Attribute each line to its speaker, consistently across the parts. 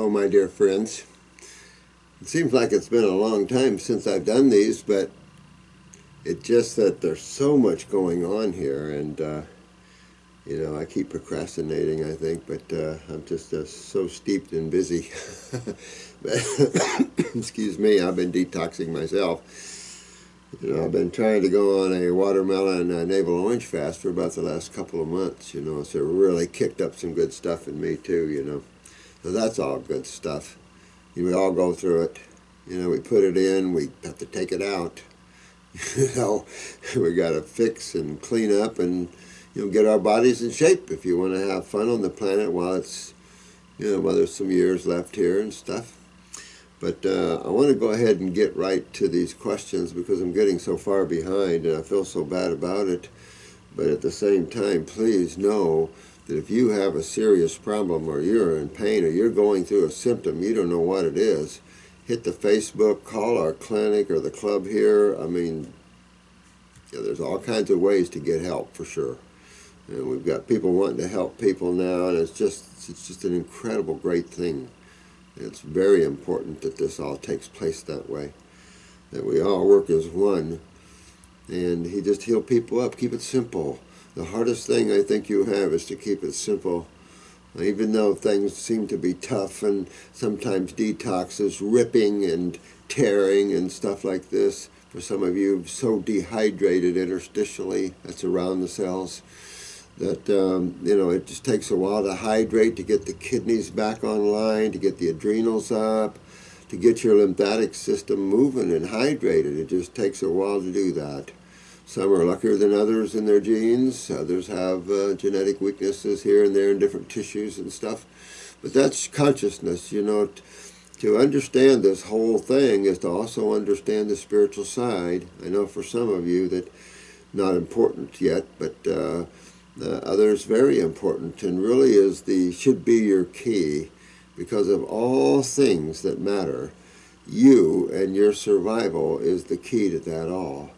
Speaker 1: Hello, my dear friends. It seems like it's been a long time since I've done these, but it's just that there's so much going on here, and I keep procrastinating, I think, but I'm just so steeped and busy. Excuse me, I've been detoxing myself. I've been trying to go on a watermelon navel orange fast for about the last couple of months, so it really kicked up some good stuff in me too. So that's all good stuff. We all go through it. We put it in, we have to take it out. We got to fix and clean up and, get our bodies in shape if you want to have fun on the planet while it's, while there's some years left here and stuff. But I want to go ahead and get right to these questions because I'm getting so far behind and I feel so bad about it. But at the same time, please know that if you have a serious problem or you're in pain or you're going through a symptom, you don't know what it is, hit the Facebook, call our clinic or the club here. I mean, there's all kinds of ways to get help for sure. And we've got people wanting to help people now, and it's just an incredible, great thing. It's very important that this all takes place that way, that we all work as one. And he just heal people up, keep it simple. The hardest thing I think you have is to keep it simple. Even though things seem to be tough and sometimes detox is ripping and tearing and stuff like this. For some of you, so dehydrated interstitially, that's around the cells, that, it just takes a while to hydrate, to get the kidneys back online, to get the adrenals up, to get your lymphatic system moving and hydrated. It just takes a while to do that. Some are luckier than others in their genes. Others have genetic weaknesses here and there in different tissues and stuff. But that's consciousness, To understand this whole thing is to also understand the spiritual side. I know for some of you that not important yet, but others very important, and really should be your key, because of all things that matter, you and your survival is the key to that all.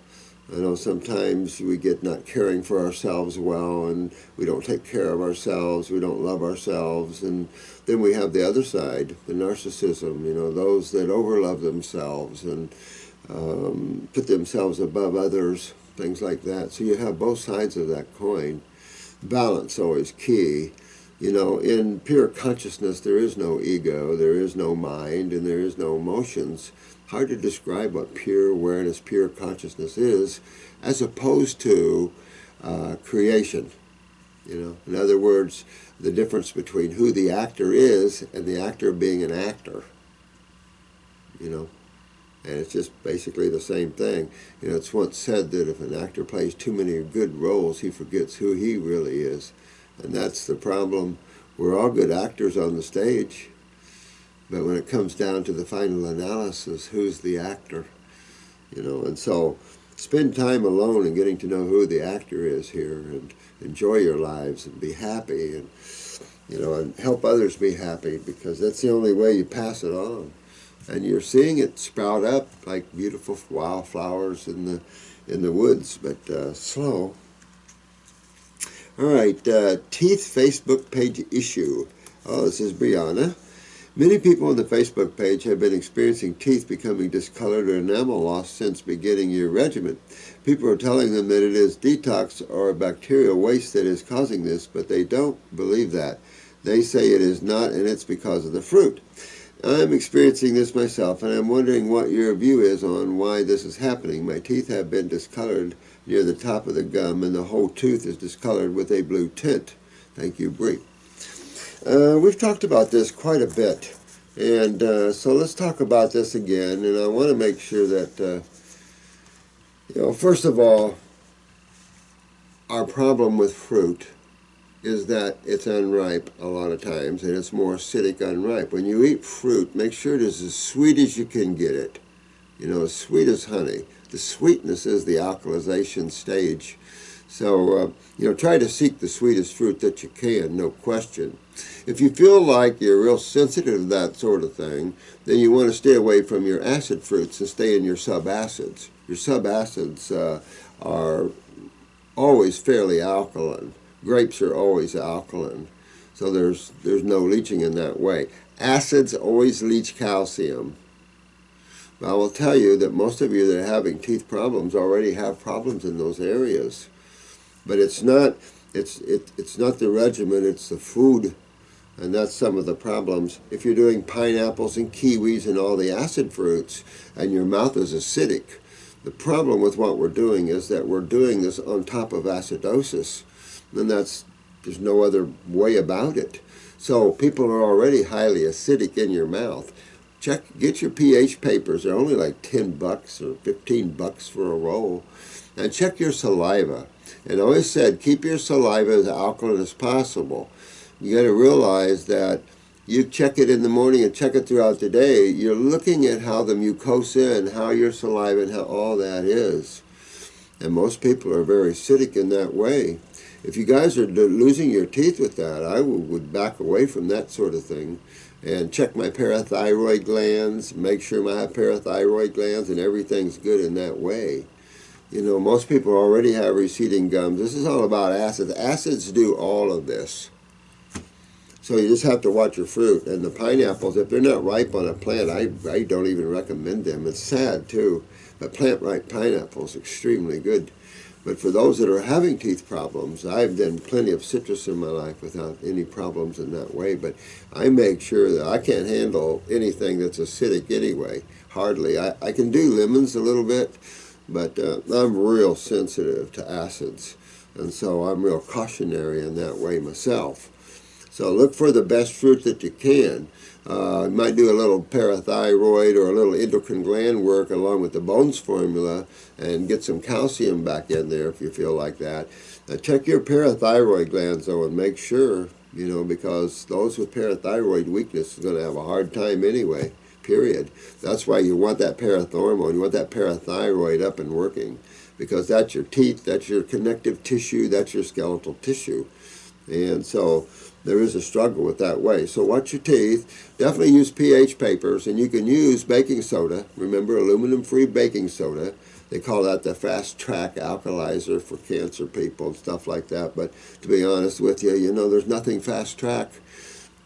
Speaker 1: I know sometimes we get not caring for ourselves well, and we don't take care of ourselves, we don't love ourselves, and then we have the other side, the narcissism, those that overlove themselves and put themselves above others, things like that. So you have both sides of that coin. Balance always key. In pure consciousness, there is no ego, there is no mind, and there is no emotions. Hard to describe what pure awareness, pure consciousness is, as opposed to creation. In other words, the difference between who the actor is and the actor being an actor. And it's just basically the same thing. It's once said that if an actor plays too many good roles, he forgets who he really is. And that's the problem. We're all good actors on the stage. But when it comes down to the final analysis, who's the actor? And so spend time alone and getting to know who the actor is here and enjoy your lives and be happy and, and help others be happy, because that's the only way you pass it on. And you're seeing it sprout up like beautiful wildflowers in the woods, but slow. All right, teeth Facebook page issue. Oh, this is Brianna. Many people on the Facebook page have been experiencing teeth becoming discolored or enamel loss since beginning your regimen. People are telling them that it is detox or bacterial waste that is causing this, but they don't believe that. They say it is not, and it's because of the fruit. I'm experiencing this myself, and I'm wondering what your view is on why this is happening. My teeth have been discolored near the top of the gum, and the whole tooth is discolored with a blue tint. Thank you, Bree. We've talked about this quite a bit, and so let's talk about this again, and I want to make sure that, first of all, our problem with fruit is that it's unripe a lot of times, and it's more acidic unripe. When you eat fruit, make sure it is as sweet as you can get it. As sweet as honey. The sweetness is the alkalization stage. So, try to seek the sweetest fruit that you can, no question. If you feel like you're real sensitive to that sort of thing, then you want to stay away from your acid fruits and stay in your subacids. Your subacids are always fairly alkaline. Grapes are always alkaline. So there's no leaching in that way. Acids always leach calcium. But I will tell you that most of you that are having teeth problems already have problems in those areas. But it's not the regimen, it's the food. And that's some of the problems. If you're doing pineapples and kiwis and all the acid fruits and your mouth is acidic, the problem with what we're doing is that we're doing this on top of acidosis. And there's no other way about it. So people are already highly acidic in your mouth. Get your pH papers. They're only like $10 or $15 for a roll. And check your saliva. And I always said, keep your saliva as alkaline as possible. You got to realize that you check it in the morning and check it throughout the day. You're looking at how the mucosa and how your saliva and how all that is. And most people are very acidic in that way. If you guys are losing your teeth with that, I would back away from that sort of thing and check my parathyroid glands, make sure I have parathyroid glands and everything's good in that way. You know, most people already have receding gums. This is all about acids. Acids do all of this. So you just have to watch your fruit. And the pineapples, if they're not ripe on a plant, I don't even recommend them. It's sad too, but plant-ripe pineapples extremely good. But for those that are having teeth problems, I've done plenty of citrus in my life without any problems in that way. But I make sure that I can't handle anything that's acidic anyway, hardly. I can do lemons a little bit, but I'm real sensitive to acids. And so I'm real cautionary in that way myself. So look for the best fruit that you can. You might do a little parathyroid or a little endocrine gland work along with the Bones formula and get some calcium back in there if you feel like that. Now check your parathyroid glands though and make sure, you know, because those with parathyroid weakness are going to have a hard time anyway, period. That's why you want that parathormone, you want that parathyroid up and working, because that's your teeth, that's your connective tissue, that's your skeletal tissue. And so there is a struggle with that way. So watch your teeth. Definitely use pH papers, and you can use baking soda. Remember, aluminum-free baking soda. They call that the fast-track alkalizer for cancer people and stuff like that. But to be honest with you, you know, there's nothing fast-track.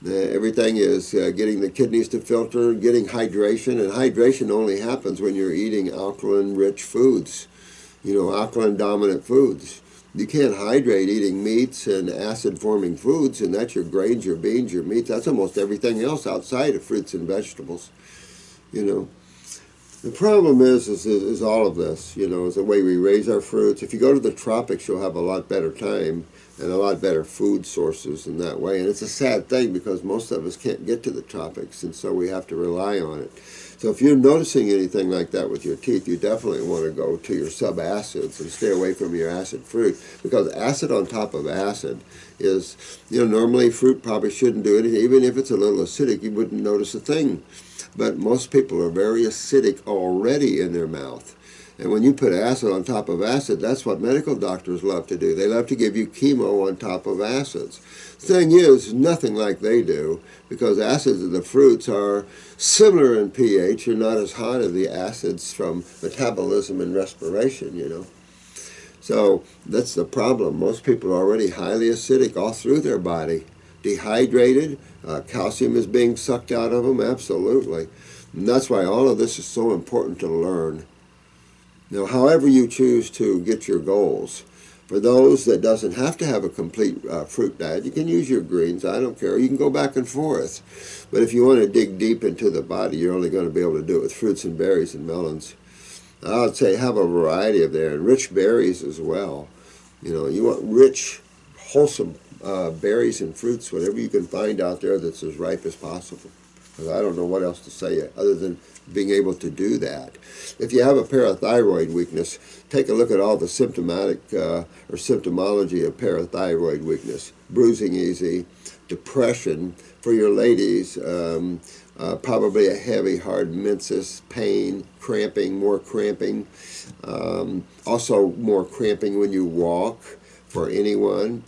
Speaker 1: Everything is getting the kidneys to filter, getting hydration, and hydration only happens when you're eating alkaline-rich foods, you know, alkaline-dominant foods. You can't hydrate eating meats and acid-forming foods, and that's your grains, your beans, your meats. That's almost everything else outside of fruits and vegetables, you know. The problem is all of this, you know, is the way we raise our fruits. If you go to the tropics, you'll have a lot better time and a lot better food sources in that way. And it's a sad thing because most of us can't get to the tropics, and so we have to rely on it. So if you're noticing anything like that with your teeth, you definitely want to go to your subacids and stay away from your acid fruit, because acid on top of acid is, you know, normally fruit probably shouldn't do anything. Even if it's a little acidic, you wouldn't notice a thing. But most people are very acidic already in their mouth. And when you put acid on top of acid, that's what medical doctors love to do. They love to give you chemo on top of acids. Thing is, nothing like they do, because acids of the fruits are similar in pH. You're not as hot as the acids from metabolism and respiration, you know. So that's the problem. Most people are already highly acidic all through their body. Dehydrated, calcium is being sucked out of them, absolutely. And that's why all of this is so important to learn. Now, however you choose to get your goals, for those that doesn't have to have a complete fruit diet, you can use your greens, I don't care. You can go back and forth. But if you want to dig deep into the body, you're only going to be able to do it with fruits and berries and melons. I would say have a variety of there, and rich berries as well. You know, you want rich, wholesome berries and fruits, whatever you can find out there that's as ripe as possible. Because I don't know what else to say other than being able to do that. If you have a parathyroid weakness, take a look at all the symptomatic or symptomology of parathyroid weakness. Bruising easy, depression for your ladies, probably a heavy, hard menses, pain, cramping, more cramping. Also more cramping when you walk for anyone.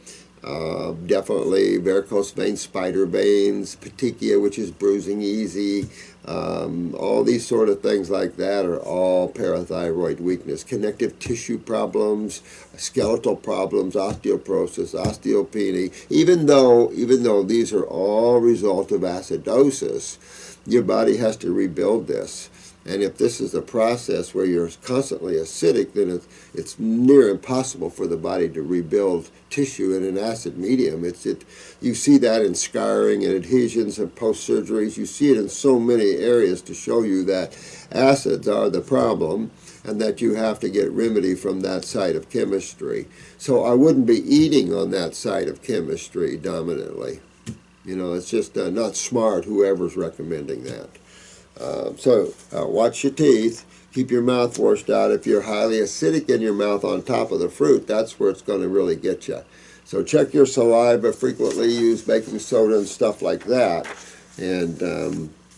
Speaker 1: Definitely varicose veins, spider veins, petechia, which is bruising easy. All these sort of things like that are all parathyroid weakness. Connective tissue problems, skeletal problems, osteoporosis, osteopenia. Even though these are all result of acidosis, your body has to rebuild this. And if this is a process where you're constantly acidic, then it's near impossible for the body to rebuild tissue in an acid medium. You see that in scarring and adhesions and post-surgeries. You see it in so many areas to show you that acids are the problem and that you have to get remedy from that side of chemistry. So I wouldn't be eating on that side of chemistry dominantly. It's just not smart, whoever's recommending that. Watch your teeth. Keep your mouth washed out. If you're highly acidic in your mouth on top of the fruit, that's where it's going to really get you. So check your saliva frequently. Use baking soda and stuff like that. And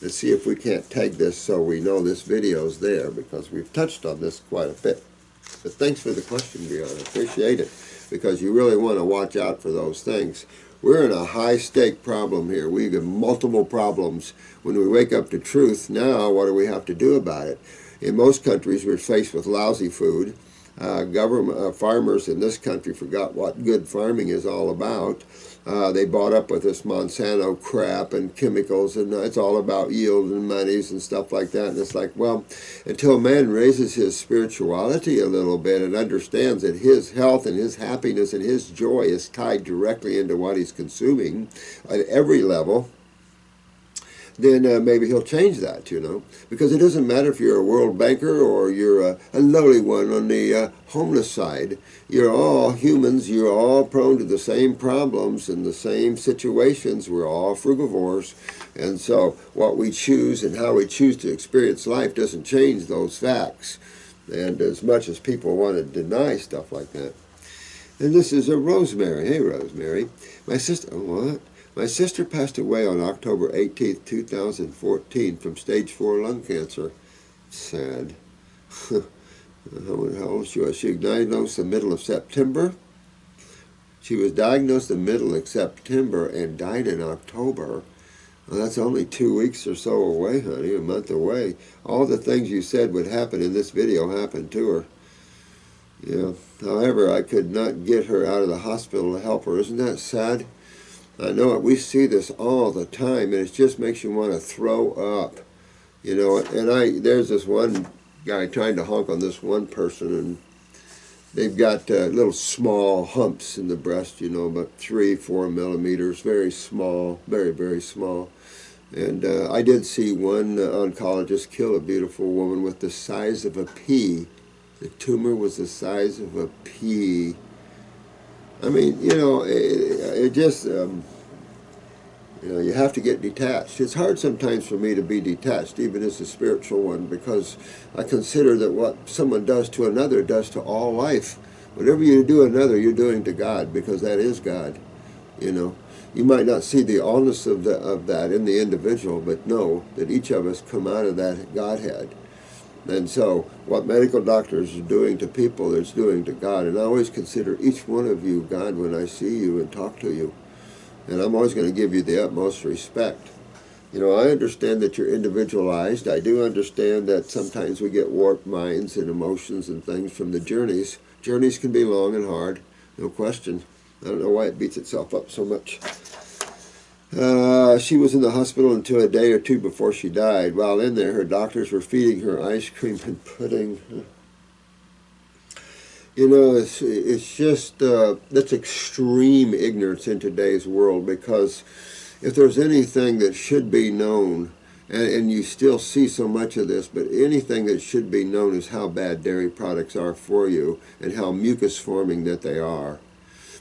Speaker 1: let's see if we can't tag this so we know this video's there, because we've touched on this quite a bit. But thanks for the question, Brianna. I appreciate it, because you really want to watch out for those things. We're in a high-stake problem here. We have multiple problems. When we wake up to truth, now what do we have to do about it? In most countries, we're faced with lousy food. Farmers in this country forgot what good farming is all about. They bought up with this Monsanto crap and chemicals, and it's all about yield and monies and stuff like that. And it's like, well, until man raises his spirituality a little bit and understands that his health and his happiness and his joy is tied directly into what he's consuming at every level, then maybe he'll change that, because it doesn't matter if you're a world banker or you're a lowly one on the homeless side. You're all humans. You're all prone to the same problems and the same situations. We're all frugivores. And so what we choose and how we choose to experience life doesn't change those facts. And as much as people want to deny stuff like that. And this is a Rosemary. Hey, Rosemary. My sister, what? My sister passed away on October 18th, 2014 from stage 4 lung cancer. Sad. How old she was? She was diagnosed in the middle of September. She was diagnosed in the middle of September and died in October. Well, that's only 2 weeks or so away, honey, a month away. All the things you said would happen in this video happened to her. Yeah. However, I could not get her out of the hospital to help her. Isn't that sad? I know it. We see this all the time, and it just makes you want to throw up. And there's this one guy trying to honk on this one person, and they've got little small humps in the breast, about 3-4 millimeters, very small, very, very small. And I did see one oncologist kill a beautiful woman with the size of a pea. The tumor was the size of a pea. I mean, it just, you have to get detached. It's hard sometimes for me to be detached, even as a spiritual one, because I consider that what someone does to another does to all life. Whatever you do another, you're doing to God, because that is God. You might not see the allness of that in the individual, but know that each of us come out of that Godhead. And so what medical doctors are doing to people, it's doing to God. And I always consider each one of you God when I see you and talk to you. And I'm always going to give you the utmost respect. I understand that you're individualized. I do understand that sometimes we get warped minds and emotions and things from the journeys. Journeys can be long and hard, no question. I don't know why it beats itself up so much. She was in the hospital until a day or two before she died. While in there, her doctors were feeding her ice cream and pudding. It's just, that's extreme ignorance in today's world, because if there's anything that should be known, and you still see so much of this, but anything that should be known is how bad dairy products are for you and how mucus forming that they are.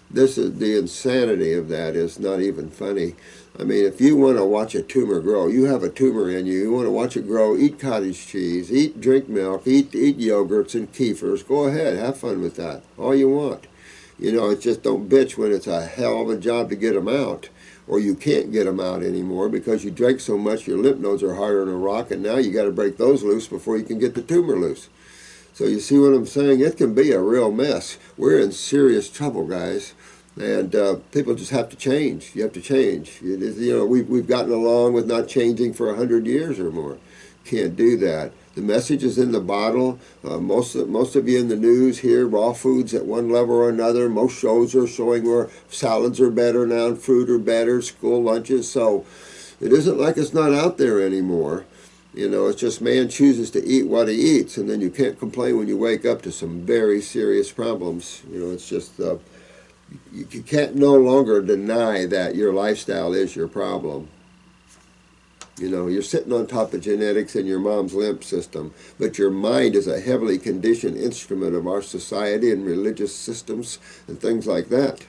Speaker 1: This is the insanity of that is not even funny. I mean, if you want to watch a tumor grow, you have a tumor in you, you want to watch it grow, eat cottage cheese, drink milk, eat yogurts and kefirs. Go ahead, have fun with that, all you want. It's just don't bitch when it's a hell of a job to get them out, or you can't get them out anymore because you drank so much your lymph nodes are harder than a rock, and now you got to break those loose before you can get the tumor loose. So you see what I'm saying? It can be a real mess. We're in serious trouble, guys. And people just have to change. You have to change. It is, you know, we've gotten along with not changing for 100 years or more. Can't do that. The message is in the bottle. Most of you in the news hear raw foods at one level or another. Most shows are showing where salads are better now and fruit are better, school lunches. So it isn't like it's not out there anymore. You know, it's just man chooses to eat what he eats, and then you can't complain when you wake up to some very serious problems. You know, it's just you can't no longer deny that your lifestyle is your problem. You know, you're sitting on top of genetics and your mom's lymph system, but your mind is a heavily conditioned instrument of our society and religious systems and things like that.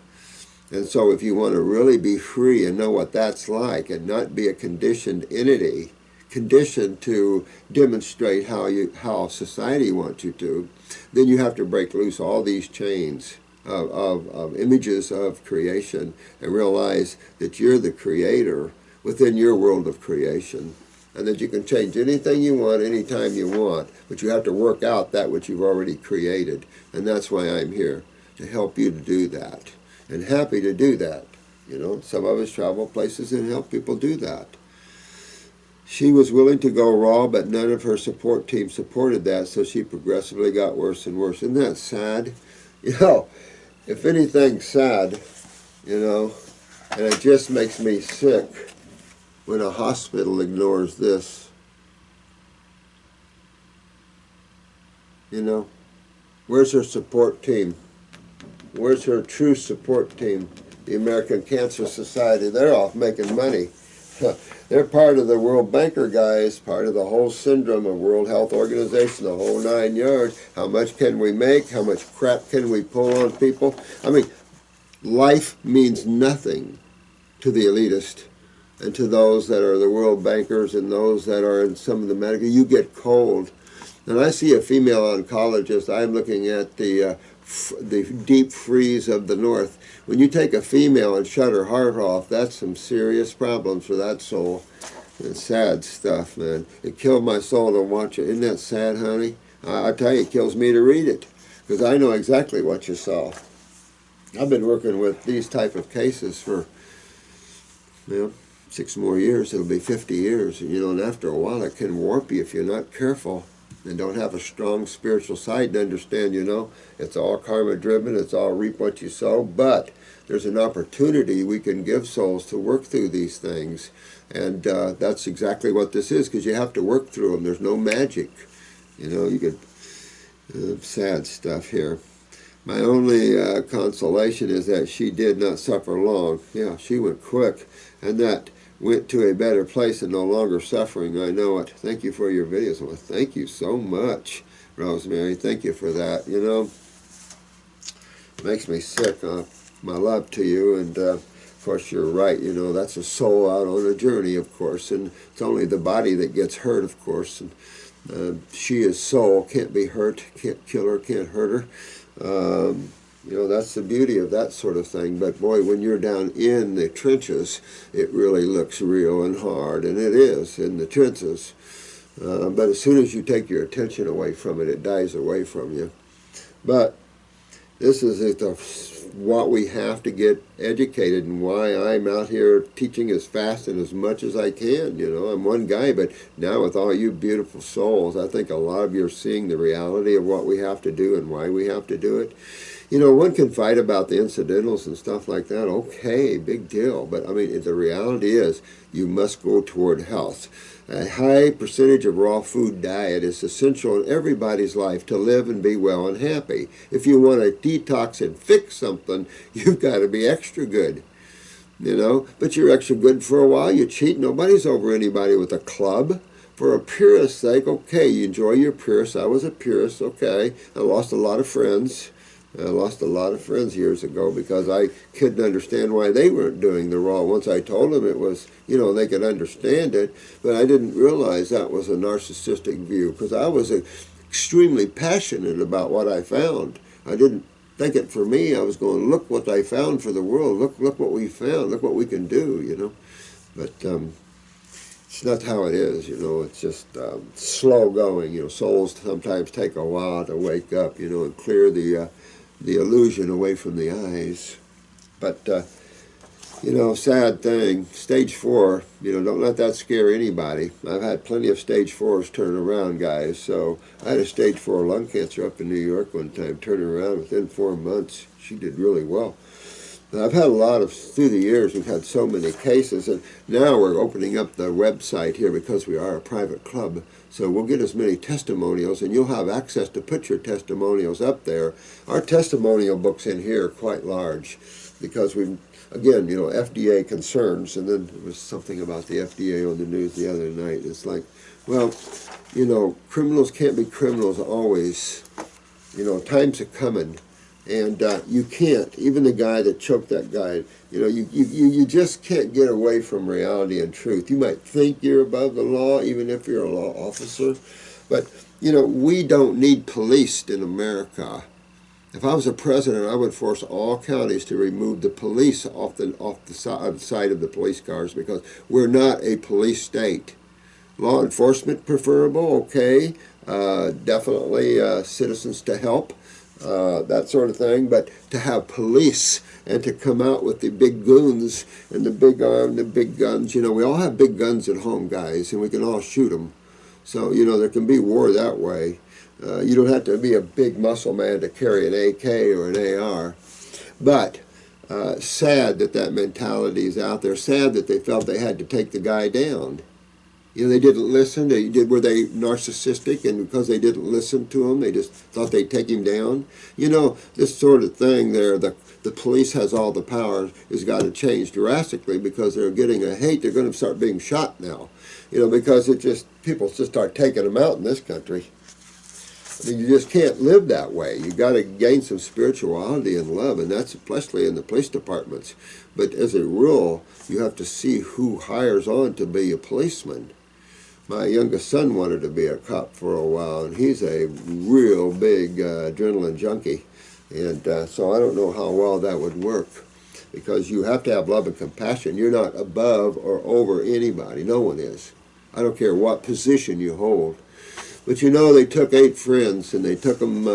Speaker 1: And so if you want to really be free and know what that's like and not be a conditioned entity, conditioned to demonstrate how society wants you to, then you have to break loose all these chains of images of creation and realize that you're the creator within your world of creation, and that you can change anything you want anytime you want, but you have to work out that which you've already created. And that's why I'm here, to help you to do that, and happy to do that. You know, some of us travel places and help people do that. She was willing to go raw, but none of her support team supported that, so she progressively got worse and worse. Isn't that sad? You know, if anything's sad, you know, and it just makes me sick when a hospital ignores this. You know, where's her support team? Where's her true support team? The American Cancer Society, they're off making money. They're part of the World Banker guys, part of the whole syndrome of World Health Organization, the whole 9 yards. How much can we make? How much crap can we pull on people? I mean, life means nothing to the elitist and to those that are the world bankers and those that are in some of the medical. You get cold. And I see a female oncologist. I'm looking at the deep freeze of the north. When you take a female and shut her heart off, that's some serious problems for that soul. It's sad stuff, man. It killed my soul to watch it. Isn't that sad, honey? I tell you, it kills me to read it, because I know exactly what you saw. I've been working with these type of cases for, you know, 6 more years. It'll be 50 years. And, you know, and after a while, it can warp you if you're not careful and don't have a strong spiritual side to understand, you know, it's all karma driven, it's all reap what you sow, but there's an opportunity we can give souls to work through these things. And that's exactly what this is, because you have to work through them. There's no magic. You know, you could, sad stuff here. My only consolation is that she did not suffer long. Yeah, she went quick, and that went to a better place and no longer suffering. I know it. Thank you for your videos. Well, thank you so much, Rosemary. Thank you for that. You know, makes me sick. My love to you, and of course you're right. You know, that's a soul out on a journey, of course, and it's only the body that gets hurt, of course. And she is soul, can't be hurt, can't kill her, can't hurt her. You know, that's the beauty of that sort of thing. But boy, when you're down in the trenches, it really looks real and hard, and it is in the trenches. But as soon as you take your attention away from it, it dies away from you. But this is what we have to get educated, and why I'm out here teaching as fast and as much as I can. You know, I'm one guy, but now with all you beautiful souls, I think a lot of you are seeing the reality of what we have to do and why we have to do it. You know, one can fight about the incidentals and stuff like that. Okay, big deal. But, I mean, the reality is you must go toward health. A high percentage of raw food diet is essential in everybody's life to live and be well and happy. If you want to detox and fix something, you've got to be extra good. You know, but you're extra good for a while. You cheat. Nobody's over anybody with a club. For a purist's sake, okay, you enjoy your purist. I was a purist, okay. I lost a lot of friends. I lost a lot of friends years ago because I couldn't understand why they weren't doing the raw. Once I told them it was, you know, they could understand it, but I didn't realize that was a narcissistic view, because I was extremely passionate about what I found. I didn't think it for me. I was going, look what I found for the world. Look what we found. Look what we can do, you know. But it's not how it is, you know. It's just slow going. You know, souls sometimes take a while to wake up, you know, and clear the illusion away from the eyes. But you know, sad thing, stage 4, you know, don't let that scare anybody. I've had plenty of stage 4s turn around, guys. So I had a stage 4 lung cancer up in New York one time, turning around within 4 months. She did really well. But I've had a lot of, through the years, we've had so many cases, and now we're opening up the website here because we are a private club. So we'll get as many testimonials, and you'll have access to put your testimonials up there. Our testimonial book's in here quite large because we've, again, you know, FDA concerns, and then there was something about the FDA on the news the other night. It's like, well, you know, criminals can't be criminals always. You know, times are coming, and you can't. Even the guy that choked that guy, you know, you just can't get away from reality and truth. You might think you're above the law, even if you're a law officer, but, you know, we don't need police in America. If I was a president, I would force all counties to remove the police off the side of the police cars because we're not a police state. Law enforcement preferable, okay. Definitely citizens to help, that sort of thing. But to have police and to come out with the big goons and the big arm, the big guns, you know, we all have big guns at home, guys, and we can all shoot them. So, you know, there can be war that way. You don't have to be a big muscle man to carry an AK or an AR. But sad that that mentality is out there. Sad that they felt they had to take the guy down. You know, they didn't listen. Were they narcissistic? And because they didn't listen to him, they just thought they'd take him down? You know, this sort of thing there, the police has all the power, has got to change drastically because they're getting a hate. They're going to start being shot now. You know, because people just start taking them out in this country. I mean, you just can't live that way. You got to gain some spirituality and love, and that's especially in the police departments. But as a rule, you have to see who hires on to be a policeman. My youngest son wanted to be a cop for a while, and he's a real big adrenaline junkie. And so I don't know how well that would work because you have to have love and compassion. You're not above or over anybody. No one is. I don't care what position you hold. But you know, they took 8 friends and they took them,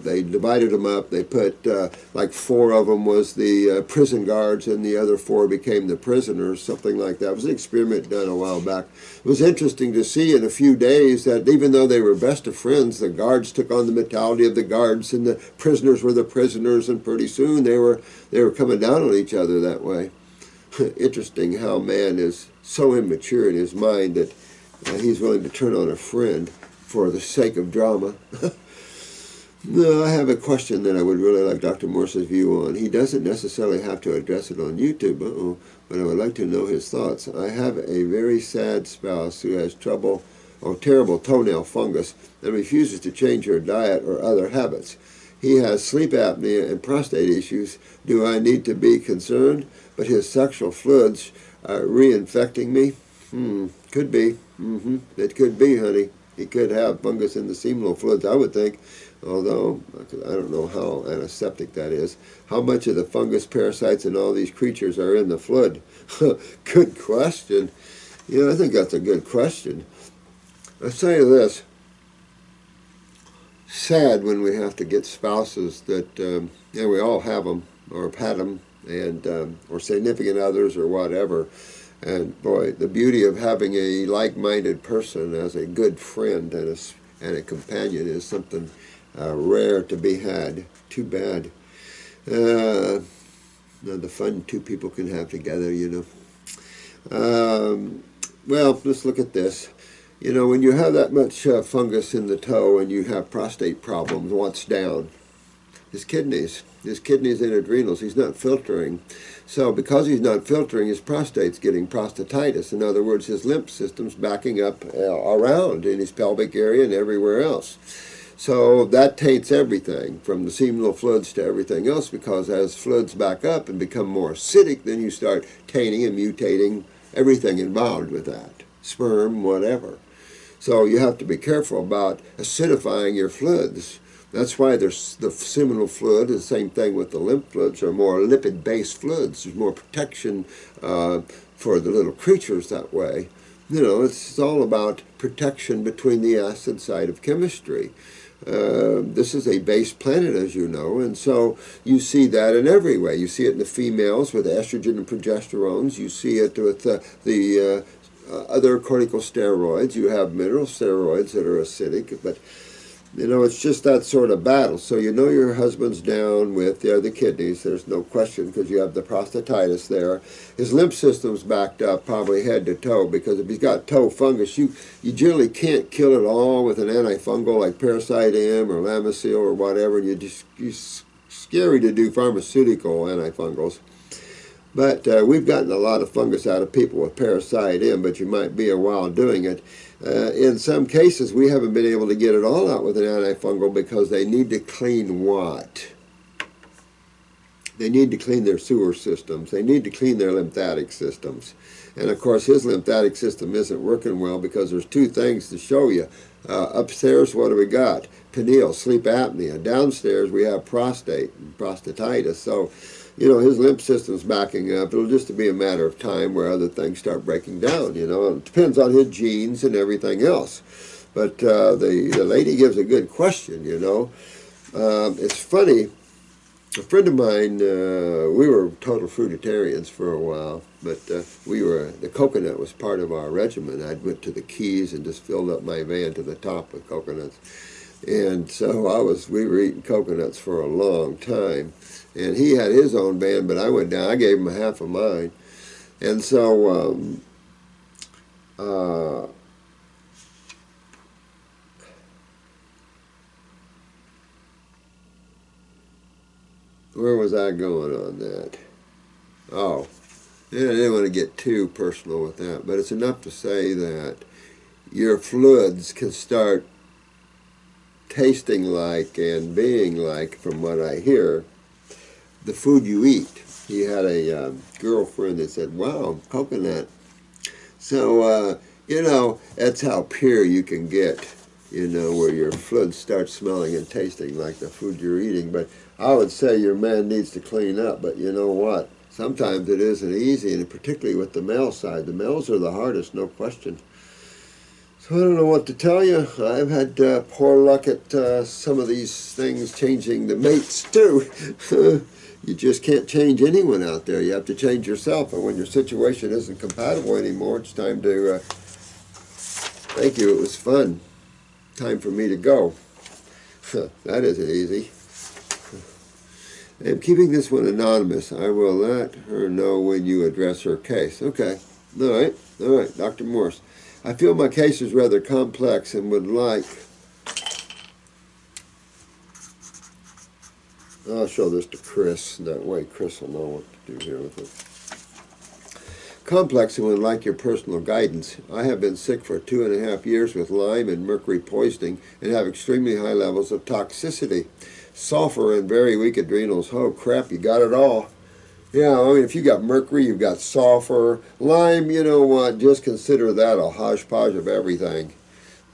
Speaker 1: they divided them up. They put, like 4 of them was the prison guards and the other 4 became the prisoners, something like that. It was an experiment done a while back. It was interesting to see in a few days that even though they were best of friends, the guards took on the mentality of the guards and the prisoners were the prisoners, and pretty soon they were coming down on each other that way. Interesting how man is so immature in his mind that he's willing to turn on a friend for the sake of drama. No, I have a question that I would really like Dr. Morse's view on. He doesn't necessarily have to address it on YouTube, but I would like to know his thoughts. I have a very sad spouse who has trouble or terrible toenail fungus and refuses to change her diet or other habits. He has sleep apnea and prostate issues. Do I need to be concerned? But his sexual fluids are reinfecting me? Could be. It could be, honey. He could have fungus in the seminal fluids, I would think, although I don't know how antiseptic that is. How much of the fungus, parasites, and all these creatures are in the fluid? Good question. Yeah, I think that's a good question. I'll tell you this. Sad when we have to get spouses that, yeah, we all have them, or have had them, and, or significant others, or whatever. And boy, the beauty of having a like-minded person as a good friend and a companion is something rare to be had. Too bad. The fun 2 people can have together, you know. Well, let's look at this. You know, when you have that much fungus in the toe and you have prostate problems, what's down? His kidneys and adrenals. He's not filtering. So because he's not filtering, his prostate's getting prostatitis. In other words, his lymph system's backing up around in his pelvic area and everywhere else. So that taints everything, from the seminal fluids to everything else, because as fluids back up and become more acidic, then you start tainting and mutating everything involved with that. Sperm, whatever. So you have to be careful about acidifying your fluids. That's why there's the seminal fluid, the same thing with the lymph fluids, are more lipid-based fluids. There's more protection for the little creatures that way. You know, it's all about protection between the acid side of chemistry. This is a base planet, as you know, and so you see that in every way. You see it in the females with estrogen and progesterones. You see it with the other corticosteroids. You have mineral steroids that are acidic, but you know, it's just that sort of battle. So you know your husband's down with the kidneys. There's no question because you have the prostatitis there. His lymph system's backed up probably head to toe because if he's got toe fungus, you generally can't kill it all with an antifungal like Parasite M or Lamisil or whatever. And it's scary to do pharmaceutical antifungals. But we've gotten a lot of fungus out of people with Parasite M, but you might be a while doing it. In some cases, we haven't been able to get it all out with an antifungal because they need to clean what? They need to clean their sewer systems. They need to clean their lymphatic systems. And of course, his lymphatic system isn't working well because there's two things to show you. Upstairs, what do we got? Pineal, sleep apnea. Downstairs, we have prostate and prostatitis. So, you know, his lymph system's backing up. It'll just be a matter of time where other things start breaking down, you know. It depends on his genes and everything else. But the lady gives a good question, you know. It's funny. A friend of mine, we were total fruitarians for a while, but the coconut was part of our regimen. I went to the Keys and just filled up my van to the top with coconuts. And so we were eating coconuts for a long time. And he had his own van, but I went down. I gave him half of mine. And so where was I going on that? Oh, yeah, I didn't want to get too personal with that, but it's enough to say that your fluids can start tasting like and being like, from what I hear, the food you eat. He had a girlfriend that said, wow, coconut. So, you know, that's how pure you can get, you know, where your fluids start smelling and tasting like the food you're eating. But I would say your man needs to clean up, but you know what? Sometimes it isn't easy, and particularly with the male side. The males are the hardest, no question. So I don't know what to tell you. I've had poor luck at some of these things changing the mates too. You just can't change anyone out there. You have to change yourself. And when your situation isn't compatible anymore, it's time to, thank you, it was fun. Time for me to go. That isn't easy. I'm keeping this one anonymous. I will let her know when you address her case. Okay. All right, Dr. Morse. I feel my case is rather complex and would like... I'll show this to Chris. That way Chris will know what to do here with it. Complex and would like your personal guidance. I have been sick for 2.5 years with Lyme and mercury poisoning and have extremely high levels of toxicity. Sulfur and very weak adrenals. Oh crap, you got it all. Yeah, I mean, if you got mercury, you've got sulfur. Lyme, you know what, just consider that a hodgepodge of everything.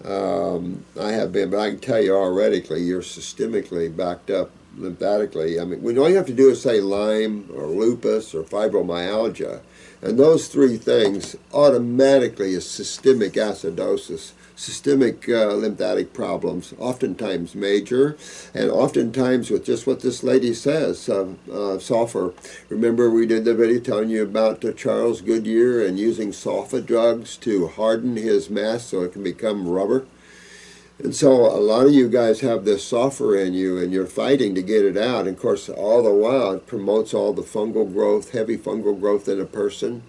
Speaker 1: I have been, but I can tell you already, you're systemically backed up lymphatically. I mean, all you have to do is say Lyme or lupus or fibromyalgia, and those three things automatically is systemic acidosis. Systemic lymphatic problems, oftentimes major, and oftentimes with just what this lady says, sulfur. Remember we did the video telling you about Charles Goodyear and using sulfa drugs to harden his mass so it can become rubber? And so a lot of you guys have this sulfur in you and you're fighting to get it out. And of course, all the while it promotes all the fungal growth, heavy fungal growth in a person.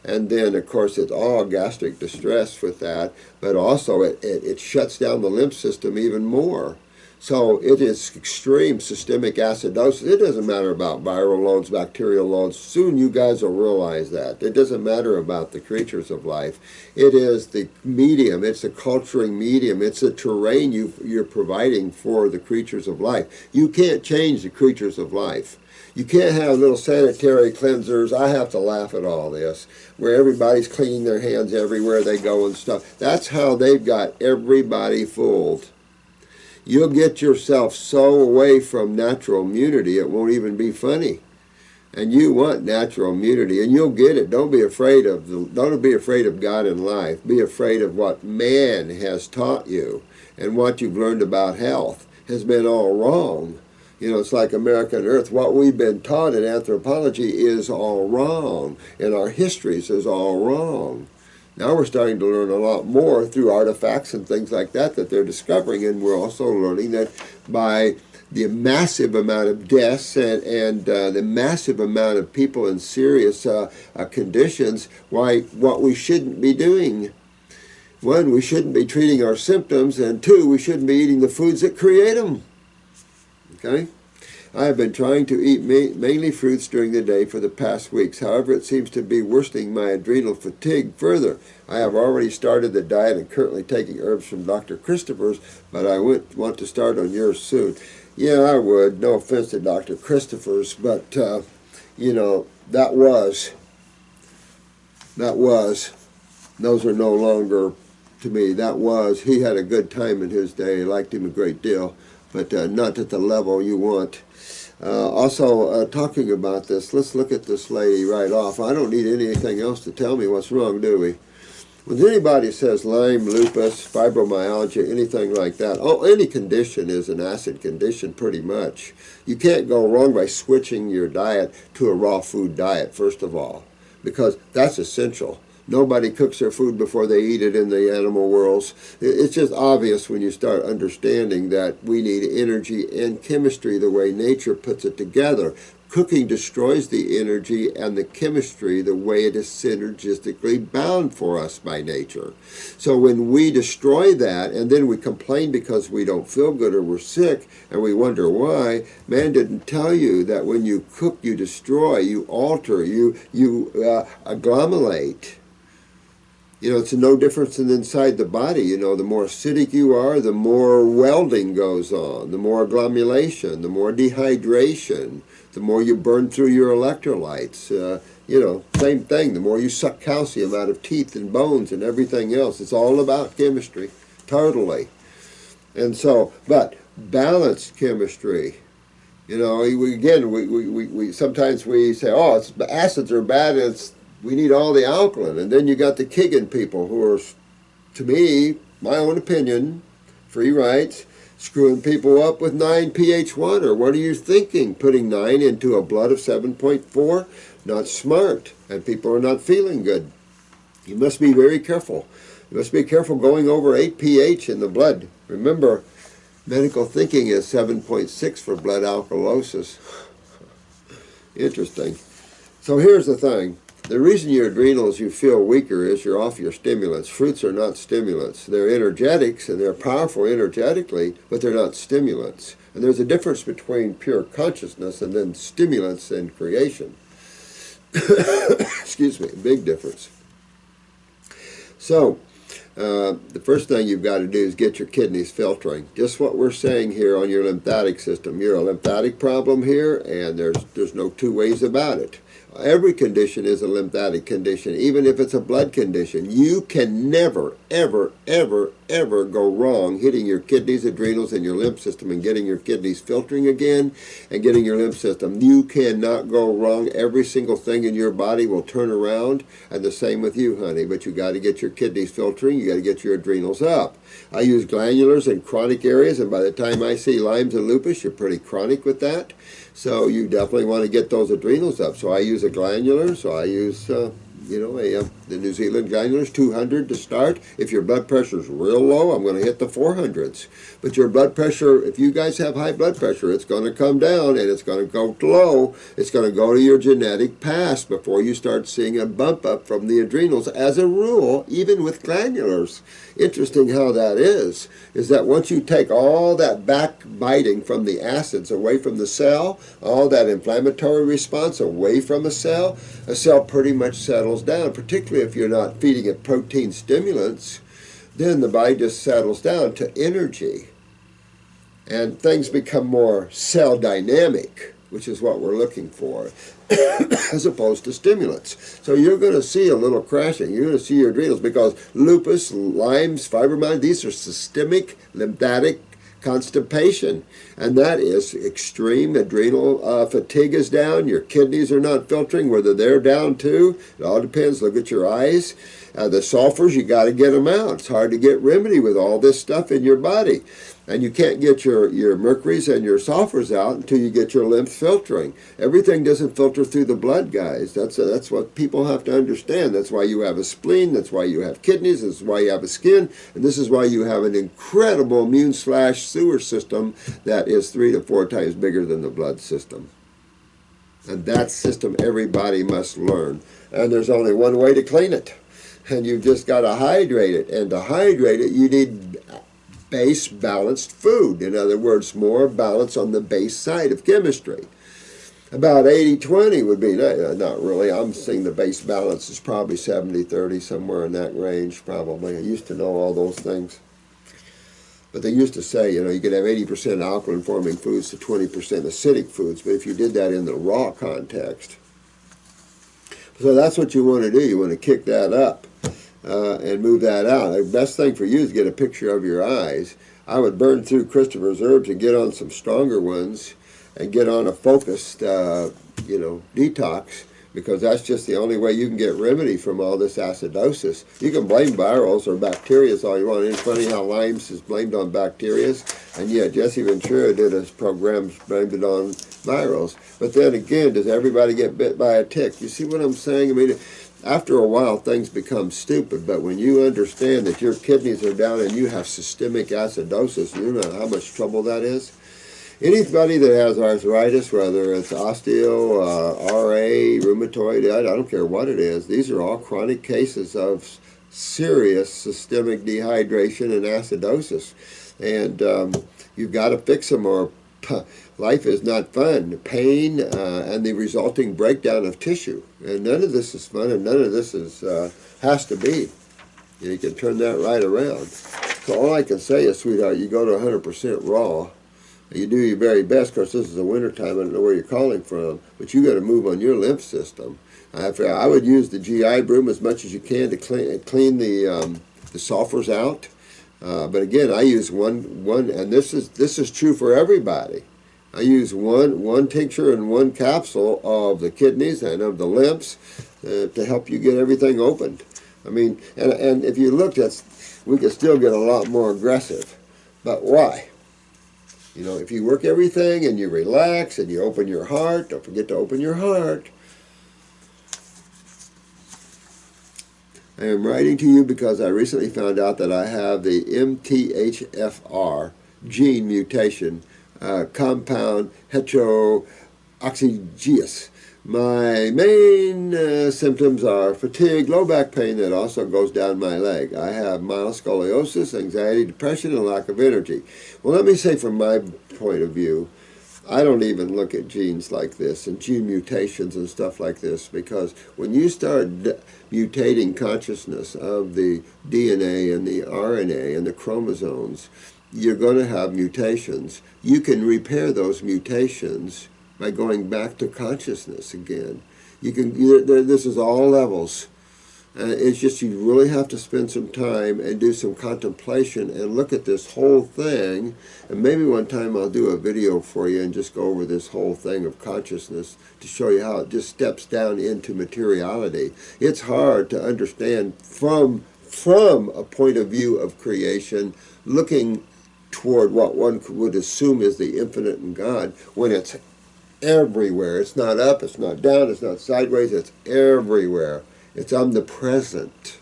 Speaker 1: And then, of course, it's all gastric distress with that, but also it shuts down the lymph system even more. So it is extreme systemic acidosis. It doesn't matter about viral loads, bacterial loads. Soon you guys will realize that. It doesn't matter about the creatures of life. It is the medium. It's the culturing medium. It's the terrain you're providing for the creatures of life. You can't change the creatures of life. You can't have little sanitary cleansers. I have to laugh at all this, where everybody's cleaning their hands everywhere they go and stuff. That's how they've got everybody fooled. You'll get yourself so away from natural immunity, it won't even be funny. And you want natural immunity, and you'll get it. Don't be afraid of God in life. Be afraid of what man has taught you. and what you've learned about health has been all wrong. You know, it's like American Earth. What we've been taught in anthropology is all wrong, and our histories is all wrong. Now we're starting to learn a lot more through artifacts and things like that they're discovering, and we're also learning that by the massive amount of deaths and the massive amount of people in serious conditions, what we shouldn't be doing. One, we shouldn't be treating our symptoms, and two, we shouldn't be eating the foods that create them. Okay? I have been trying to eat mainly fruits during the day for the past weeks. However, it seems to be worsening my adrenal fatigue further. I have already started the diet and currently taking herbs from Dr. Christopher's, but I want to start on yours soon. Yeah, I would. No offense to Dr. Christopher's, but, you know, those are no longer, to me, he had a good time in his day. I liked him a great deal, but not at the level you want. Also, talking about this, let's look at this lady right off. I don't need anything else to tell me what's wrong, do we? When anybody says Lyme, lupus, fibromyalgia, anything like that, any condition is an acid condition pretty much. You can't go wrong by switching your diet to a raw food diet, first of all, because that's essential. Nobody cooks their food before they eat it in the animal worlds. It's just obvious when you start understanding that we need energy and chemistry the way nature puts it together. Cooking destroys the energy and the chemistry the way it is synergistically bound for us by nature. So when we destroy that and then we complain because we don't feel good or we're sick and we wonder why, man didn't tell you that when you cook, you destroy, you alter, you agglomerate. You know, it's no difference than inside the body. You know, the more acidic you are, the more welding goes on, the more agglomeration, the more dehydration, the more you burn through your electrolytes. You know, same thing. The more you suck calcium out of teeth and bones and everything else. It's all about chemistry, totally. And so, but balanced chemistry. You know, we sometimes we say, oh, acids are bad. We need all the alkaline. And then you got the Keegan people who are, to me, my own opinion, free rights, screwing people up with 9 pH water. What are you thinking? Putting 9 into a blood of 7.4? Not smart. And people are not feeling good. You must be very careful. You must be careful going over 8 pH in the blood. Remember, medical thinking is 7.6 for blood alkalosis. Interesting. So here's the thing. The reason your adrenals, you feel weaker is you're off your stimulants. Fruits are not stimulants. They're energetics, and they're powerful energetically, but they're not stimulants. And there's a difference between pure consciousness and then stimulants and creation. Excuse me, big difference. So, the first thing you've got to do is get your kidneys filtering. Just what we're saying here on your lymphatic system. You're a lymphatic problem here, and there's no two ways about it. Every condition is a lymphatic condition, even if it's a blood condition. You can never, ever, ever, ever go wrong hitting your kidneys, adrenals, and your lymph system and getting your kidneys filtering again and getting your lymph system. You cannot go wrong. Every single thing in your body will turn around, and the same with you, honey. But you got to get your kidneys filtering. You got to get your adrenals up. I use glandulars in chronic areas, and by the time I see Lyme's and lupus, you're pretty chronic with that. So you definitely want to get those adrenals up. So I use a glandular. So I use, the New Zealand glandulars, 200 to start. If your blood pressure is real low, I'm going to hit the 400s. But your blood pressure, if you guys have high blood pressure, it's going to come down and it's going to go low. It's going to go to your genetic past before you start seeing a bump up from the adrenals. As a rule, even with glandulars. Interesting how that is that once you take all that backbiting from the acids away from the cell, all that inflammatory response away from a cell pretty much settles down, particularly if you're not feeding it protein stimulants. Then the body just settles down to energy. And things become more cell dynamic, which is what we're looking for, as opposed to stimulants. So you're going to see a little crashing. You're going to see your adrenals because lupus, Lyme's, fibromyalgia, these are systemic lymphatic constipation, and that is extreme adrenal fatigue is down. Your kidneys are not filtering, whether they're down too. It all depends. Look at your eyes. The sulfurs, you got to get them out. It's hard to get remedy with all this stuff in your body. And you can't get your mercuries and your sulfurs out until you get your lymph filtering. Everything doesn't filter through the blood, guys. That's what people have to understand. That's why you have a spleen. That's why you have kidneys. That's why you have a skin. And this is why you have an incredible immune/sewer system that is 3 to 4 times bigger than the blood system. And that system everybody must learn. And there's only one way to clean it. And you've just got to hydrate it. And to hydrate it, you need base balanced food. In other words, more balance on the base side of chemistry. About 80-20 would be, not really, I'm seeing the base balance is probably 70-30, somewhere in that range probably. I used to know all those things. But they used to say, you know, you could have 80% alkaline-forming foods to 20% acidic foods, but if you did that in the raw context. So that's what you want to do. You want to kick that up and move that out. The best thing for you is get a picture of your eyes. I would burn through Christopher's herbs and get on some stronger ones and get on a focused, detox, because that's just the only way you can get remedy from all this acidosis. You can blame virals or bacteria all you want. It's funny how Lyme's is blamed on bacteria, and yet Jesse Ventura did his program, blamed it on virals. But then again, does everybody get bit by a tick? You see what I'm saying? I mean, after a while, things become stupid, but when you understand that your kidneys are down and you have systemic acidosis, you know how much trouble that is? Anybody that has arthritis, whether it's osteo, RA, rheumatoid, I don't care what it is, these are all chronic cases of serious systemic dehydration and acidosis. And you've got to fix them or life is not fun. Pain and the resulting breakdown of tissue. And none of this is fun, and none of this is has to be. You can turn that right around. So all I can say is, sweetheart, you go to 100% raw. You do your very best. Of course, this is the winter time. I don't know where you're calling from, but you got to move on your lymph system. I would use the GI broom as much as you can to clean the sulfurs out. But again, I use one, and this is true for everybody. I use one tincture and one capsule of the kidneys and of the lymphs to help you get everything opened. I mean, and if you looked at, we could still get a lot more aggressive. But why? You know, if you work everything and you relax and you open your heart, don't forget to open your heart. I am writing to you because I recently found out that I have the MTHFR gene mutation, compound heterooxygeous. My main symptoms are fatigue, low back pain that also goes down my leg. I have mild scoliosis, anxiety, depression, and lack of energy. Well, let me say from my point of view, I don't even look at genes like this and gene mutations and stuff like this, because when you start mutating consciousness of the DNA and the RNA and the chromosomes, you're going to have mutations. You can repair those mutations by going back to consciousness again. This is all levels. It's just you really have to spend some time and do some contemplation and look at this whole thing. And maybe one time I'll do a video for you and just go over this whole thing of consciousness to show you how it just steps down into materiality. It's hard to understand from a point of view of creation, looking toward what one would assume is the infinite in God, when it's everywhere. It's not up, it's not down, it's not sideways, it's everywhere. It's omnipresent.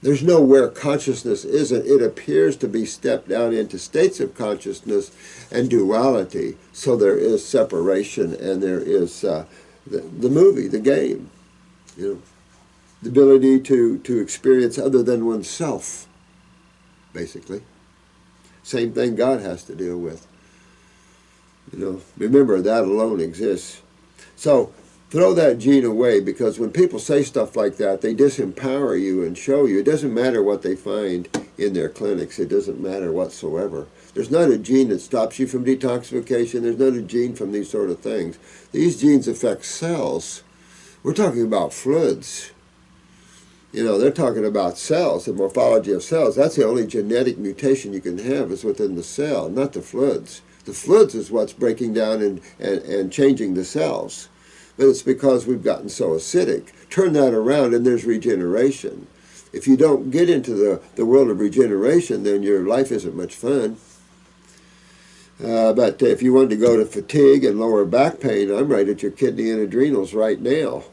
Speaker 1: There's nowhere consciousness isn't. It appears to be stepped down into states of consciousness and duality. So there is separation, and there is the movie, the game. You know, the ability to experience other than oneself, basically. Same thing God has to deal with. You know, remember, that alone exists. So throw that gene away, because when people say stuff like that, they disempower you and show you. It doesn't matter what they find in their clinics. It doesn't matter whatsoever. There's not a gene that stops you from detoxification. There's not a gene from these sort of things. These genes affect cells. We're talking about fluids. You know, they're talking about cells, the morphology of cells. That's the only genetic mutation you can have is within the cell, not the fluids. The fluids is what's breaking down and changing the cells. But it's because we've gotten so acidic. Turn that around and there's regeneration. If you don't get into the world of regeneration, then your life isn't much fun. But if you wanted to go to fatigue and lower back pain, I'm right at your kidney and adrenals right now.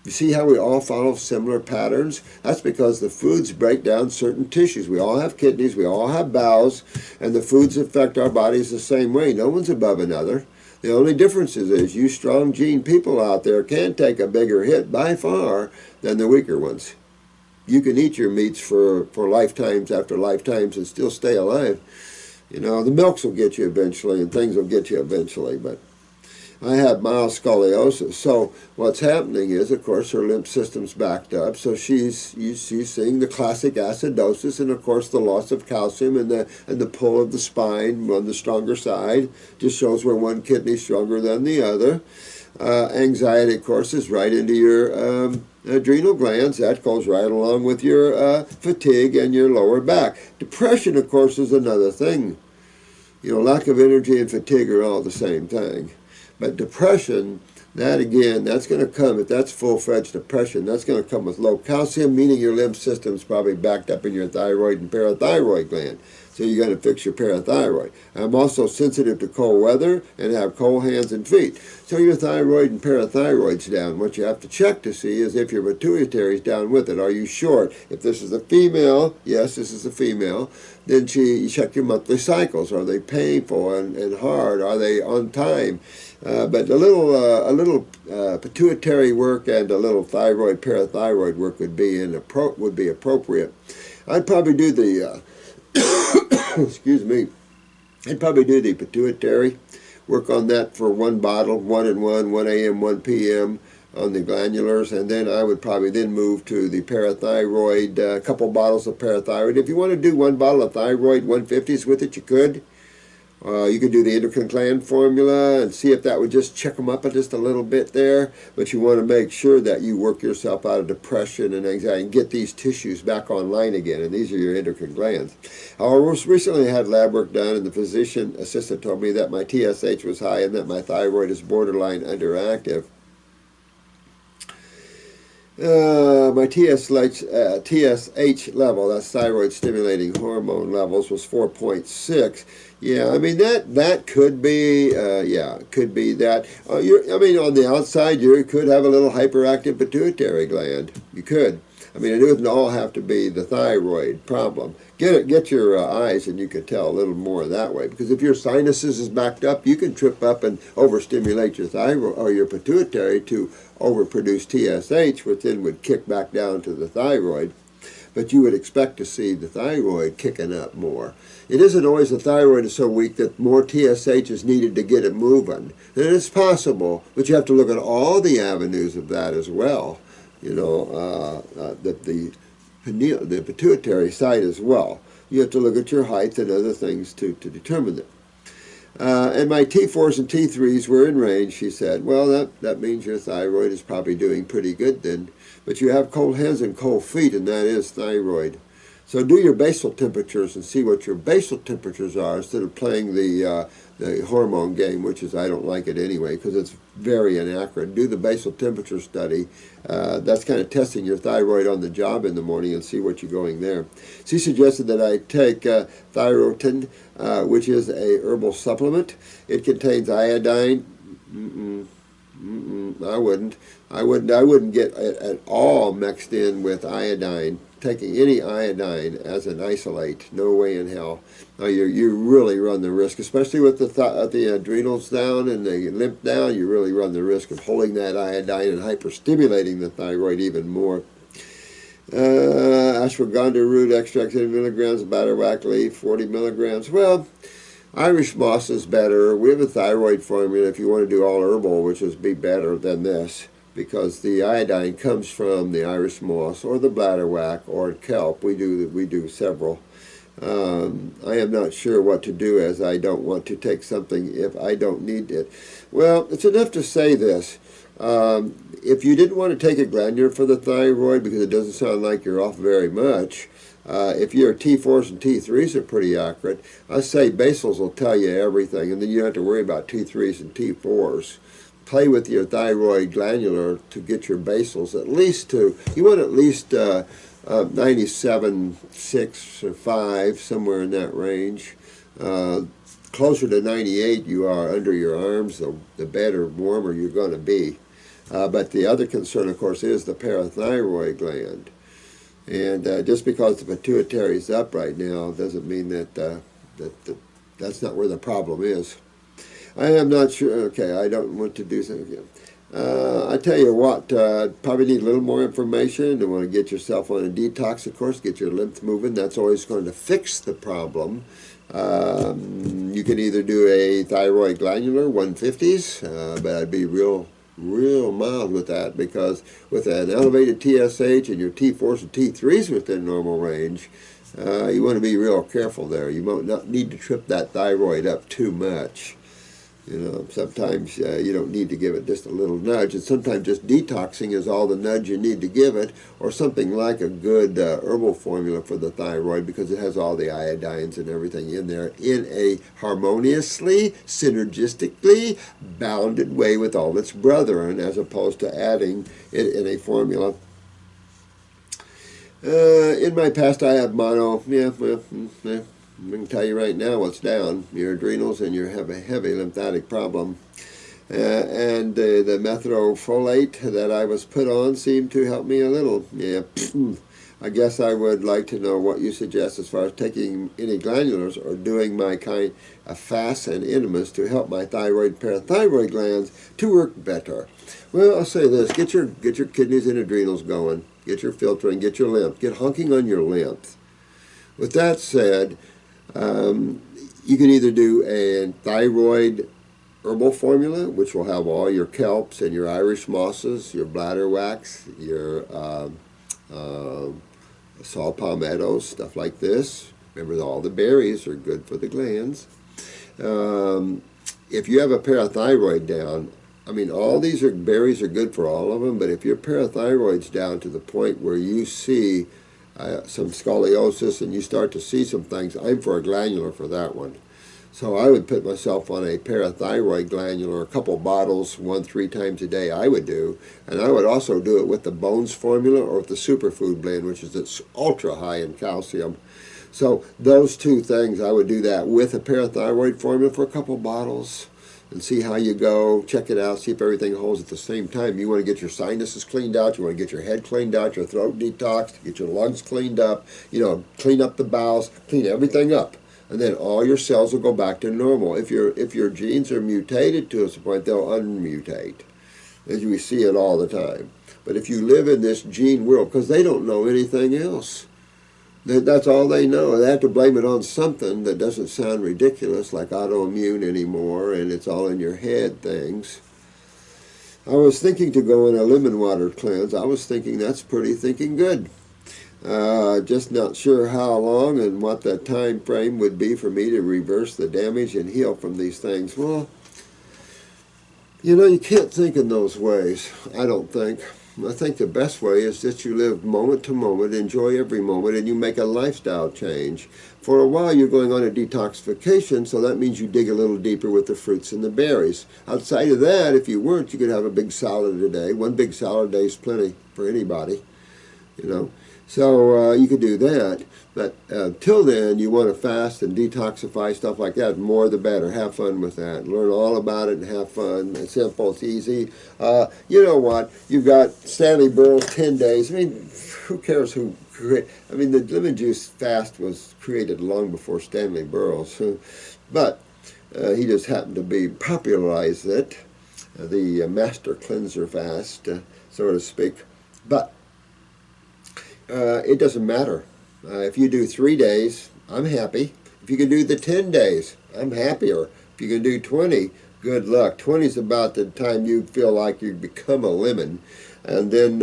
Speaker 1: You see how we all follow similar patterns? That's because the foods break down certain tissues. We all have kidneys, we all have bowels, and the foods affect our bodies the same way. No one's above another. The only difference is you strong gene people out there can take a bigger hit by far than the weaker ones. You can eat your meats for lifetimes after lifetimes and still stay alive. You know, the milks will get you eventually and things will get you eventually, but I have mild scoliosis. So what's happening is, of course, her lymph system's backed up. So she's seeing the classic acidosis, and of course the loss of calcium and the pull of the spine on the stronger side just shows where one kidney's stronger than the other. Anxiety, of course, is right into your adrenal glands. That goes right along with your fatigue and your lower back. Depression, of course, is another thing. You know, lack of energy and fatigue are all the same thing. But depression, that again, that's going to come, if that's full-fledged depression, that's going to come with low calcium, meaning your lymph system's probably backed up in your thyroid and parathyroid gland. So you got to fix your parathyroid. I'm also sensitive to cold weather and have cold hands and feet. So your thyroid and parathyroid's down. What you have to check to see is if your pituitary's down with it. Are you short? If this is a female, yes, this is a female, then you check your monthly cycles. Are they painful and hard? Are they on time? But a little pituitary work and a little thyroid parathyroid work would be appropriate. I'd probably do the excuse me. I'd probably do the pituitary, work on that for one bottle, 1 and 1 a.m., 1 p.m. on the glandulars, and then I would probably then move to the parathyroid, a couple bottles of parathyroid. If you want to do one bottle of thyroid 150s with it, you could. You could do the endocrine gland formula and see if that would just check them up just a little bit there. But you want to make sure that you work yourself out of depression and anxiety and get these tissues back online again. And these are your endocrine glands. I recently had lab work done, and the physician assistant told me that my TSH was high and that my thyroid is borderline underactive. My TSH level, that's thyroid stimulating hormone levels, was 4.6. Yeah, I mean that could be, yeah, it could be that. I mean, on the outside, you could have a little hyperactive pituitary gland. You could. I mean, it doesn't all have to be the thyroid problem. Get your eyes, and you can tell a little more that way. Because if your sinuses is backed up, you can trip up and overstimulate your thyroid or your pituitary to overproduce TSH, which then would kick back down to the thyroid. But you would expect to see the thyroid kicking up more. It isn't always the thyroid is so weak that more TSH is needed to get it moving. And it's possible, but you have to look at all the avenues of that as well. You know, the pituitary side as well. You have to look at your height and other things to determine that. And my T4s and T3s were in range, she said. Well, that means your thyroid is probably doing pretty good then. But you have cold hands and cold feet, and that is thyroid. So do your basal temperatures and see what your basal temperatures are instead of playing the hormone game, which is, I don't like it anyway because it's very inaccurate. Do the basal temperature study. That's kind of testing your thyroid on the job in the morning and see what you're going there. She suggested that I take Thyrotin, which is a herbal supplement. It contains iodine. I wouldn't get it at all mixed in with iodine. Taking any iodine as an isolate, no way in hell. You really run the risk, especially with the adrenals down and the lymph down. You really run the risk of holding that iodine and hyperstimulating the thyroid even more. Ashwagandha root extract 10 milligrams, bladderwrack leaf 40 milligrams. Well, Irish moss is better. We have a thyroid formula if you want to do all herbal, which would be better than this, because the iodine comes from the Irish moss or the bladderwrack or kelp. We do several. I am not sure what to do, as I don't want to take something if I don't need it. Well, it's enough to say this. If you didn't want to take a glandular for the thyroid, because it doesn't sound like you're off very much, if your T4s and T3s are pretty accurate, I say basals will tell you everything, and then you don't have to worry about T3s and T4s. Play with your thyroid glandular to get your basals at least to, you want at least 97.6 or 5, somewhere in that range. Closer to 98 you are under your arms, the better, warmer you're going to be. But the other concern, of course, is the parathyroid gland. And just because the pituitary is up right now doesn't mean that, that's not where the problem is. I am not sure. Okay, I don't want to do something again. I tell you what, probably need a little more information. You want to get yourself on a detox, of course, get your lymph moving. That's always going to fix the problem. You can either do a thyroid glandular 150s, but I'd be real mild with that, because with an elevated TSH and your T4s and T3s within normal range, you want to be real careful there. You might not need to trip that thyroid up too much. You know, sometimes you don't need to give it just a little nudge, and sometimes just detoxing is all the nudge you need to give it, or something like a good herbal formula for the thyroid, because it has all the iodines and everything in there in a harmoniously, synergistically bounded way with all its brethren, as opposed to adding it in a formula. In my past, I had mono. I can tell you right now what's down. Your adrenals, and you have a heavy lymphatic problem. And the methylfolate that I was put on seemed to help me a little. Yeah, I guess I would like to know what you suggest as far as taking any glandulars or doing my kind of fasts and enemas to help my thyroid and parathyroid glands to work better. Well, I'll say this: get your kidneys and adrenals going. Get your filtering. Get your lymph. Get honking on your lymph. With that said, you can either do a thyroid herbal formula, which will have all your kelps and your Irish mosses, your bladder wax, your saw palmettos, stuff like this. Remember, all the berries are good for the glands. If you have a parathyroid down, I mean, all these berries are good for all of them, but if your parathyroid's down to the point where you see some scoliosis and you start to see some things, I'm for a glandular for that one. So I would put myself on a parathyroid glandular, a couple bottles, 1-3 times a day I would do. And I would also do it with the Bones formula or with the Superfood blend, which is it's ultra high in calcium. So those two things, I would do that with a parathyroid formula for a couple bottles and see how you go. Check it out, see if everything holds at the same time. You want to get your sinuses cleaned out, you want to get your head cleaned out, your throat detoxed, get your lungs cleaned up, you know, clean up the bowels, clean everything up. And then all your cells will go back to normal. If your genes are mutated to a point, they'll unmutate, as we see it all the time. But if you live in this gene world, because they don't know anything else, that's all they know. They have to blame it on something that doesn't sound ridiculous, like autoimmune anymore, and it's all in your head things. I was thinking to go in a lemon water cleanse. I was thinking that's pretty thinking good. Just not sure how long and what the time frame would be for me to reverse the damage and heal from these things. Well, you know, you can't think in those ways, I don't think. I think the best way is that you live moment to moment, enjoy every moment, and you make a lifestyle change. For a while you're going on a detoxification, so that means you dig a little deeper with the fruits and the berries. Outside of that, if you weren't, you could have a big salad a day. One big salad a day is plenty for anybody, you know. So you could do that, but till then you want to fast and detoxify, stuff like that. More the better. Have fun with that. Learn all about it and have fun. It's simple, it's easy. You know what? You've got Stanley Burroughs 10 days. I mean, who cares who created? I mean, the lemon juice fast was created long before Stanley Burroughs, but he just happened to be popularized it, the master cleanser fast, so to speak. But it doesn't matter. If you do 3 days, I'm happy. If you can do the 10 days, I'm happier. If you can do 20, good luck. 20 is about the time you feel like you become a lemon. And then,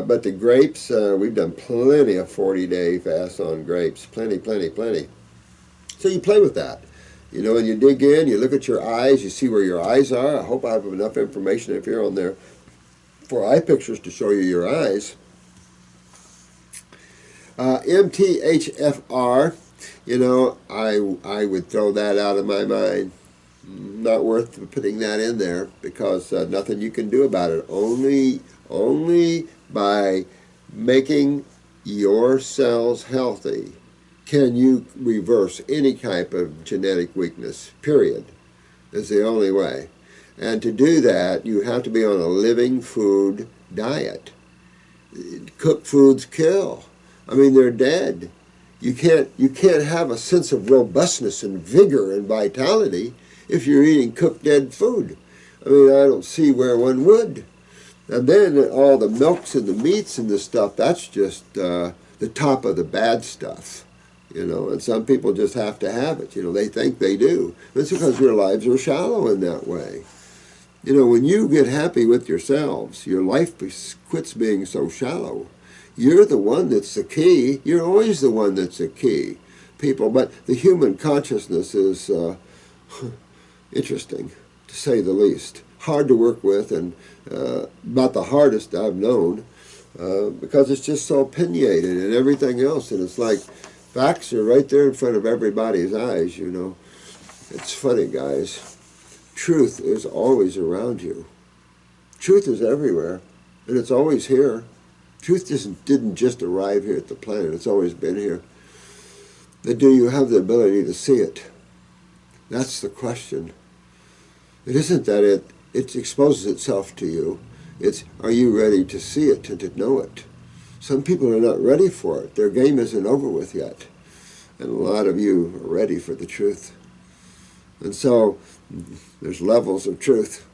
Speaker 1: but the grapes, we've done plenty of 40-day fasts on grapes. Plenty. So you play with that. You know, and you dig in, you look at your eyes, you see where your eyes are. I hope I have enough information if you're on there. for eye pictures to show you your eyes. MTHFR, you know, I would throw that out of my mind. Not worth putting that in there because nothing you can do about it. Only by making your cells healthy can you reverse any type of genetic weakness, period. Is the only way. And to do that, you have to be on a living food diet. Cooked foods kill. I mean, they're dead. You can't have a sense of robustness and vigor and vitality if you're eating cooked dead food. I mean, I don't see where one would. And then all the milks and the meats and the stuff, that's just the top of the bad stuff. You know, and some people just have to have it. You know, they think they do. That's because their lives are shallow in that way. You know, when you get happy with yourselves, your life quits being so shallow. You're the one that's the key. You're always the one that's the key, people. But the human consciousness is interesting, to say the least. Hard to work with, and about the hardest I've known, because it's just so opinionated and everything else. And it's like facts are right there in front of everybody's eyes, you know. It's funny, guys. Truth is always around you. Truth is everywhere, and it's always here. Truth didn't just arrive here at the planet. It's always been here. But do you have the ability to see it? That's the question. It isn't that it exposes itself to you. It's, are you ready to see it and to know it? Some people are not ready for it. Their game isn't over with yet. And a lot of you are ready for the truth. And so there's levels of truth.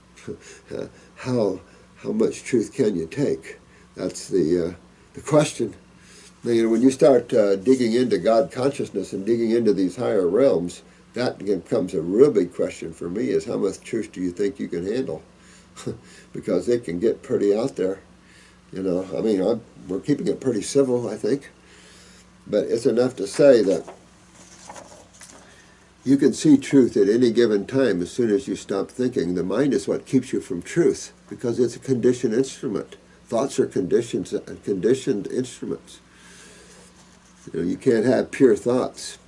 Speaker 1: How much truth can you take? That's the question. Now, you know, when you start digging into God consciousness and digging into these higher realms, that becomes a real big question for me, is how much truth do you think you can handle? Because it can get pretty out there. You know, I mean, we're keeping it pretty civil, I think. But it's enough to say that you can see truth at any given time as soon as you stop thinking. The mind is what keeps you from truth, because it's a conditioned instrument. Thoughts are conditioned instruments. You know, you can't have pure thoughts.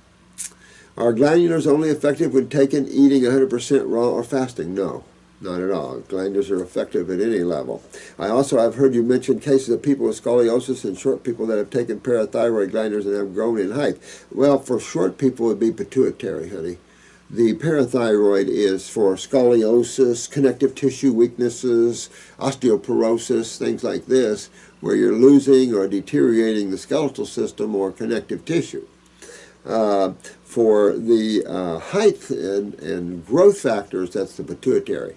Speaker 1: Are glandulars only effective when taken eating 100% raw or fasting? No, not at all. Glandulars are effective at any level. I also have heard you mention cases of people with scoliosis and short people that have taken parathyroid glandulars and have grown in height. Well, for short people it would be pituitary, honey. The parathyroid is for scoliosis, connective tissue weaknesses, osteoporosis, things like this, where you're losing or deteriorating the skeletal system or connective tissue. For the height and growth factors, that's the pituitary.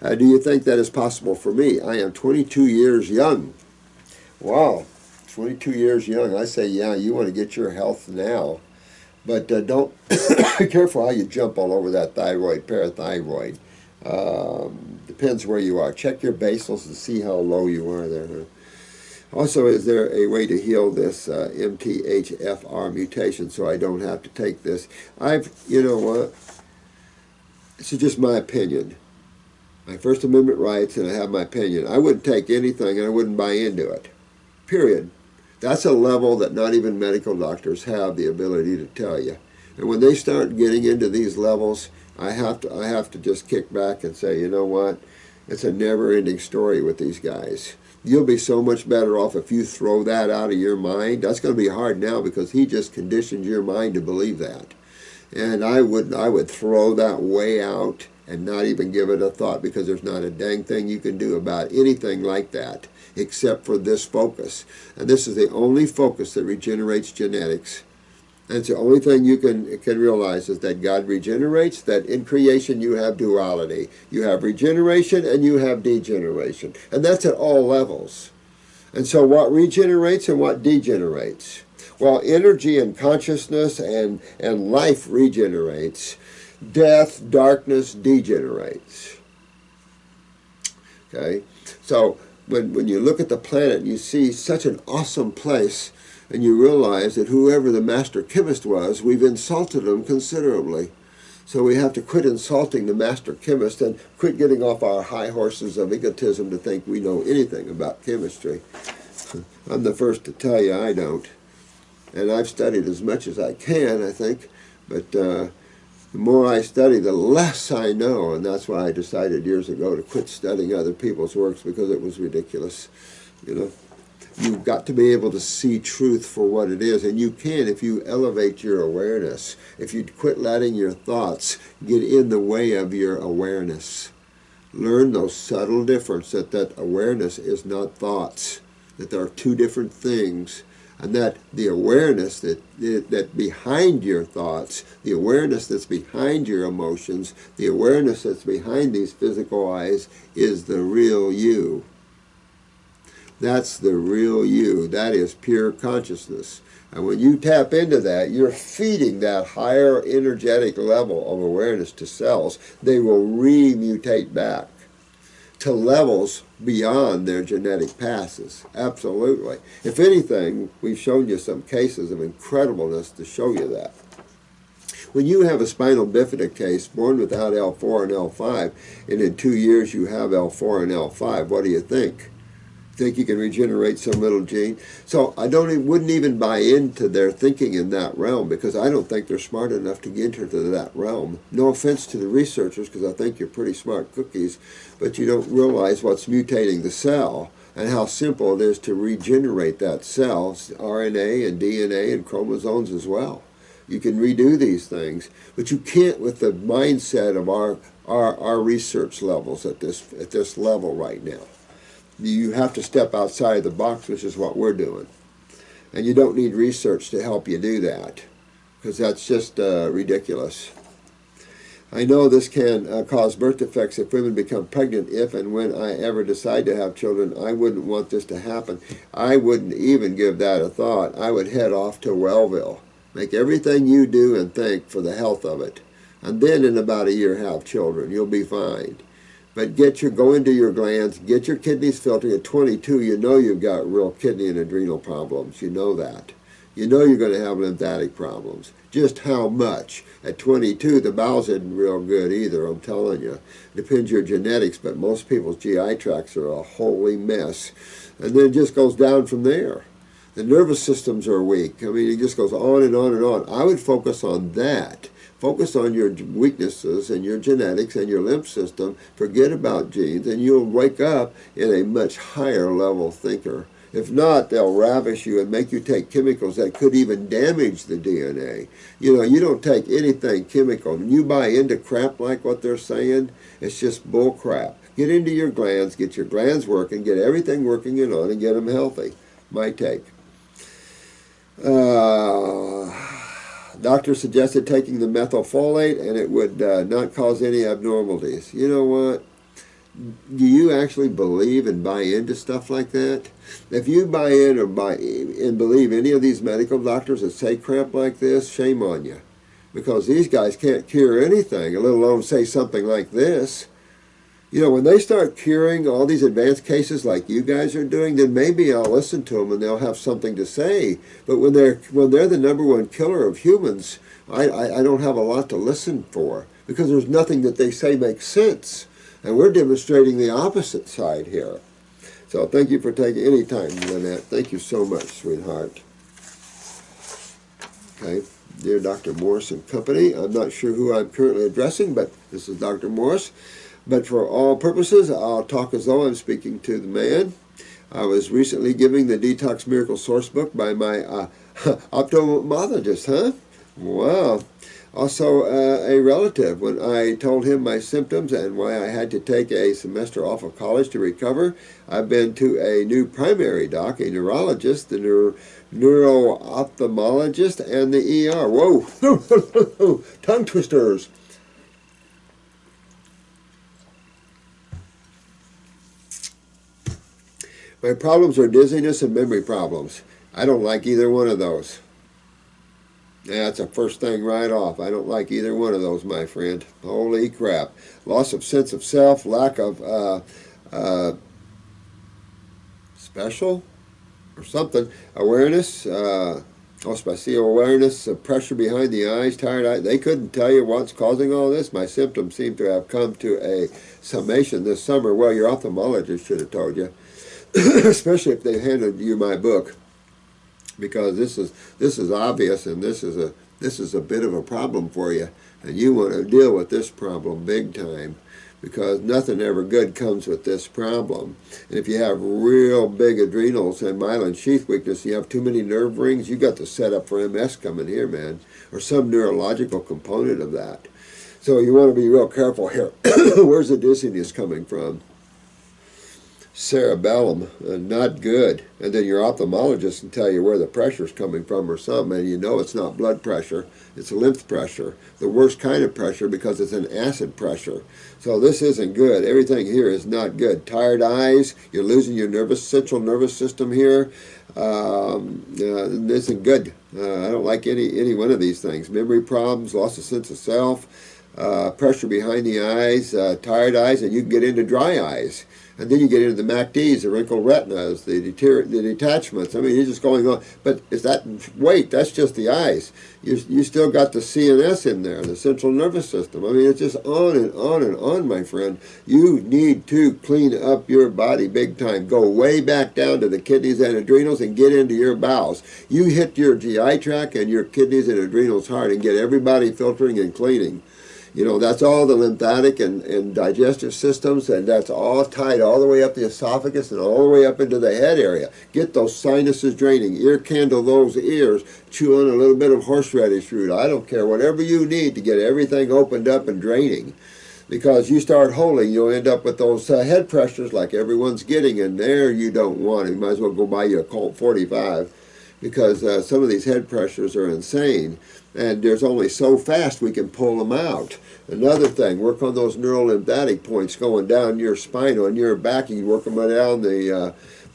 Speaker 1: Do you think that is possible for me? I am 22 years young. Wow, 22 years young. I say, yeah, you want to get your health now. But don't be careful how you jump all over that thyroid, parathyroid. Depends where you are. Check your basals to see how low you are there. Huh? Also, is there a way to heal this MTHFR mutation so I don't have to take this? You know what? This is just my opinion. My First Amendment rights, and I have my opinion. I wouldn't take anything, and I wouldn't buy into it. Period. That's a level that not even medical doctors have the ability to tell you. And when they start getting into these levels, I have to just kick back and say, you know what? It's a never-ending story with these guys. You'll be so much better off if you throw that out of your mind. That's going to be hard now because he just conditioned your mind to believe that. And I would throw that way out and not even give it a thought, because there's not a dang thing you can do about anything like that except for this focus. And this is the only focus that regenerates genetics. And it's the only thing you can realize is that God regenerates, that in creation you have duality. You have regeneration and you have degeneration. And that's at all levels. And so what regenerates and what degenerates? Well, energy and consciousness and life regenerates. Death, darkness degenerates. Okay? So when you look at the planet, you see such an awesome place, and you realize that whoever the master chemist was, we've insulted him considerably. So we have to quit insulting the master chemist and quit getting off our high horses of egotism to think we know anything about chemistry. I'm the first to tell you I don't. And I've studied as much as I can, I think. But the more I study, the less I know. And that's why I decided years ago to quit studying other people's works, because it was ridiculous. You know, you've got to be able to see truth for what it is. And you can if you elevate your awareness. If you quit letting your thoughts get in the way of your awareness. Learn those subtle differences, that awareness is not thoughts. That there are two different things. And that the awareness that behind your thoughts, the awareness that's behind your emotions, the awareness that's behind these physical eyes is the real you. That's the real you. That is pure consciousness. And when you tap into that, you're feeding that higher energetic level of awareness to cells. They will re-mutate back to levels beyond their genetic passes. Absolutely. If anything, we've shown you some cases of incredibleness to show you that. When you have a spinal bifida case born without L4 and L5, and in 2 years you have L4 and L5, what do you think? Think you can regenerate some little gene? So I wouldn't even buy into their thinking in that realm, because I don't think they're smart enough to get into that realm. No offense to the researchers, because I think you're pretty smart cookies, but you don't realize what's mutating the cell and how simple it is to regenerate that cell, RNA and DNA and chromosomes as well. You can redo these things, but you can't with the mindset of our research levels at this level right now. You have to step outside the box, which is what we're doing. And you don't need research to help you do that, because that's just ridiculous. I know this can cause birth defects if women become pregnant. If and when I ever decide to have children, I wouldn't want this to happen. I wouldn't even give that a thought. I would head off to Wellville. Make everything you do and think for the health of it. And then in about a year have children. You'll be fine. But go into your glands, get your kidneys filtered. At 22, you know you've got real kidney and adrenal problems. You know that. You know you're going to have lymphatic problems. Just how much? At 22, the bowels isn't real good either, I'm telling you. Depends your genetics, but most people's GI tracts are a holy mess. And then it just goes down from there. The nervous systems are weak. I mean, it just goes on and on and on. I would focus on that. Focus on your weaknesses and your genetics and your lymph system. Forget about genes, and you'll wake up in a much higher level thinker. If not, they'll ravish you and make you take chemicals that could even damage the DNA. You know, you don't take anything chemical. When you buy into crap like what they're saying, it's just bull crap. Get into your glands, get your glands working, get everything working and on, and get them healthy. My take. Doctor suggested taking the methylfolate, and it would not cause any abnormalities. You know what? Do you actually believe and buy into stuff like that? If you buy in or believe any of these medical doctors that say crap like this, shame on you. Because these guys can't cure anything, let alone say something like this. You know, when they start curing all these advanced cases like you guys are doing, then maybe I'll listen to them and they'll have something to say. But when they're the #1 killer of humans, I don't have a lot to listen for, because there's nothing that they say makes sense. And we're demonstrating the opposite side here. So thank you for taking any time, Lynette. Thank you so much, sweetheart. Okay, dear Dr. Morris and Company, I'm not sure who I'm currently addressing, but this is Dr. Morris. But for all purposes, I'll talk as though I'm speaking to the man. I was recently giving the Detox Miracle Source book by my ophthalmologist, huh? Wow. Also, a relative, when I told him my symptoms and why I had to take a semester off of college to recover, I've been to a new primary doc, a neurologist, the neuro-ophthalmologist, and the ER. Whoa! Tongue twisters. My problems are dizziness and memory problems. I don't like either one of those. Yeah, that's the first thing right off. I don't like either one of those, my friend. Holy crap. Loss of sense of self, lack of special or something, awareness, Oh, spatial awareness, pressure behind the eyes, tired eyes. They couldn't tell you what's causing all this. My symptoms seem to have come to a summation this summer. Well, your ophthalmologist should have told you, especially if they handed you my book, because this is obvious, and this is a bit of a problem for you, and you want to deal with this problem big time, because nothing ever good comes with this problem. And if you have real big adrenals and myelin sheath weakness, you have too many nerve rings, you got the setup for MS coming here, man, or some neurological component of that. So you want to be real careful here. Where's the dizziness coming from? Cerebellum, not good. And then your ophthalmologist can tell you where the pressure's coming from or something, and you know it's not blood pressure, it's lymph pressure, the worst kind of pressure, because it's an acid pressure. So this isn't good. Everything here is not good. Tired eyes, you're losing your central nervous system here. This isn't good. I don't like any one of these things. Memory problems, loss of sense of self, pressure behind the eyes, tired eyes, and you can get into dry eyes. And then you get into the MACDs, the wrinkled retinas, the detachments. I mean, you're just going on. But is that, wait, that's just the eyes. You still got the CNS in there, the central nervous system. I mean, it's just on and on and on, my friend. You need to clean up your body big time. Go way back down to the kidneys and adrenals and get into your bowels. You hit your GI tract and your kidneys and adrenals hard and get everybody filtering and cleaning. You know, that's all the lymphatic and digestive systems, and that's all tied all the way up the esophagus and all the way up into the head area. Get those sinuses draining. Ear candle those ears. Chew on a little bit of horseradish root. I don't care. Whatever you need to get everything opened up and draining. Because you start holding, you'll end up with those head pressures like everyone's getting, and there you don't want it. You might as well go buy you a Colt 45, because some of these head pressures are insane. And there's only so fast we can pull them out. Another thing, work on those neurolymphatic points going down your spine, on your back. You work them down the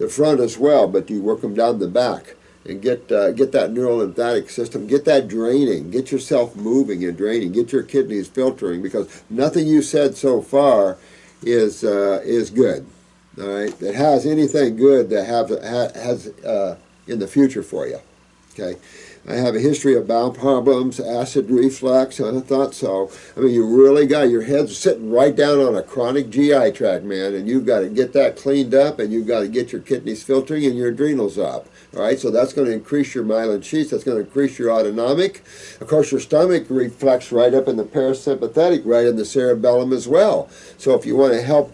Speaker 1: front as well, but you work them down the back. And get that neurolymphatic system, get that draining, get yourself moving and draining, get your kidneys filtering, because nothing you said so far is good. All right, that has anything good that has in the future for you. Okay. I have a history of bowel problems, acid reflux. I thought so. I mean, you really got your head sitting right down on a chronic GI tract, man, and you've got to get that cleaned up, and you've got to get your kidneys filtering and your adrenals up. All right, so that's going to increase your myelin sheaths. That's going to increase your autonomic. Of course, your stomach reflects right up in the parasympathetic, right in the cerebellum as well. So if you want to help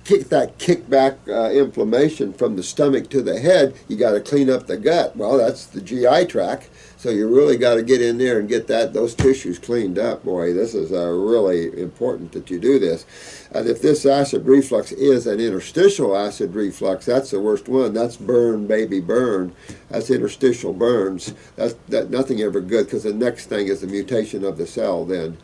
Speaker 1: kickback inflammation from the stomach to the head, you got to clean up the gut. Well, that's the GI tract. So you really got to get in there and get those tissues cleaned up. Boy, this is really important that you do this. And if this acid reflux is an interstitial acid reflux, that's the worst one. That's burn, baby, burn. That's interstitial burns. That's nothing ever good, because the next thing is the mutation of the cell then.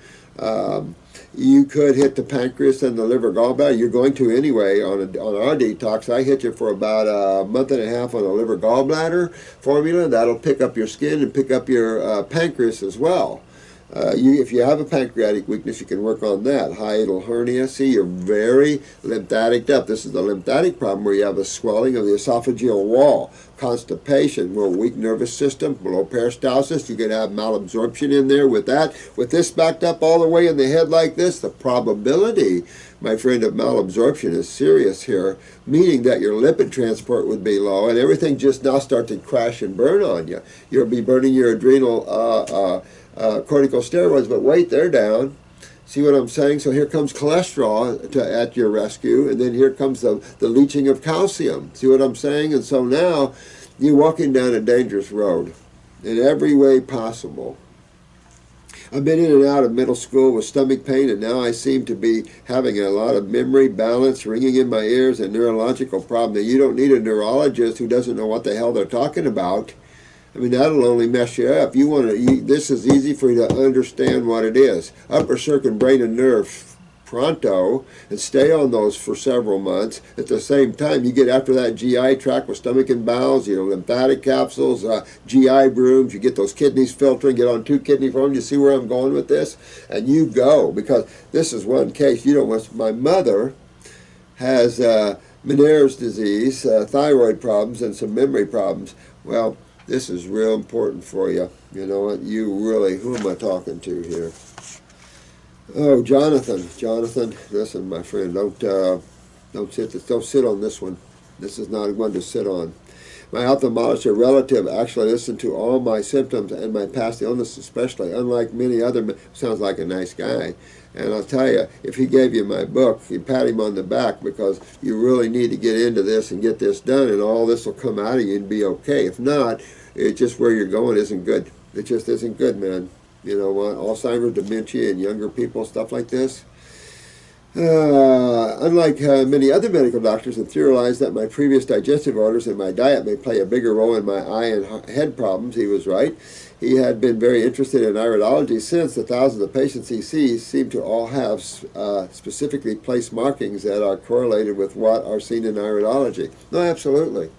Speaker 1: You could hit the pancreas and the liver gallbladder. You're going to anyway on our detox. I hit you for about a month and a half on a liver gallbladder formula. That'll pick up your skin and pick up your pancreas as well. If you have a pancreatic weakness, you can work on that. Hiatal hernia. See, you're very lymphatic up. This is the lymphatic problem, where you have a swelling of the esophageal wall, constipation, more weak nervous system, low peristalsis. You can have malabsorption in there with that. With this backed up all the way in the head like this, the probability, my friend, of malabsorption is serious here, meaning that your lipid transport would be low, and everything just now start to crash and burn on you. You'll be burning your adrenal corticosteroids, but wait, they're down. See what I'm saying? So here comes cholesterol at your rescue, and then here comes the leaching of calcium. See what I'm saying? And so now you're walking down a dangerous road in every way possible. I've been in and out of middle school with stomach pain, and now I seem to be having a lot of memory, balance, ringing in my ears, and neurological problem. Now, you don't need a neurologist who doesn't know what the hell they're talking about. I mean, that'll only mess you up. This is easy for you to understand what it is. Upper circuit brain and nerve pronto, and stay on those for several months. At the same time, you get after that GI tract with stomach and bowels, lymphatic capsules, GI brooms, you get those kidneys filtering, get on 2 kidney forms. You see where I'm going with this? And you go, because this is one case. My mother has Meniere's disease, thyroid problems, and some memory problems. Well, This is real important for you. You know what? You really, who am I talking to here? Oh, Jonathan. Jonathan, listen, my friend, don't sit on this one. This is not one to sit on. My ophthalmologist relative actually listened to all my symptoms and my past illness especially, unlike many other men. Sounds like a nice guy. And I'll tell you, if he gave you my book, you'd pat him on the back, because you really need to get into this and get this done, and all this will come out of you and be okay. If not, it's just where you're going isn't good. It just isn't good, man. You know what? Alzheimer's, dementia, and younger people, stuff like this. Unlike many other medical doctors that theorized that my previous digestive orders and my diet may play a bigger role in my eye and head problems, he was right. He had been very interested in iridology since the thousands of patients he sees seem to all have specifically placed markings that are correlated with what are seen in iridology. No, absolutely.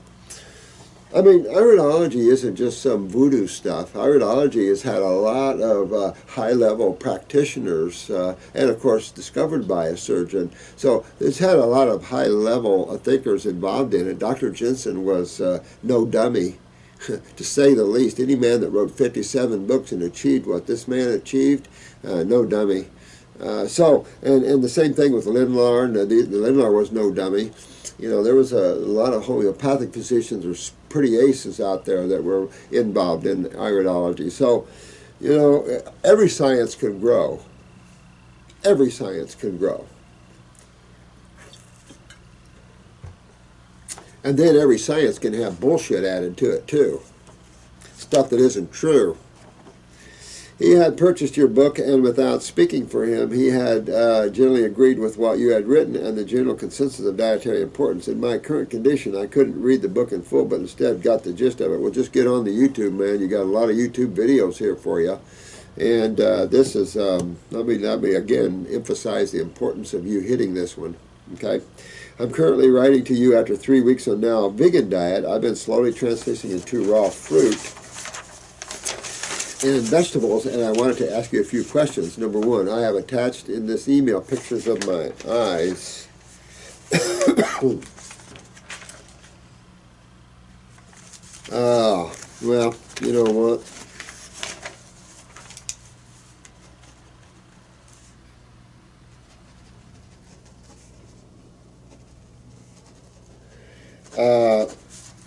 Speaker 1: I mean, iridology isn't just some voodoo stuff. Iridology has had a lot of high-level practitioners, and of course discovered by a surgeon. So it's had a lot of high-level thinkers involved in it. Dr. Jensen was no dummy, to say the least. Any man that wrote 57 books and achieved what this man achieved, no dummy. And the same thing with Lindlar. The Lindlar was no dummy. You know, there was a lot of homeopathic physicians or pretty aces out there that were involved in iridology. So, you know, every science can grow. Every science can grow. And then every science can have bullshit added to it, too. Stuff that isn't true. He had purchased your book, and without speaking for him, he had generally agreed with what you had written and the general consensus of dietary importance. In my current condition, I couldn't read the book in full, but instead got the gist of it. Well, just get on the YouTube, man. You got a lot of YouTube videos here for you. And this is, let me again emphasize the importance of you hitting this one, okay? I'm currently writing to you after 3 weeks on now a vegan diet. I've been slowly transitioning into raw fruit and vegetables, and I wanted to ask you a few questions. Number one, I have attached in this email pictures of my eyes. Well, you know what?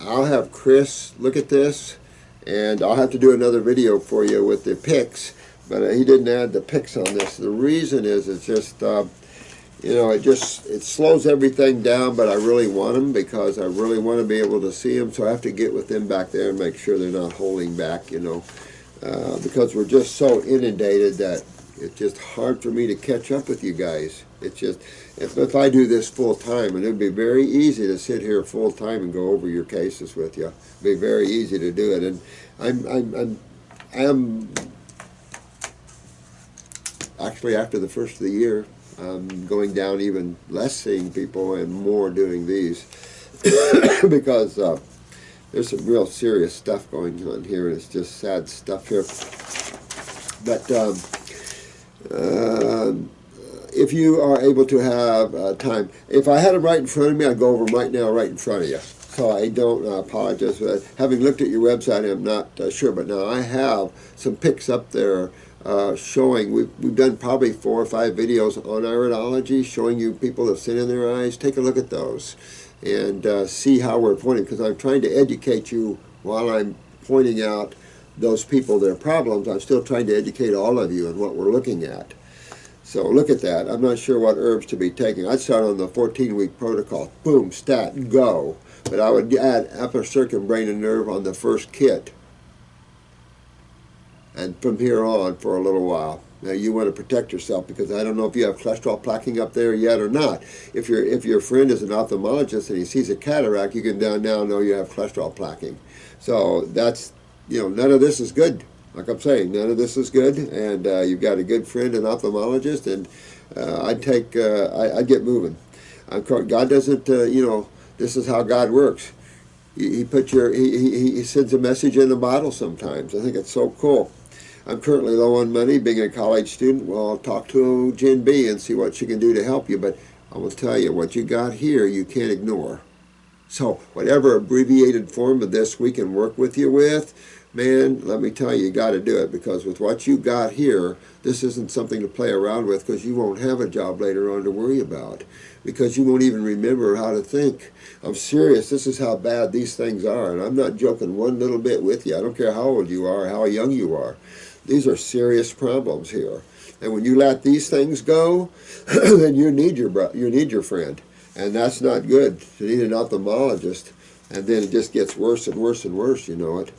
Speaker 1: I'll have Chris look at this, and I'll have to do another video for you with the pics, but he didn't add the pics on this. The reason is it's just, you know, it slows everything down, but I really want them because I really want to be able to see them, so I have to get with them back there and make sure they're not holding back, you know, because we're just so inundated that it's just hard for me to catch up with you guys. It's just, if I do this full time, and it would be very easy to sit here full time and go over your cases with you. It'd be very easy to do it, and I am actually, after the first of the year, I'm going down even less seeing people and more doing these because there's some real serious stuff going on here, and it's just sad stuff here. But if you are able to have time, if I had them right in front of me, I'd go over them right now, right in front of you. So I don't apologize for that. Having looked at your website, I'm not sure, but now I have some pics up there showing, we've done probably 4 or 5 videos on iridology, showing you people that have sin in their eyes. Take a look at those and see how we're pointing, because I'm trying to educate you while I'm pointing out those people, their problems. I'm still trying to educate all of you on what we're looking at. So look at that. I'm not sure what herbs to be taking. I'd start on the 14-week protocol. Boom, stat, go. But I would add upper circumbrain and nerve on the first kit. And from here on for a little while. Now you want to protect yourself, because I don't know if you have cholesterol plaquing up there yet or not. If your friend is an ophthalmologist and he sees a cataract, you can now know you have cholesterol plaquing. So that's, you know, none of this is good. Like I'm saying, none of this is good, and you've got a good friend, an ophthalmologist, and I'd get moving. God doesn't, you know, this is how God works. He sends a message in a bottle sometimes. I think it's so cool. I'm currently low on money, being a college student. Well, I'll talk to Jen B and see what she can do to help you, but I will tell you, what you got here, you can't ignore. So whatever abbreviated form of this we can work with you with, man, let me tell you, you got to do it, because with what you got here, this isn't something to play around with, because you won't have a job later on to worry about, because you won't even remember how to think. I'm serious. This is how bad these things are, and I'm not joking one little bit with you. I don't care how old you are, how young you are. These are serious problems here. And when you let these things go, then you need your friend. And that's not good. You need an ophthalmologist. And then it just gets worse and worse and worse, you know it.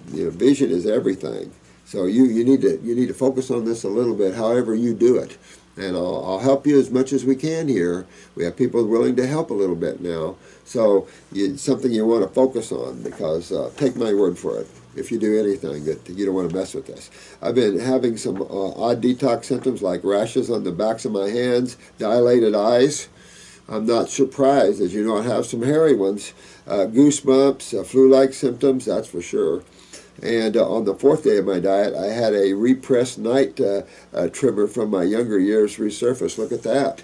Speaker 1: Vision is everything. So you need to focus on this a little bit, however you do it. And I'll help you as much as we can here. We have people willing to help a little bit now. So it's something you want to focus on, because take my word for it, if you do anything, that you don't want to mess with this. I've been having some odd detox symptoms like rashes on the backs of my hands, dilated eyes. I'm not surprised, as you know, I have some hairy ones, goosebumps, flu-like symptoms, that's for sure. And on the 4th day of my diet, I had a repressed night tremor from my younger years resurface. Look at that.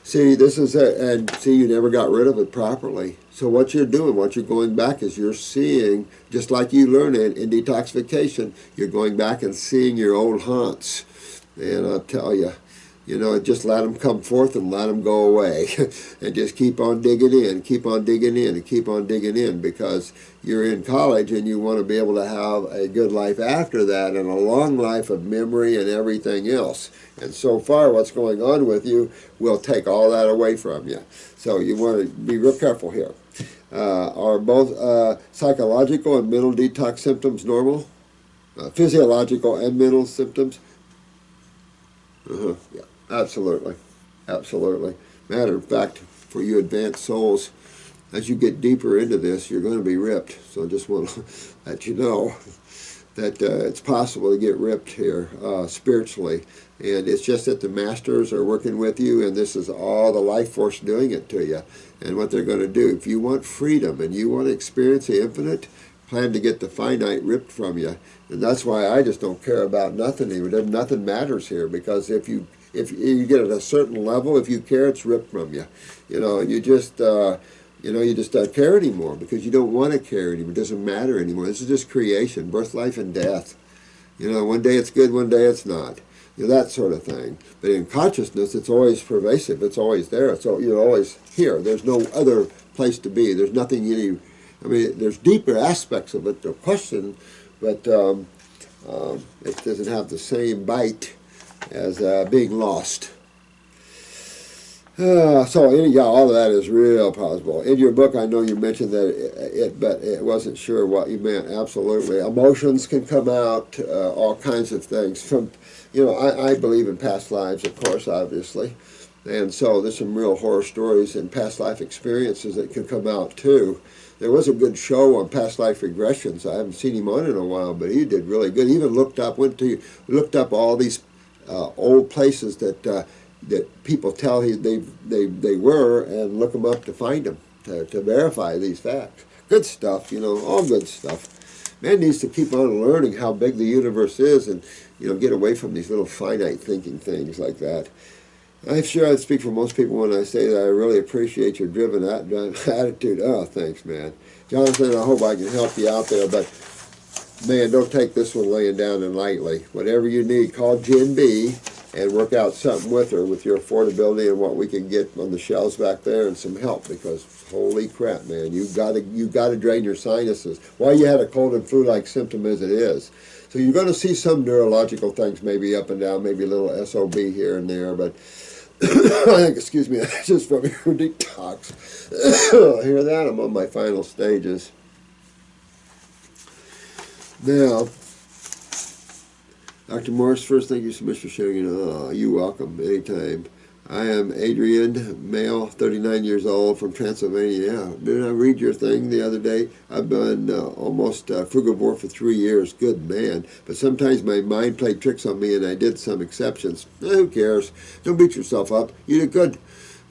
Speaker 1: See, this is it, and see, you never got rid of it properly. So what you're doing, what you're going back is you're seeing, just like you learn in detoxification, you're going back and seeing your old haunts. And I'll tell you, just let them come forth and let them go away. And just keep on digging in, keep on digging in, and keep on digging in, because you're in college and you want to be able to have a good life after that, and a long life of memory and everything else. And so far what's going on with you will take all that away from you. So you want to be real careful here. Are both psychological and mental detox symptoms normal? Physiological and mental symptoms? Yeah. Absolutely. Absolutely. Matter of fact, for you advanced souls, as you get deeper into this, you're going to be ripped. So I just want to let you know that it's possible to get ripped here spiritually. And it's just that the masters are working with you, and this is all the life force doing it to you. And what they're going to do, if you want freedom and you want to experience the infinite, plan to get the finite ripped from you. And that's why I just don't care about nothing even. Nothing matters here, because if you get at a certain level, if you care, it's ripped from you. And you just don't care anymore, because you don't want to care anymore. It doesn't matter anymore. This is just creation, birth, life, and death. One day it's good, one day it's not. That sort of thing. But in consciousness, it's always pervasive. It's always there. You're always here. There's no other place to be. There's nothing you need. I mean, there's deeper aspects of it, no question, but it doesn't have the same bite as being lost. Yeah, all of that is real possible. In your book, I know you mentioned that but it wasn't sure what you meant. Absolutely. Emotions can come out, all kinds of things. I believe in past lives, of course, obviously. And so there's some real horror stories and past life experiences that can come out, too. There was a good show on past life regressions. I haven't seen him on in a while, but he did really good. He even looked up all these old places that people tell they were, and look them up to find them, to verify these facts. Good stuff, all good stuff. Man needs to keep on learning how big the universe is, and get away from these little finite thinking things like that. I'm sure I speak for most people when I say that I really appreciate your driven attitude. Oh, thanks, man. Jonathan, I hope I can help you out there, but man, don't take this one laying down and lightly. Whatever you need, call Jen B and work out something with her, with your affordability and what we can get on the shelves back there, and some help, because holy crap, man, you got to drain your sinuses. Why you had a cold and flu-like symptom as it is. So you're going to see some neurological things maybe up and down, maybe a little SOB here and there, but I think, excuse me, that's just from your detox. Hear that? I'm on my final stages. Now, Dr. Morris, first, thank you so much for sharing it. Oh, you're welcome, anytime. I am Adrian, male, 39 years old, from Transylvania. Yeah, did I read your thing the other day? I've been almost frugivore for 3 years. Good man. But sometimes my mind played tricks on me, and I did some exceptions. Who cares? Don't beat yourself up. You did good.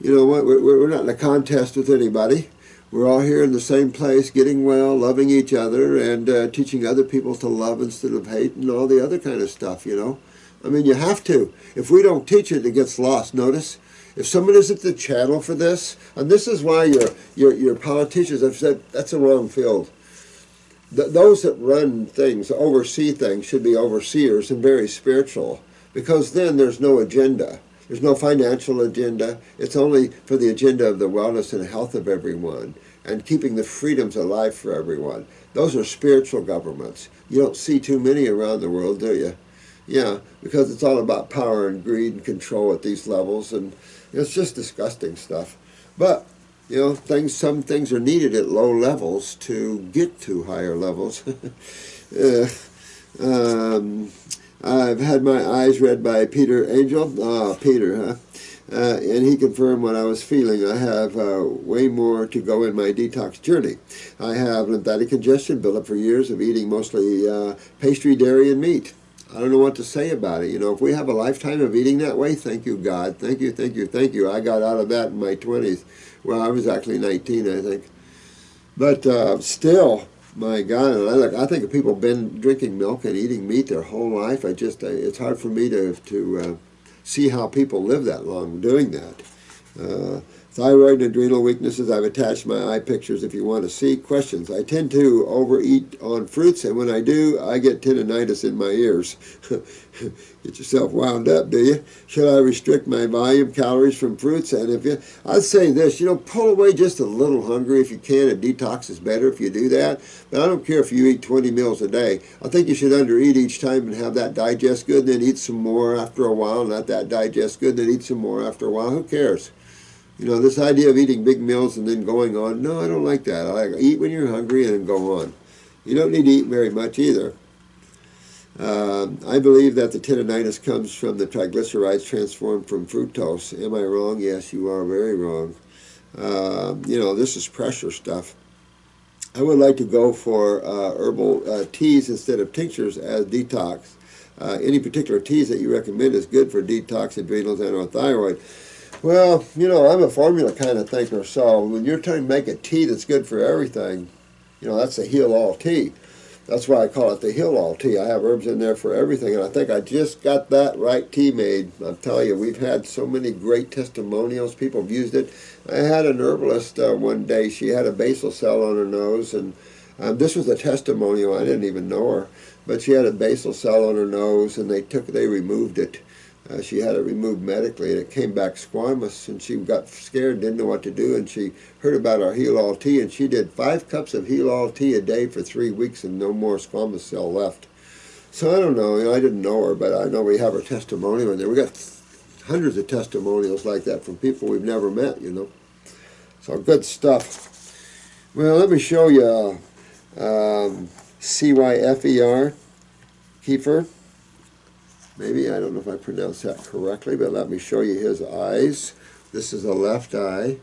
Speaker 1: You know what? We're not in a contest with anybody. We're all here in the same place, getting well, loving each other, and teaching other people to love instead of hate, and all the other kind of stuff, I mean, you have to. If we don't teach it, it gets lost. Notice, If someone isn't the channel for this, and this is why your politicians have said that's a wrong field. Those that run things, oversee things, should be overseers and very spiritual, because then there's no agenda. There's no financial agenda. It's only for the agenda of the wellness and health of everyone and keeping the freedoms alive for everyone. Those are spiritual governments. You don't see too many around the world, do you? Yeah, because it's all about power and greed and control at these levels, and it's just disgusting stuff. But some things are needed at low levels to get to higher levels. I've had my eyes read by Peter Angel. Peter, huh? And he confirmed what I was feeling. I have way more to go in my detox journey. I have lymphatic congestion built up for years of eating mostly pastry, dairy, and meat. I don't know what to say about it. If we have a lifetime of eating that way, thank you, God. Thank you, thank you, thank you. I got out of that in my 20s. Well, I was actually 19, I think. But still, my God, I think of people been drinking milk and eating meat their whole life. It's hard for me to see how people live that long doing that. Thyroid and adrenal weaknesses, I've attached my eye pictures if you want to see. Questions. I tend to overeat on fruits, and when I do, I get tinnitus in my ears. Get yourself wound up, do you? Should I restrict my volume calories from fruits? And I'd say this, pull away just a little hungry if you can. A detox is better if you do that. But I don't care if you eat 20 meals a day. I think you should undereat each time and have that digest good, then eat some more after a while, and let that digest good, then eat some more after a while. Who cares? This idea of eating big meals and then going on, no, I don't like that. I like eat when you're hungry and then go on. You don't need to eat very much either. I believe that the tinnitus comes from the triglycerides transformed from fructose. Am I wrong? Yes, you are very wrong. This is pressure stuff. I would like to go for herbal teas instead of tinctures as detox. Any particular teas that you recommend is good for detox, adrenals, and or thyroid. Well, I'm a formula kind of thinker, so when you're trying to make a tea that's good for everything, that's a heal-all tea. That's why I call it the heal-all tea. I have herbs in there for everything, and I think I just got that right tea made. I'm telling you, we've had so many great testimonials. People have used it. I had an herbalist one day. She had a basal cell on her nose, and this was a testimonial. I didn't even know her, but she had a basal cell on her nose, and they removed it. She had it removed medically, and it came back squamous, and she got scared, didn't know what to do, and she heard about our Heal-All tea, and she did 5 cups of Heal-All tea a day for 3 weeks, and no more squamous cell left. So I don't know, I didn't know her, but I know we have her testimonial in there. We got hundreds of testimonials like that from people we've never met, So good stuff. Well, let me show you CYFER, Kefir. Maybe, I don't know if I pronounced that correctly, but let me show you his eyes. This is the left eye.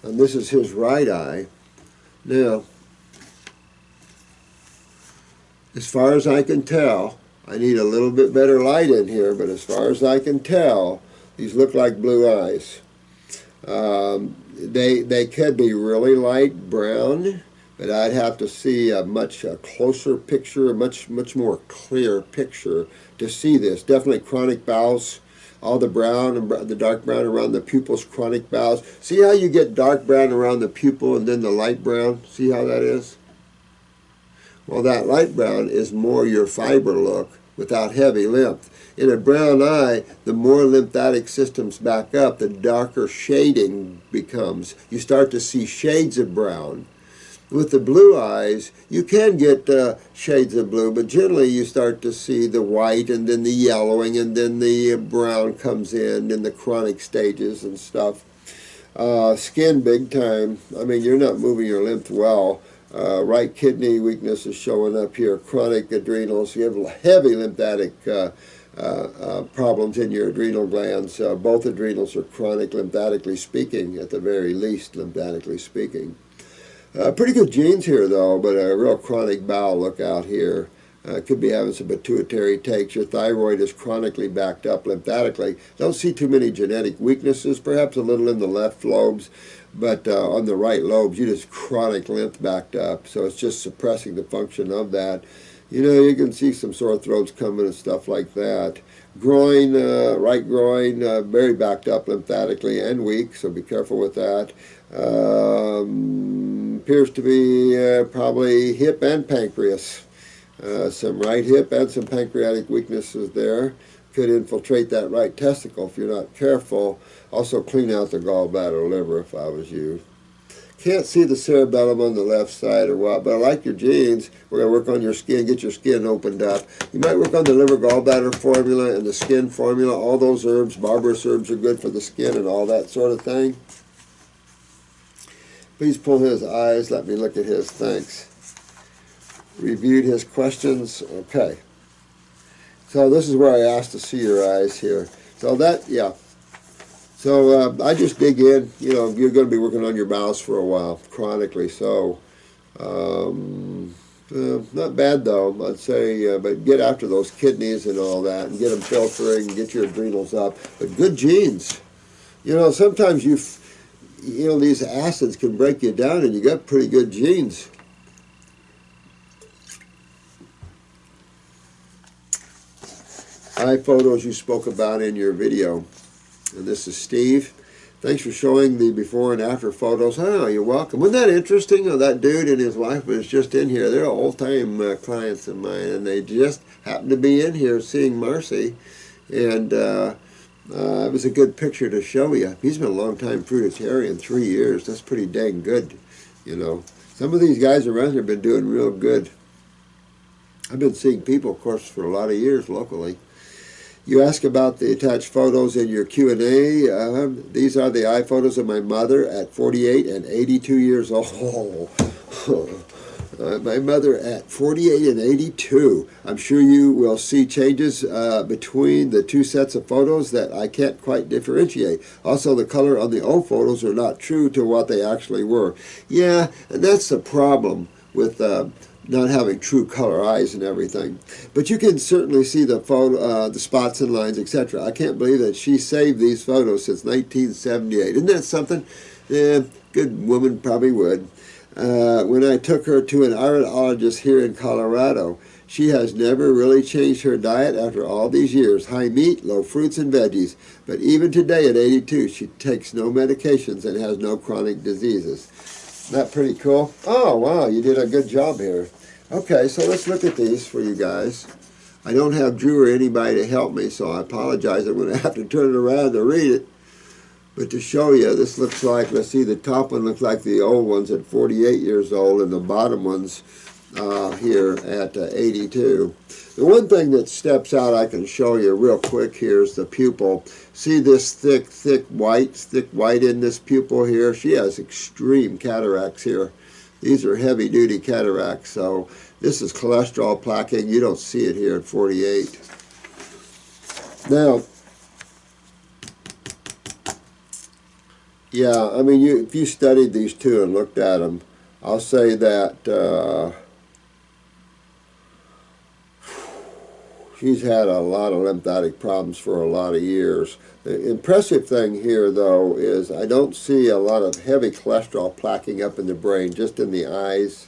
Speaker 1: And this is his right eye. Now, as far as I can tell, I need a little bit better light in here, but as far as I can tell, these look like blue eyes. They could be really light brown, but I'd have to see a much closer picture, a much more clear picture to see this. Definitely chronic bowels, all the brown and the dark brown around the pupils, chronic bowels. See how you get dark brown around the pupil and then the light brown? See how that is? Well, that light brown is more your fiber look without heavy lymph. In a brown eye, the more lymphatic systems back up, the darker shading becomes. You start to see shades of brown. With the blue eyes, you can get shades of blue, but generally you start to see the white and then the yellowing and then the brown comes in the chronic stages and stuff. Skin big time. I mean, you're not moving your lymph well. Right kidney weakness is showing up here. Chronic adrenals. You have heavy lymphatic problems in your adrenal glands. Both adrenals are chronic lymphatically speaking, at the very least, lymphatically speaking. Pretty good genes here, though, but a real chronic bowel look out here. Could be having some pituitary takes. Your thyroid is chronically backed up lymphatically. Don't see too many genetic weaknesses, perhaps a little in the left lobes, but on the right lobes, you just chronic lymph backed up. So it's just suppressing the function of that. You know, you can see some sore throats coming and stuff like that. Groin, right groin, very backed up lymphatically and weak, so be careful with that. Appears to be probably hip and pancreas. Some right hip and some pancreatic weaknesses there. Could infiltrate that right testicle if you're not careful. Also clean out the gallbladder liver if I was you. Can't see the cerebellum on the left side or what, but I like your genes. We're going to work on your skin, get your skin opened up. You might work on the liver gallbladder formula and the skin formula. All those herbs, barbarous herbs, are good for the skin and all that sort of thing. Please pull his eyes. Let me look at his. Thanks. Reviewed his questions. Okay. So this is where I asked to see your eyes here. So that, yeah. So I just dig in. You know, you're going to be working on your bowels for a while, chronically. So not bad though, I'd say. But get after those kidneys and all that, and get them filtering, get your adrenals up. But good genes. You know, sometimes you know, these acids can break you down, and you got pretty good genes. Eye photos you spoke about in your video. And this is Steve. Thanks for showing the before and after photos. Oh, you're welcome. Wasn't that interesting? Oh, that dude and his wife was just in here. They're old-time clients of mine, and they just happened to be in here seeing Marcy. And it was a good picture to show you. He's been a long-time fruitarian, 3 years. That's pretty dang good, you know. Some of these guys around here have been doing real good. I've been seeing people, of course, for a lot of years locally. You ask about the attached photos in your Q&A. These are the eye photos of my mother at 48 and 82 years old. My mother at 48 and 82. I'm sure you will see changes between the two sets of photos that I can't quite differentiate. Also, the color on the old photos are not true to what they actually were. Yeah, and that's the problem with not having true color eyes and everything. But you can certainly see the photo, the spots and lines, etc. I can't believe that she saved these photos since 1978. Isn't that something? Yeah, good woman probably would. When I took her to an iridologist here in Colorado, she has never really changed her diet after all these years. High meat, low fruits and veggies. But even today at 82, she takes no medications and has no chronic diseases. Isn't that pretty cool? Oh, wow, you did a good job here. Okay, so let's look at these for you guys. I don't have Drew or anybody to help me, so I apologize. I'm going to have to turn it around to read it. But to show you, this looks like, let's see, the top one looks like the old ones at 48 years old, and the bottom ones here at 82. The one thing that steps out I can show you real quick here is the pupil. See this thick white in this pupil here? She has extreme cataracts here. These are heavy-duty cataracts, so this is cholesterol plaquing. You don't see it here at 48. Now, yeah, I mean, if you studied these two and looked at them, I'll say that she's had a lot of lymphatic problems for a lot of years. The impressive thing here, though, is I don't see a lot of heavy cholesterol plaquing up in the brain, just in the eyes.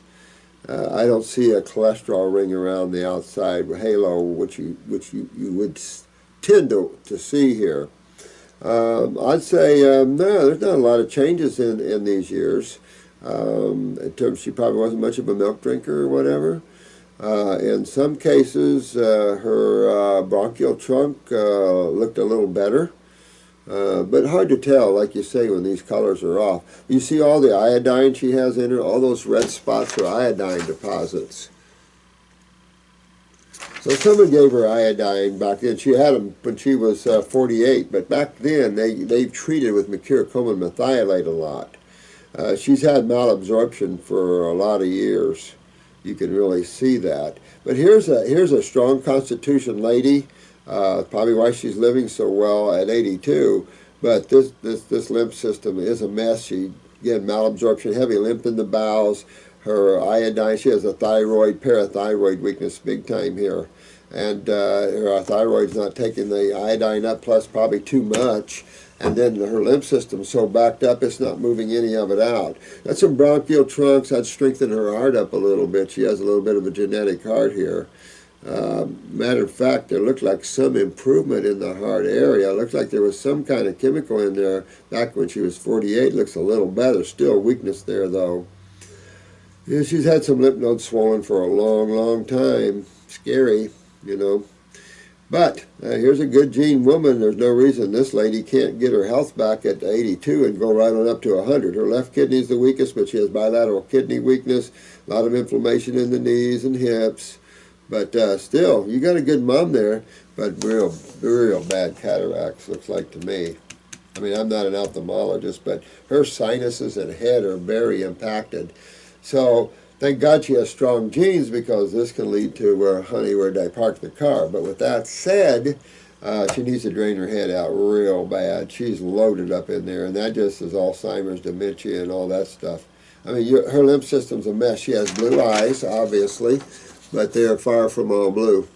Speaker 1: I don't see a cholesterol ring around the outside halo, which you would tend to see here. I'd say, no, there's not a lot of changes in these years. In terms, she probably wasn't much of a milk drinker or whatever. In some cases, her bronchial trunk looked a little better. But hard to tell, like you say, when these colors are off. You see all the iodine she has in her, all those red spots are iodine deposits. So someone gave her iodine back then. She had them when she was 48, but back then they treated with mercurochromate methylate a lot. She's had malabsorption for a lot of years. You can really see that. But here's a strong constitution lady. Probably why she's living so well at 82. But this lymph system is a mess. She, again, malabsorption, heavy lymph in the bowels. Her iodine, she has a thyroid, parathyroid weakness big time here. and her thyroid's not taking the iodine up, plus probably too much. And then her lymph system's so backed up, it's not moving any of it out. That's some bronchial trunks. I'd strengthen her heart up a little bit. She has a little bit of a genetic heart here. Matter of fact, there looked like some improvement in the heart area. It looked like there was some kind of chemical in there back when she was 48. Looks a little better. Still weakness there, though. Yeah, she's had some lymph nodes swollen for a long, long time. Scary, you know. But here's a good gene woman. There's no reason this lady can't get her health back at 82 and go right on up to 100. Her left kidney is the weakest, but she has bilateral kidney weakness, a lot of inflammation in the knees and hips. But still, you got a good mom there, but real bad cataracts, looks like to me. I mean, I'm not an ophthalmologist, but her sinuses and head are very impacted. So thank God she has strong genes, because this can lead to where'd I park the car? But with that said, she needs to drain her head out real bad. She's loaded up in there, and that just is Alzheimer's, dementia, and all that stuff. I mean, her lymph system's a mess. She has blue eyes, obviously, but they're far from all blue.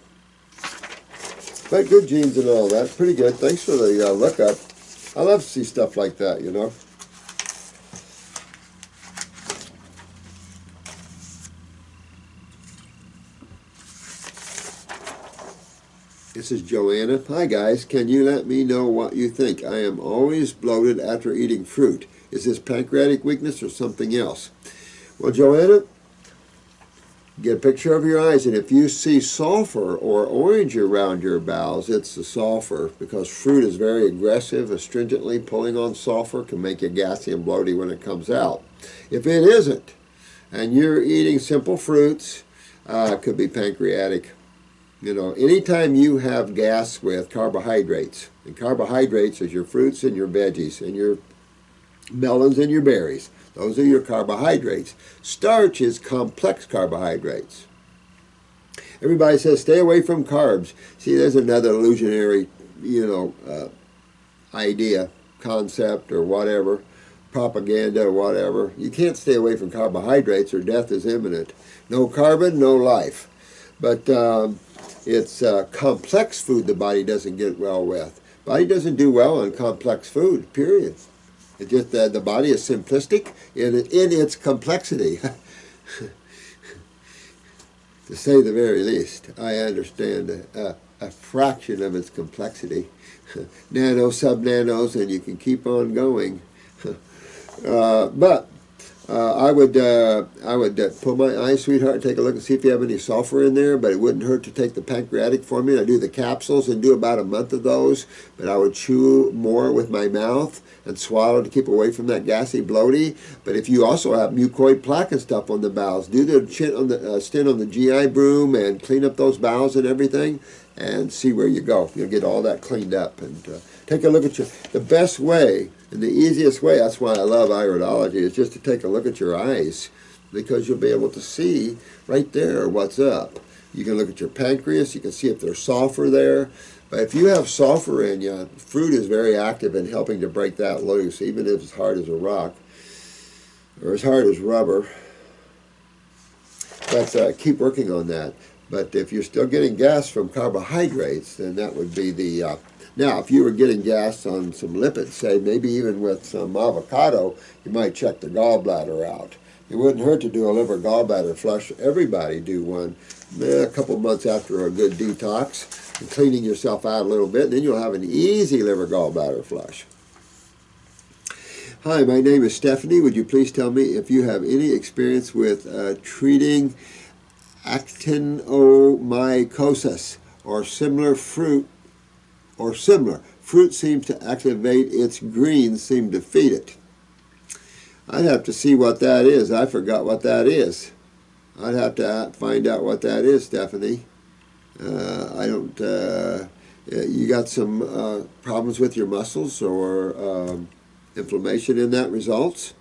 Speaker 1: But good genes and all that. Pretty good. Thanks for the lookup. I love to see stuff like that, you know. This is Joanna. Hi guys, can you let me know what you think? I am always bloated after eating fruit. Is this pancreatic weakness or something else? Well, Joanna, get a picture of your eyes, and if you see sulfur or orange around your bowels, it's the sulfur, because fruit is very aggressive. Astringently pulling on sulfur can make you gassy and bloaty when it comes out. If it isn't, and you're eating simple fruits, it could be pancreatic. You know, anytime you have gas with carbohydrates, and carbohydrates is your fruits and your veggies and your melons and your berries. Those are your carbohydrates. Starch is complex carbohydrates. Everybody says stay away from carbs. See, there's another illusionary, you know, idea, concept, or whatever, propaganda or whatever. You can't stay away from carbohydrates or death is imminent. No carbon, no life. But it's complex food the body doesn't get well with. Body doesn't do well on complex food, period. It's just that the body is simplistic in its complexity. To say the very least, I understand a fraction of its complexity. Nano, sub-nanos, and you can keep on going. But I would pull my eye, sweetheart, and take a look and see if you have any sulfur in there, but it wouldn't hurt to take the pancreatic formula. I do the capsules and do about a month of those, but I would chew more with my mouth and swallow to keep away from that gassy, bloaty. But if you also have mucoid plaque and stuff on the bowels, do the stint on the GI broom and clean up those bowels and everything, and see where you go. You'll get all that cleaned up. And take a look at the best way and the easiest way. That's why I love iridology, is just to take a look at your eyes, because you'll be able to see right there what's up. You can look at your pancreas. You can see if there's sulfur there. But if you have sulfur in you, fruit is very active in helping to break that loose, even if it's hard as a rock or as hard as rubber. But keep working on that. But if you're still getting gas from carbohydrates, then that would be the... Now, if you were getting gas on some lipids, say maybe even with some avocado, you might check the gallbladder out. It wouldn't hurt to do a liver gallbladder flush. Everybody do one a couple months after a good detox, and cleaning yourself out a little bit, and then you'll have an easy liver gallbladder flush. Hi, my name is Stephanie. Would you please tell me if you have any experience with treating actinomycosis or similar fruit? Fruit seems to activate its greens, seem to feed it. I'd have to see what that is. I forgot what that is. I'd have to find out what that is, Stephanie. I don't... you got some problems with your muscles or inflammation in that results?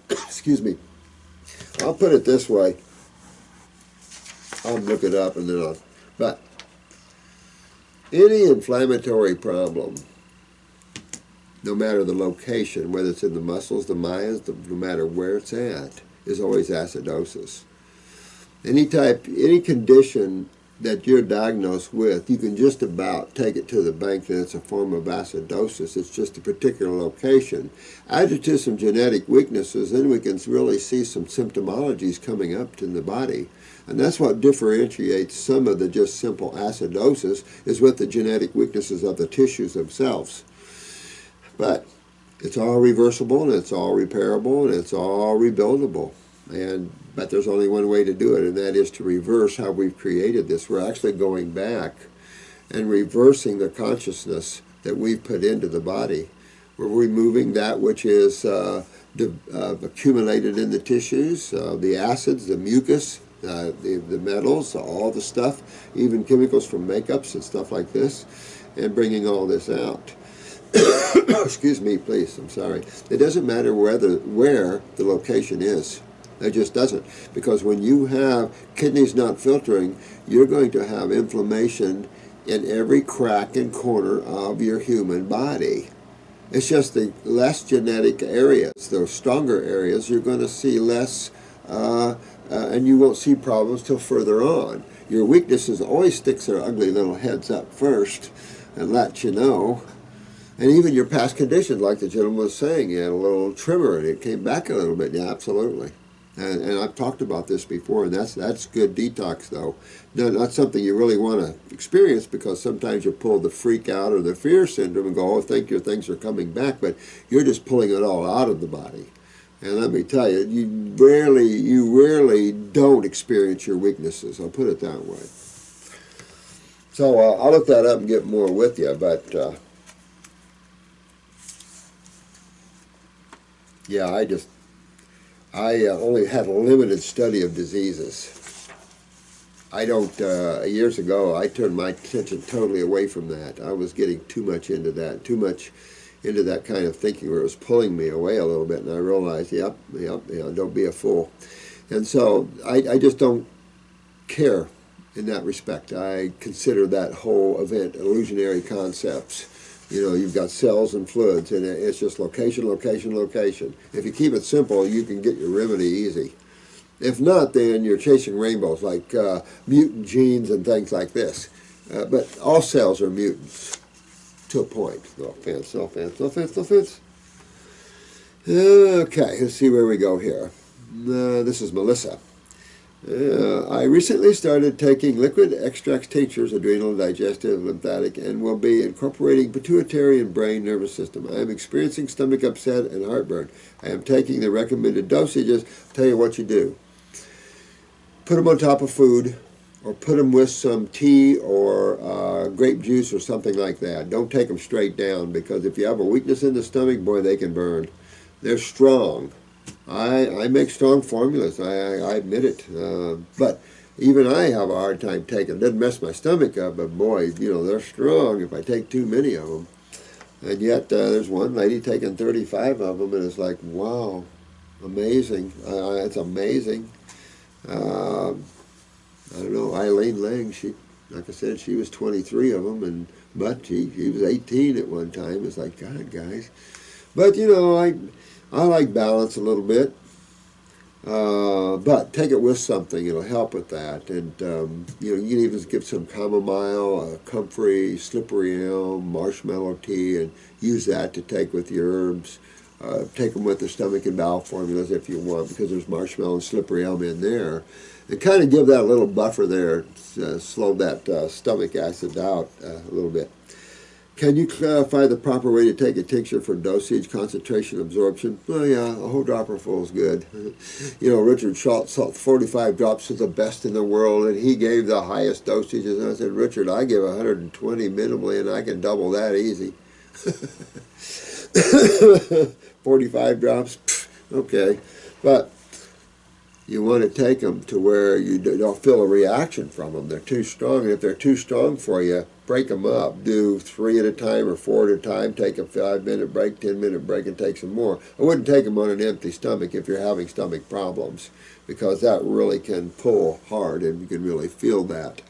Speaker 1: Excuse me. I'll put it this way. I'll look it up and then I'll... But any inflammatory problem, no matter the location, whether it's in the muscles, the myas, no matter where it's at, is always acidosis. Any condition that you're diagnosed with, you can just about take it to the bank that it's a form of acidosis. It's just a particular location. Add it to some genetic weaknesses, then we can really see some symptomologies coming up in the body. And that's what differentiates some of the just simple acidosis, is with the genetic weaknesses of the tissues themselves. But it's all reversible, and it's all repairable, and it's all rebuildable. But there's only one way to do it, and that is to reverse how we've created this. We're actually going back and reversing the consciousness that we've put into the body. We're removing that which is accumulated in the tissues, the acids, the mucus, the metals, all the stuff, even chemicals from makeups and stuff like this, and bringing all this out. Excuse me, please, I'm sorry. It doesn't matter where the location is. It just doesn't. Because when you have kidneys not filtering, you're going to have inflammation in every crack and corner of your human body. It's just the less genetic areas, those stronger areas, you're going to see less, and you won't see problems till further on. Your weaknesses always sticks their ugly little heads up first and let you know. And even your past conditions, like the gentleman was saying, you had a little tremor and it came back a little bit. Yeah, absolutely. And I've talked about this before, and that's good detox, though. Not something you really want to experience, because sometimes you pull the freak out or the fear syndrome and go, oh, think your things are coming back, but you're just pulling it all out of the body. And let me tell you, you rarely don't experience your weaknesses. I'll put it that way. So I'll look that up and get more with you, but yeah, I only had a limited study of diseases. I don't, years ago, I turned my attention totally away from that. I was getting too much into that kind of thinking, where it was pulling me away a little bit, and I realized, yep, don't be a fool. And so I just don't care in that respect. I consider that whole event illusionary concepts. You know, you've got cells and fluids, and it's just location, location, location. If you keep it simple, you can get your remedy easy. If not, then you're chasing rainbows, like mutant genes and things like this. But all cells are mutants, to a point. No offense, no offense, no offense, no offense. Okay, let's see where we go here. This is Melissa. I recently started taking liquid extract tinctures, adrenal, digestive, lymphatic, and will be incorporating pituitary and brain nervous system. I am experiencing stomach upset and heartburn. I am taking the recommended dosages. I'll tell you what you do. Put them on top of food, or put them with some tea or grape juice or something like that. Don't take them straight down, because if you have a weakness in the stomach, boy, they can burn. They're strong. I make strong formulas, I admit it, but even I have a hard time taking. It doesn't mess my stomach up, but boy, you know, they're strong if I take too many of them. And yet there's one lady taking 35 of them, and it's like, wow, amazing. It's amazing. I don't know, Eileen Lang, like I said, she was 23 of them, but she was 18 at one time. It's like, God, guys. But, you know, I like balance a little bit, but take it with something. It'll help with that. And, you know, you can even give some chamomile, comfrey, slippery elm, marshmallow tea, and use that to take with your herbs. Take them with the stomach and bowel formulas if you want, because there's marshmallow and slippery elm in there. And kind of give that a little buffer there, slow that stomach acid out a little bit. Can you clarify the proper way to take a tincture for dosage, concentration, absorption? Well, yeah, a whole dropper full is good. You know, Richard Schultz thought 45 drops is the best in the world, and he gave the highest dosages. And I said, Richard, I give 120 minimally, and I can double that easy. 45 drops, okay. But you want to take them to where you don't feel a reaction from them. They're too strong, and if they're too strong for you, break them up. Do 3 at a time or 4 at a time. Take a 5-minute break, 10-minute break, and take some more. I wouldn't take them on an empty stomach if you're having stomach problems, because that really can pull hard, and you can really feel that.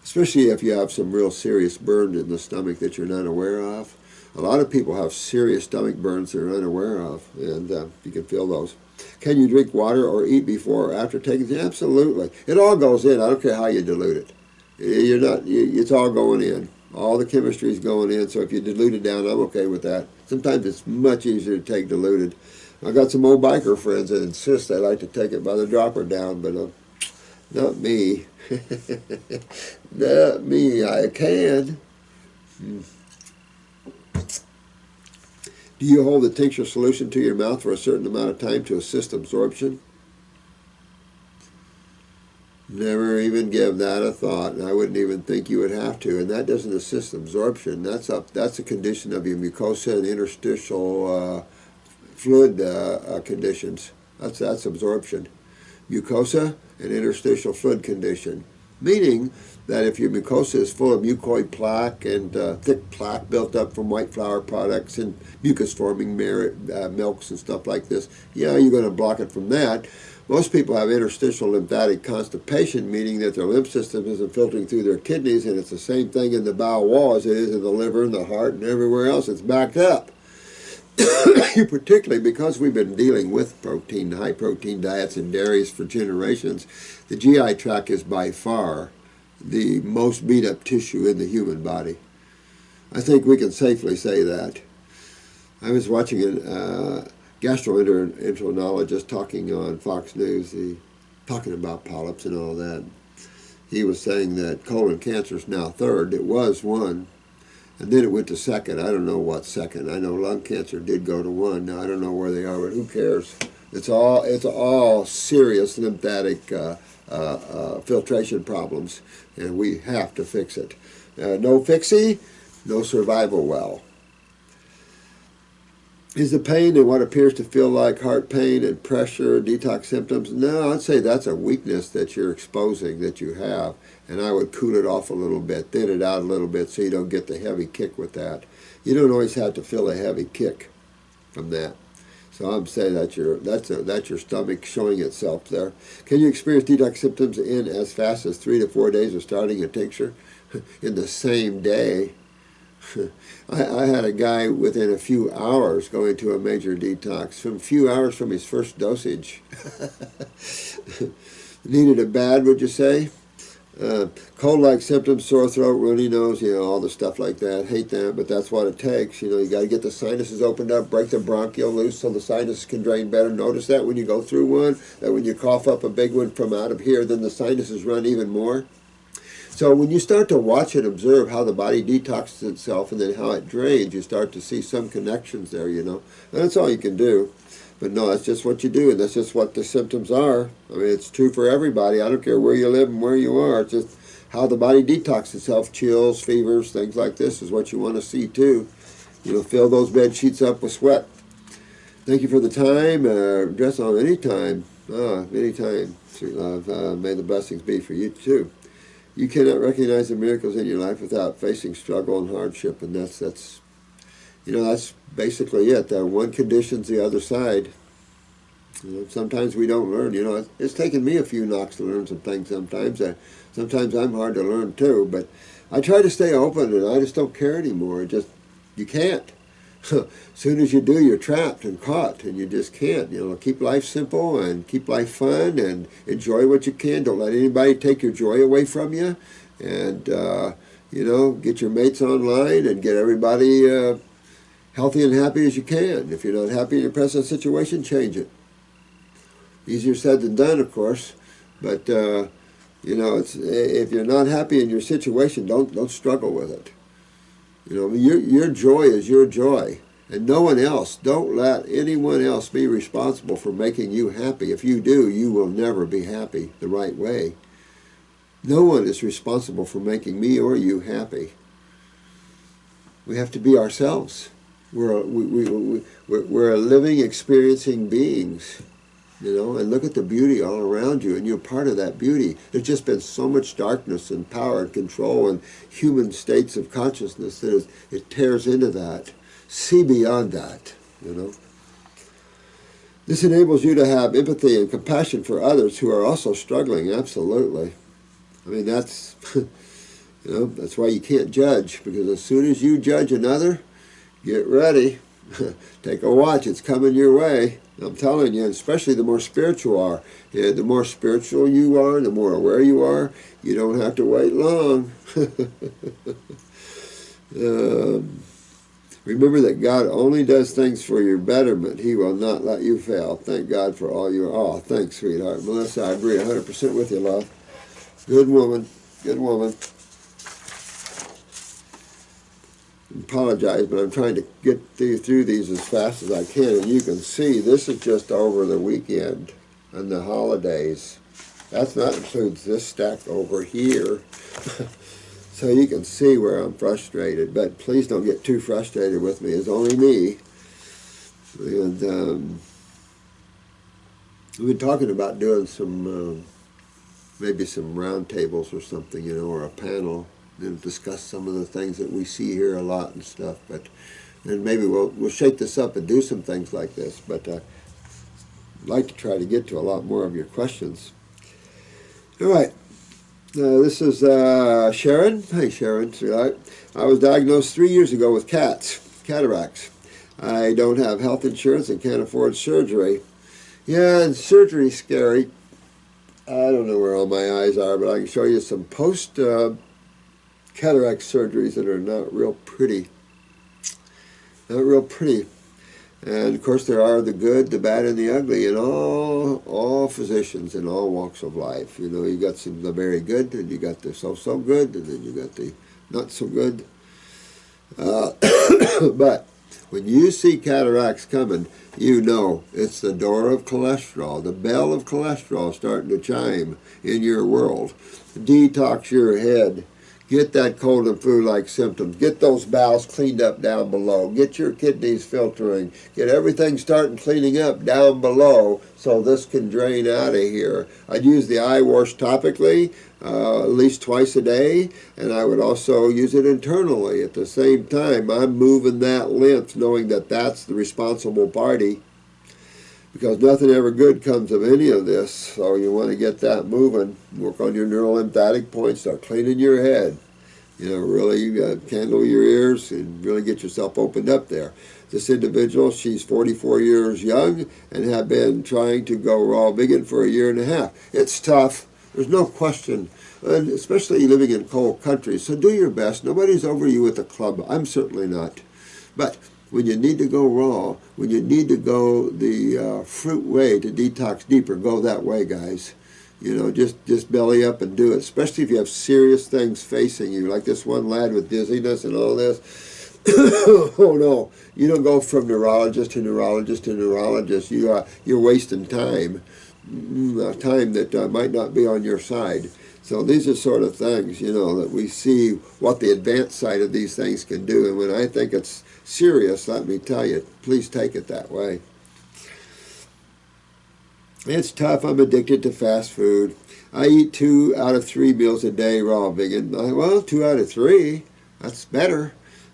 Speaker 1: Especially if you have some real serious burn in the stomach that you're not aware of. A lot of people have serious stomach burns they're unaware of, and you can feel those. Can you drink water or eat before or after taking it? Absolutely. It all goes in. I don't care how you dilute it. You're not. It's all going in. All the chemistry is going in. So if you dilute it down, I'm okay with that. Sometimes it's much easier to take diluted. I got some old biker friends that insist they like to take it by the dropper down, but not me. Not me. I can. Do you hold the tincture solution to your mouth for a certain amount of time to assist absorption? Never even give that a thought, and I wouldn't even think you would have to. And that doesn't assist absorption. That's a condition of your mucosa and interstitial fluid conditions. That's absorption. Mucosa and interstitial fluid condition, meaning that if your mucosa is full of mucoid plaque and thick plaque built up from white flour products and mucus-forming milks and stuff like this, yeah, you're going to block it from that. Most people have interstitial lymphatic constipation, meaning that their lymph system isn't filtering through their kidneys, and it's the same thing in the bowel wall as it is in the liver and the heart and everywhere else. It's backed up. Particularly because we've been dealing with protein, high-protein diets and dairies for generations, the GI tract is by far the most beat-up tissue in the human body. I think we can safely say that. I was watching a gastroenterologist talking on Fox News, talking about polyps and all that. He was saying that colon cancer is now third. It was one, and then it went to second. I don't know what second. I know lung cancer did go to one. Now I don't know where they are, but who cares? It's all serious lymphatic filtration problems, and we have to fix it. No fixie, no survival well. Is the pain and what appears to feel like heart pain and pressure detox symptoms? No, I'd say that's a weakness that you're exposing, that you have, and I would cool it off a little bit, thin it out a little bit so you don't get the heavy kick with that. You don't always have to feel a heavy kick from that. So I'm saying that's your stomach showing itself there. Can you experience detox symptoms in as fast as 3 to 4 days of starting a tincture? In the same day. I had a guy within a few hours go into a major detox, from a few hours from his first dosage. Needed it bad, would you say? Cold-like symptoms, sore throat, runny nose, all the stuff like that. Hate that, but that's what it takes. You got to get the sinuses opened up, break the bronchial loose so the sinuses can drain better. Notice that when you go through one, that when you cough up a big one from out of here, then the sinuses run even more. So when you start to watch and observe how the body detoxes itself and then how it drains, you start to see some connections there, And that's all you can do. But no, that's just what you do, and that's just what the symptoms are. I mean, it's true for everybody. I don't care where you live and where you are. It's just how the body detoxes itself. Chills, fevers, things like this is what you want to see, too. Fill those bed sheets up with sweat. Thank you for the time. Dress on any time. Any time, sweet love. May the blessings be for you, too. You cannot recognize the miracles in your life without facing struggle and hardship, and that's basically it. One conditions the other side. Sometimes we don't learn. It's taken me a few knocks to learn some things sometimes. Sometimes I'm hard to learn too, but I try to stay open, and I just don't care anymore. You can't. As soon as you do, you're trapped and caught, and you just can't. Keep life simple and keep life fun and enjoy what you can. Don't let anybody take your joy away from you. And, get your mates online and get everybody healthy and happy as you can. If you're not happy in your present situation, change it. Easier said than done, of course. But, if you're not happy in your situation, don't struggle with it. Your joy is your joy, and no one else. Don't let anyone else be responsible for making you happy. If you do, you will never be happy the right way. No one is responsible for making me or you happy. We have to be ourselves. We're a living, experiencing beings. And look at the beauty all around you, and you're part of that beauty. There's just been so much darkness and power and control and human states of consciousness that it tears into that. See beyond that, This enables you to have empathy and compassion for others who are also struggling, absolutely. I mean, that's, that's why you can't judge, because as soon as you judge another, get ready. Take a watch. It's coming your way. I'm telling you, especially the more spiritual you are. Yeah, the more spiritual you are, the more aware you are, you don't have to wait long. um, Remember that God only does things for your betterment. He will not let you fail. Thank God for all your... Oh, thanks, sweetheart. Melissa, I agree 100% with you, love. Good woman. Good woman. Apologize, but I'm trying to get through these as fast as I can. And you can see this is just over the weekend and the holidays. That's not includes this stack over here. So you can see where I'm frustrated. But please don't get too frustrated with me. It's only me. And we've been talking about doing some, maybe some round tables or something, you know, or a panel. And discuss some of the things that we see here a lot and stuff, and maybe we'll shake this up and do some things like this. But I'd like to try to get to a lot more of your questions. All right, this is Sharon. Hey, Sharon, sweetheart. I was diagnosed 3 years ago with cataracts. I don't have health insurance and can't afford surgery. Yeah, and surgery's scary. I don't know where all my eyes are, but I can show you some post cataract surgeries that are not real pretty. Not real pretty. And of course there are the good, the bad, and the ugly in all physicians in all walks of life. You know, you got some the very good, and you got the so-so good, and then you got the not so good. But when you see cataracts coming, you know it's the door of cholesterol, the bell of cholesterol starting to chime in your world. Detox your head. Get that cold and flu-like symptoms. Get those bowels cleaned up down below. Get your kidneys filtering. Get everything starting cleaning up down below so this can drain out of here. I'd use the eye wash topically at least twice a day, and I would also use it internally. At the same time, I'm moving that lymph knowing that that's the responsible party, because nothing ever good comes of any of this. So you want to get that moving. Work on your neurolymphatic points. Start cleaning your head. You know, really candle your ears and really get yourself opened up there. This individual, she's 44 years young and have been trying to go raw vegan for a year and a half. It's tough. There's no question. And especially living in cold countries. So do your best. Nobody's over you with a club. I'm certainly not. But when you need to go raw, when you need to go the fruit way to detox deeper, go that way, guys. You know, just belly up and do it, especially if you have serious things facing you, like this one lad with dizziness and all this. Oh, no. You don't go from neurologist to neurologist to neurologist. You're wasting time, time that might not be on your side. So these are sort of things, you know, that we see what the advanced side of these things can do. And when I think it's serious, let me tell you, please take it that way. It's tough. I'm addicted to fast food. I eat 2 out of 3 meals a day raw vegan. Well, 2 out of 3, that's better,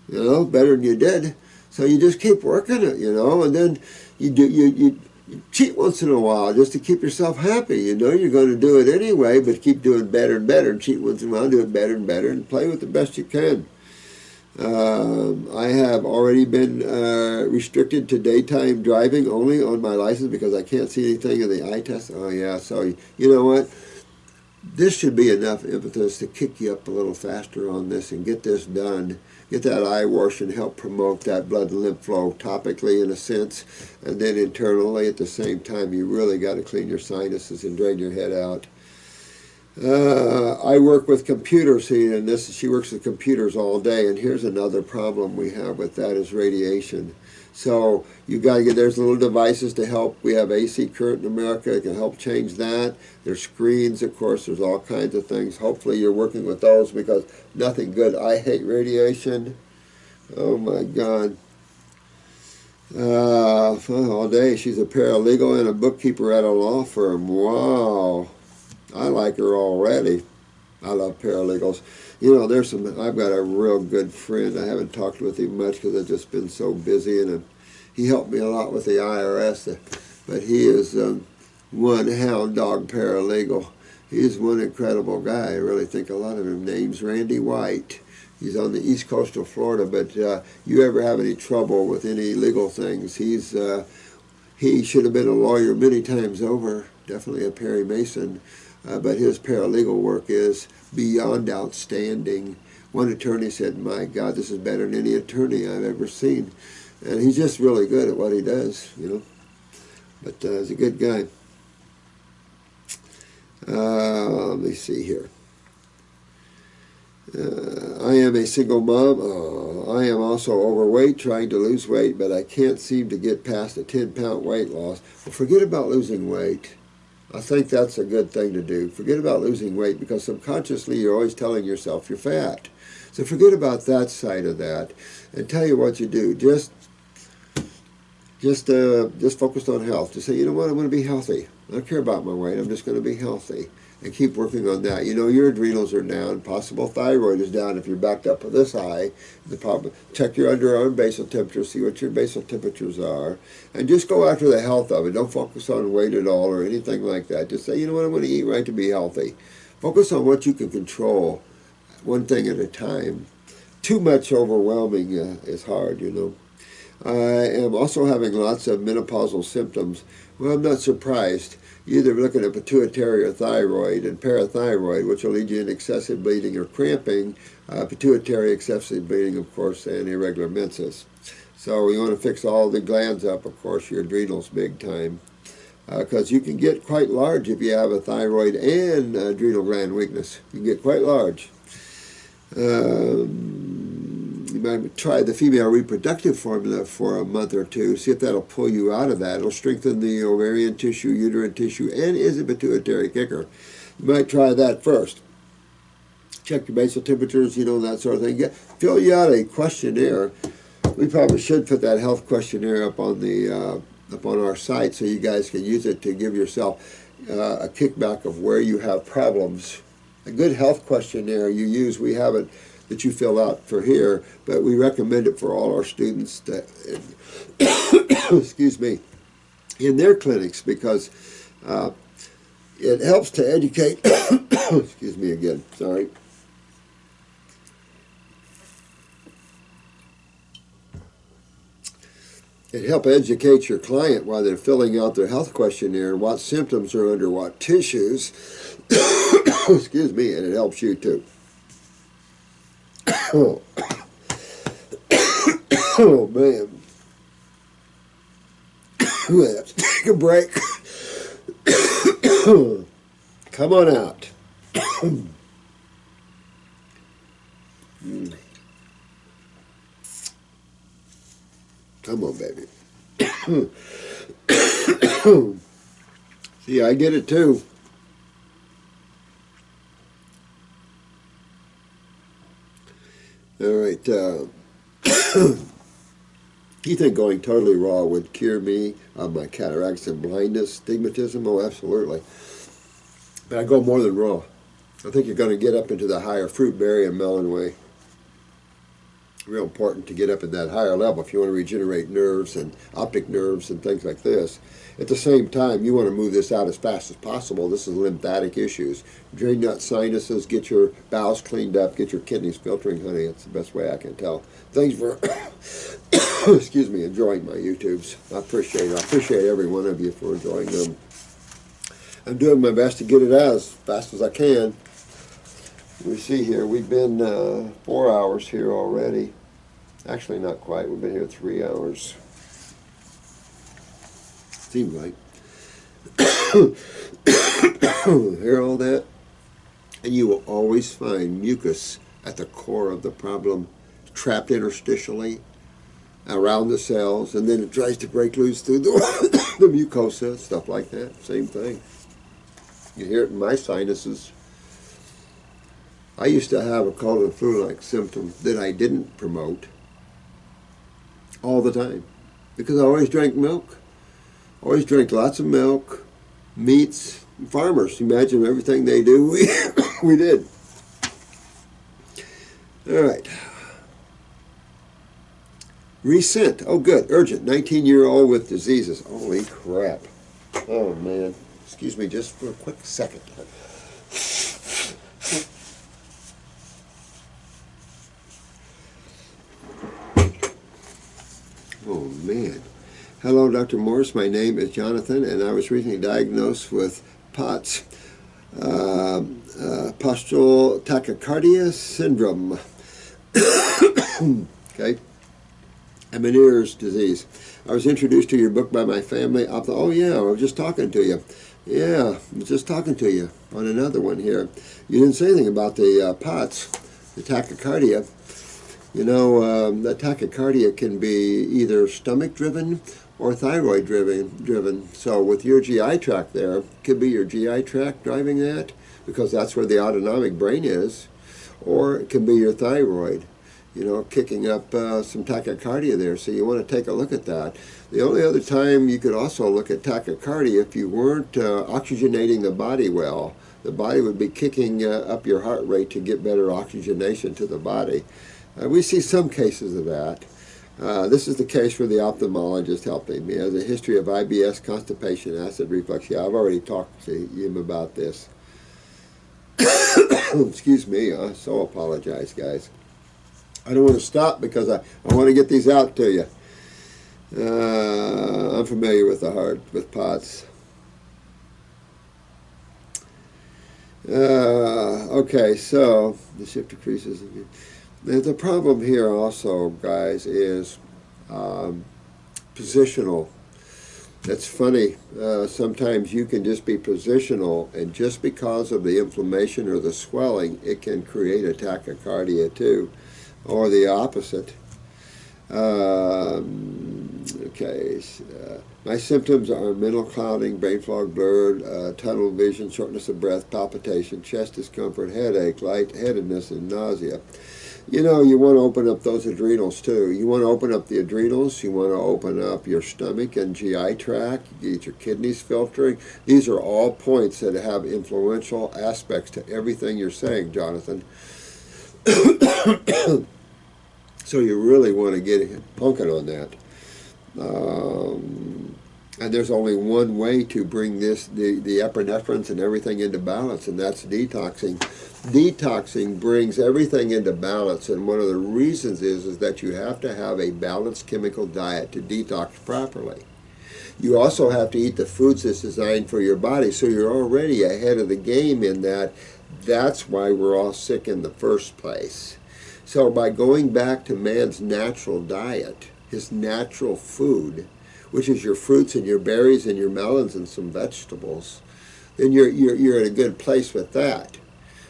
Speaker 1: you know, better than you did. So you just keep working it, you know, and then you cheat once in a while just to keep yourself happy. You know you're going to do it anyway, but keep doing better and better, and cheat once in a while, do it better and better, and play with the best you can. I have already been restricted to daytime driving only on my license because I can't see anything in the eye test. Oh yeah, so you know what? This should be enough impetus to kick you up a little faster on this and get this done. Get that eye wash and help promote that blood and lymph flow topically in a sense, and then internally at the same time. You really got to clean your sinuses and drain your head out. I work with computers here, and she works with computers all day, and here's another problem we have with that is radiation. So you got to get, there's little devices to help. We have AC current in America. It can help change that. There's screens, of course. There's all kinds of things. Hopefully you're working with those because nothing good. I hate radiation. Oh my God. All day. She's a paralegal and a bookkeeper at a law firm. Wow. I like her already. I love paralegals. You know, I've got a real good friend. I haven't talked with him much because I've just been so busy, and he helped me a lot with the IRS. But he is one hound dog paralegal. He's one incredible guy. I really think a lot of him. Name's Randy White. He's on the east coast of Florida, but you ever have any trouble with any legal things, he should have been a lawyer many times over, definitely a Perry Mason, but his paralegal work is beyond outstanding. One attorney said, "My God, this is better than any attorney I've ever seen." And he's just really good at what he does, you know. But he's a good guy. Let me see here. I am a single mom. I am also overweight, trying to lose weight, but I can't seem to get past a 10-pound weight loss. Well, forget about losing weight. I think that's a good thing to do. Forget about losing weight, because subconsciously you're always telling yourself you're fat. So forget about that side of that, and tell you what you do. Just focus on health. Just say, you know what, I'm going to be healthy. I don't care about my weight. I'm just going to be healthy. And keep working on that. You know, your adrenals are down. Possible thyroid is down if you're backed up this high. Check your underarm basal temperature, see what your basal temperatures are. And just go after the health of it. Don't focus on weight at all or anything like that. Just say, you know what, I'm going to eat right to be healthy. Focus on what you can control, one thing at a time. Too much overwhelming is hard, you know. I am also having lots of menopausal symptoms. Well, I'm not surprised. You're either looking at pituitary or thyroid, and parathyroid, which will lead you in excessive bleeding or cramping. Pituitary, excessive bleeding, of course, and irregular menses. So you want to fix all the glands up, of course, your adrenals big time. Because you can get quite large if you have a thyroid and adrenal gland weakness. You can get quite large. You might try the female reproductive formula for a month or two, see if that'll pull you out of that. It'll strengthen the ovarian tissue, uterine tissue, and is a pituitary kicker. You might try that first. Check your basal temperatures, you know, that sort of thing. Fill you out a questionnaire. We probably should put that health questionnaire up on the up on our site so you guys can use it to give yourself a kickback of where you have problems. A good health questionnaire you use, we have it that you fill out for here, but we recommend it for all our students that, excuse me, in their clinics, because it helps to educate, excuse me again, sorry. It helps educate your client while they're filling out their health questionnaire, what symptoms are under what tissues, excuse me, and it helps you too. Oh, oh man. We have to take a break. Come on out. Come on, baby. See, I get it too. All right. You think going totally raw would cure me of my cataracts and blindness, stigmatism? Oh, absolutely. But I go more than raw. I think you're going to get up into the higher fruit, berry, and melon way. Real important to get up in that higher level if you want to regenerate nerves and optic nerves and things like this. At the same time, you want to move this out as fast as possible. This is lymphatic issues. Drain that sinuses, get your bowels cleaned up, get your kidneys filtering, honey. That's the best way I can tell. Thanks for, excuse me, enjoying my YouTubes. I appreciate it. I appreciate every one of you for enjoying them. I'm doing my best to get it out as fast as I can. We see here, we've been 4 hours here already. Actually, not quite. We've been here 3 hours. Seems like. Hear all that? And you will always find mucus at the core of the problem, trapped interstitially around the cells, and then it tries to break loose through the mucosa, stuff like that. Same thing. You hear it in my sinuses. I used to have a cold and flu-like symptom that I didn't promote all the time because I always drank milk. Always drank lots of milk, meats, farmers. Imagine everything they do, we did. All right. Recent. Oh, good. Urgent. 19-year-old with diseases. Holy crap. Oh, man. Excuse me just for a quick second. Oh, man. Hello, Dr. Morris. My name is Jonathan, and I was recently diagnosed with POTS, postural tachycardia syndrome. Okay. Meniere's disease. I was introduced to your book by my family. Oh, yeah, I was just talking to you. Yeah, I was just talking to you on another one here. You didn't say anything about the POTS, the tachycardia. You know, the tachycardia can be either stomach-driven or thyroid-driven. So with your GI tract there, it could be your GI tract driving that, because that's where the autonomic brain is, or it can be your thyroid, you know, kicking up some tachycardia there. So you want to take a look at that. The only other time you could also look at tachycardia, if you weren't oxygenating the body well, the body would be kicking up your heart rate to get better oxygenation to the body. We see some cases of that. This is the case for the ophthalmologist helping me. He has a history of IBS, constipation, acid reflux. Yeah, I've already talked to him about this. Excuse me, I so apologize, guys. I don't want to stop because I want to get these out to you. I'm familiar with the heart, with POTS. Okay, so the shift decreases. The problem here also, guys, is positional. That's funny. Sometimes you can just be positional, and just because of the inflammation or the swelling, it can create a tachycardia too, or the opposite. My symptoms are mental clouding, brain fog, blurred, tunnel vision, shortness of breath, palpitation, chest discomfort, headache, lightheadedness, and nausea. You know, you want to open up those adrenals too. You want to open up the adrenals, you want to open up your stomach and GI tract, you get your kidneys filtering. These are all points that have influential aspects to everything you're saying, Jonathan. So you really want to get poking on that. And there's only one way to bring this, the epinephrines and everything into balance, and that's detoxing. Detoxing brings everything into balance, and one of the reasons is that you have to have a balanced chemical diet to detox properly. You also have to eat the foods that's designed for your body, so you're already ahead of the game in that. That's why we're all sick in the first place. So by going back to man's natural diet, his natural food, which is your fruits and your berries and your melons and some vegetables, then you're in a good place with that.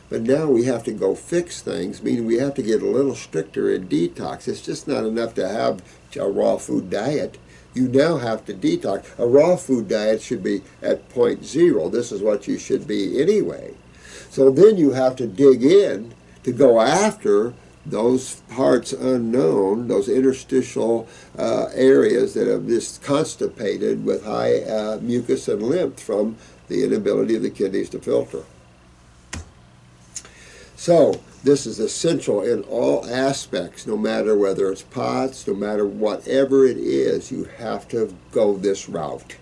Speaker 1: But now we have to go fix things, meaning we have to get a little stricter in detox. It's just not enough to have a raw food diet. You now have to detox. A raw food diet should be at 0.0. This is what you should be anyway. So then you have to dig in to go after those parts unknown, those interstitial areas that have just constipated with high mucus and lymph from the inability of the kidneys to filter. So this is essential in all aspects, no matter whether it's POTS, no matter whatever it is, you have to go this route.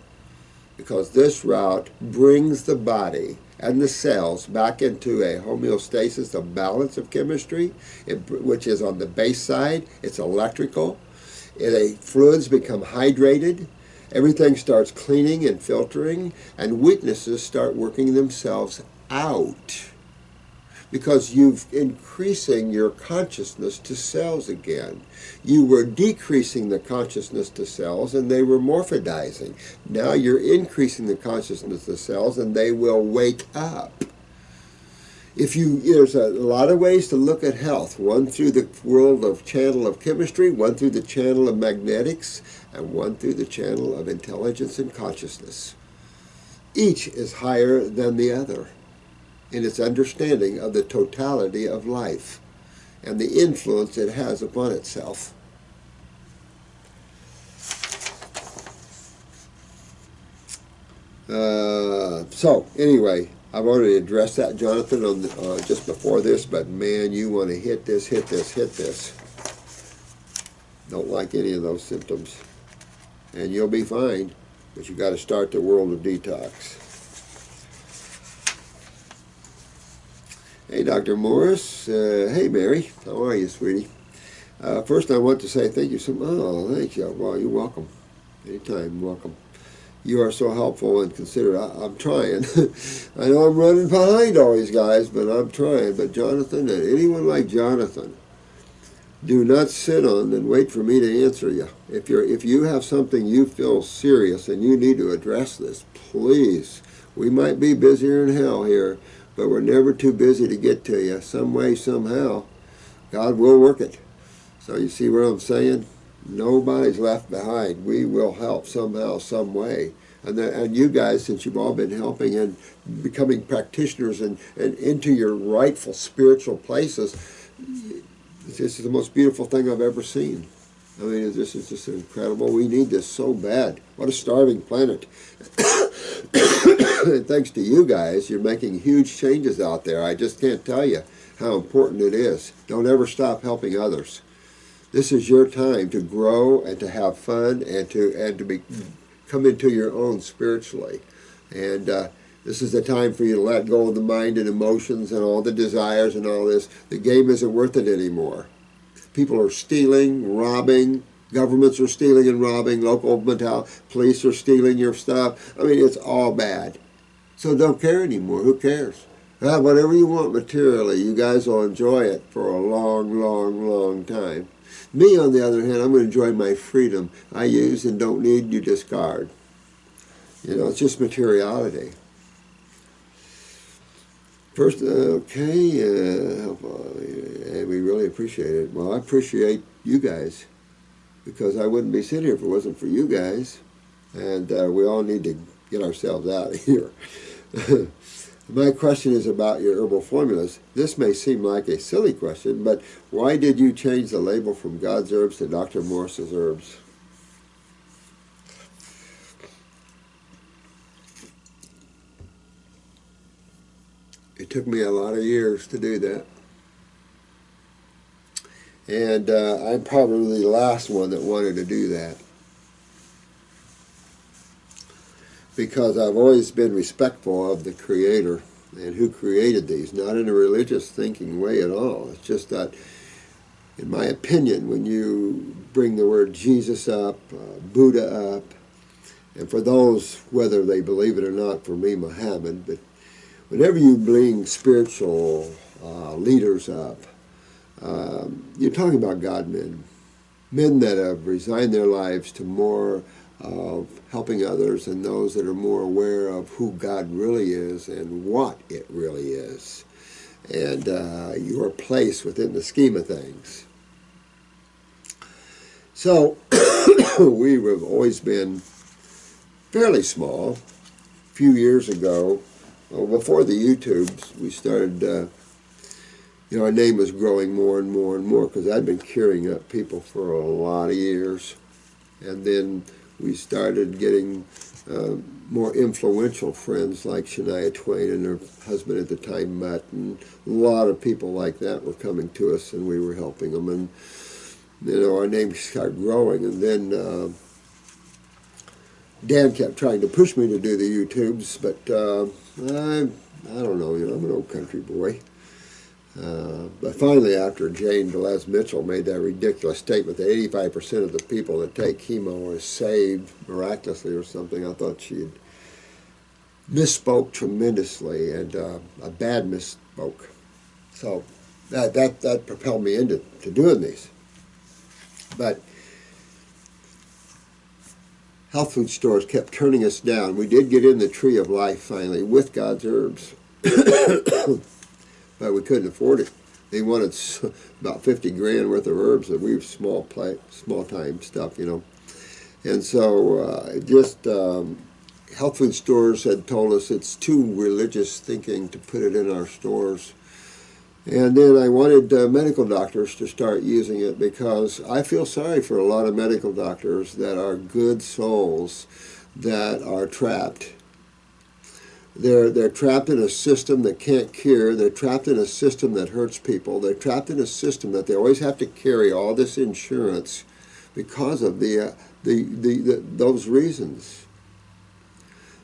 Speaker 1: Because this route brings the body and the cells back into a homeostasis, a balance of chemistry, which is on the base side. It's electrical. The fluids become hydrated. Everything starts cleaning and filtering, and weaknesses start working themselves out. Because you've increasing your consciousness to cells again. You were decreasing the consciousness to cells and they were morphidizing. Now you're increasing the consciousness to cells and they will wake up. There's a lot of ways to look at health. One through the world of channel of chemistry, one through the channel of magnetics, and one through the channel of intelligence and consciousness. Each is higher than the other in its understanding of the totality of life and the influence it has upon itself. So anyway, I've already addressed that, Jonathan, on just before this, but man, you want to hit this. Don't like any of those symptoms. And you'll be fine, but you got to start the world of detox. Hey, Dr. Morris. Hey, Mary. How are you, sweetie? First, I want to say thank you so much. Oh, thank you. Well, you're welcome. Anytime, welcome. You are so helpful and considerate. I'm trying. I know I'm running behind all these guys, but I'm trying. But Jonathan, and anyone like Jonathan, do not sit on and wait for me to answer you. If you have something you feel serious and you need to address this, please. We might be busier than hell here, but we're never too busy to get to you. Some way, somehow, God will work it. So you see what I'm saying? Nobody's left behind. We will help somehow, some way. And you guys, since you've all been helping and becoming practitioners and into your rightful spiritual places, this is the most beautiful thing I've ever seen. I mean, this is just incredible. We need this so bad. What a starving planet. And thanks to you guys, you're making huge changes out there. I just can't tell you how important it is. Don't ever stop helping others. This is your time to grow and to have fun and to come into your own spiritually. And this is the time for you to let go of the mind and emotions and all the desires and all this. The game isn't worth it anymore. People are stealing, robbing. Governments are stealing and robbing. Local police are stealing your stuff. I mean, it's all bad. So don't care anymore. Who cares? Whatever you want materially, you guys will enjoy it for a long, long, long time. Me, on the other hand, I'm going to enjoy my freedom. I use and don't need, you discard. You know, it's just materiality. First, okay, and we really appreciate it. Well, I appreciate you guys, because I wouldn't be sitting here if it wasn't for you guys. And we all need to get ourselves out of here. My question is about your herbal formulas. This may seem like a silly question, but why did you change the label from God's Herbs to Dr. Morse's Herbs? It took me a lot of years to do that. And I'm probably the last one that wanted to do that, because I've always been respectful of the Creator and who created these, not in a religious thinking way at all. It's just that, in my opinion, when you bring the word Jesus up, Buddha up, and for those, whether they believe it or not, for me, Muhammad, but whenever you bring spiritual leaders up, you're talking about God men. Men that have resigned their lives to more of helping others and those that are more aware of who God really is and what it really is, and your place within the scheme of things. So we have always been fairly small. A few years ago, before the YouTubes, we started, our name was growing more and more and more, because I'd been curing up people for a lot of years. And then we started getting more influential friends like Shania Twain and her husband at the time, Mutt, and a lot of people like that were coming to us, and we were helping them. And, our name started growing. And then Dan kept trying to push me to do the YouTubes, but I don't know, I'm an old country boy. But finally, after Jane Velez Mitchell made that ridiculous statement that 85% of the people that take chemo are saved miraculously or something, I thought she had misspoke tremendously, and a bad misspoke. So that propelled me into doing these. But health food stores kept turning us down. We did get in the Tree of Life finally with God's Herbs. But we couldn't afford it. They wanted about 50 grand worth of herbs, that we were small time stuff, And so health food stores had told us it's too religious thinking to put it in our stores. And then I wanted medical doctors to start using it, because I feel sorry for a lot of medical doctors that are good souls that are trapped. They're trapped in a system that can't cure. They're trapped in a system that hurts people. They're trapped in a system that they always have to carry all this insurance because of those reasons.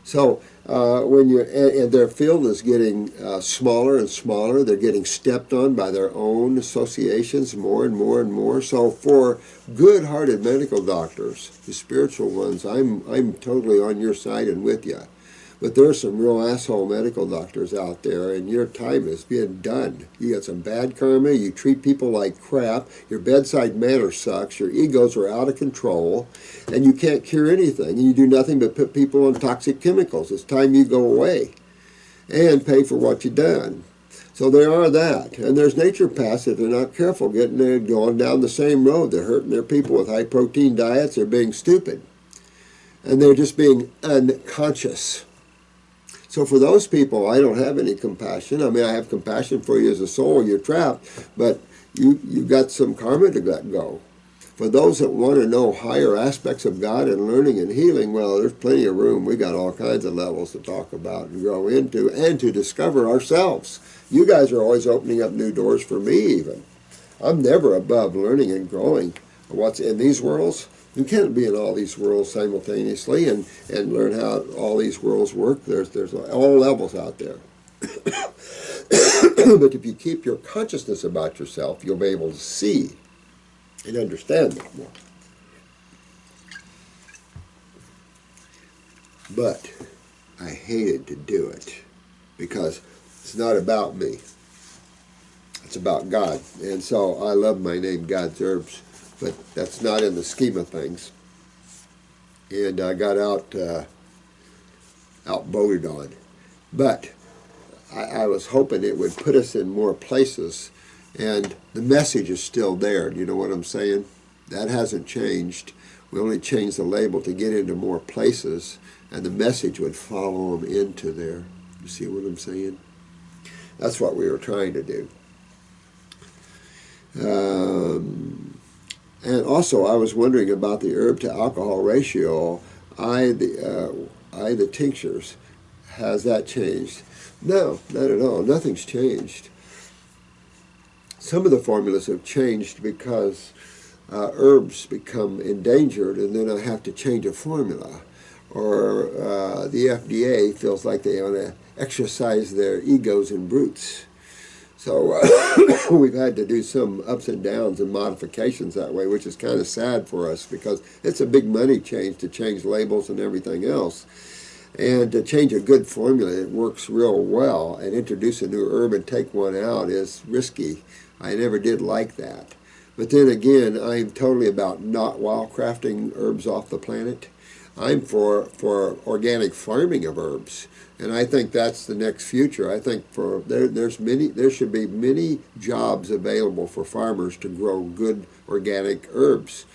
Speaker 1: So and their field is getting smaller and smaller. They're getting stepped on by their own associations more and more and more. So for good-hearted medical doctors, the spiritual ones, I'm totally on your side and with you. But there are some real asshole medical doctors out there, and your time is being done. You got some bad karma, you treat people like crap, your bedside manner sucks, your egos are out of control, and you can't cure anything, and you do nothing but put people on toxic chemicals. It's time you go away and pay for what you've done. So there are that. And there's naturopaths, if they're not careful, going down the same road. They're hurting their people with high-protein diets. They're being stupid. And they're just being unconscious. So for those people, I don't have any compassion. I mean, I have compassion for you as a soul. You're trapped, but you've got some karma to let go. For those that want to know higher aspects of God and learning and healing, well, there's plenty of room. We got all kinds of levels to talk about and grow into and to discover ourselves. You guys are always opening up new doors for me even. I'm never above learning and growing what's in these worlds. You can't be in all these worlds simultaneously and learn how all these worlds work. There's all levels out there. But if you keep your consciousness about yourself, you'll be able to see and understand that more. But I hated to do it because it's not about me. It's about God. And so I love my name, God's Herbs. But that's not in the scheme of things. And I got outvoted on. But I was hoping it would put us in more places, and the message is still there. Do you know what I'm saying? That hasn't changed. We only changed the label to get into more places, and the message would follow them into there. You see what I'm saying? That's what we were trying to do. And also, I was wondering about the herb to alcohol ratio. The tinctures. Has that changed? No, not at all. Nothing's changed. Some of the formulas have changed because herbs become endangered, and then I have to change a formula. Or the FDA feels like they want to exercise their egos and brutes. So we've had to do some ups and downs and modifications that way, which is kind of sad for us because it's a big money change to change labels and everything else. And to change a good formula, it works real well. And introduce a new herb and take one out is risky. I never did like that. But then again, I'm totally about not wildcrafting herbs off the planet. I'm for organic farming of herbs. And I think that's the next future. I think there should be many jobs available for farmers to grow good organic herbs.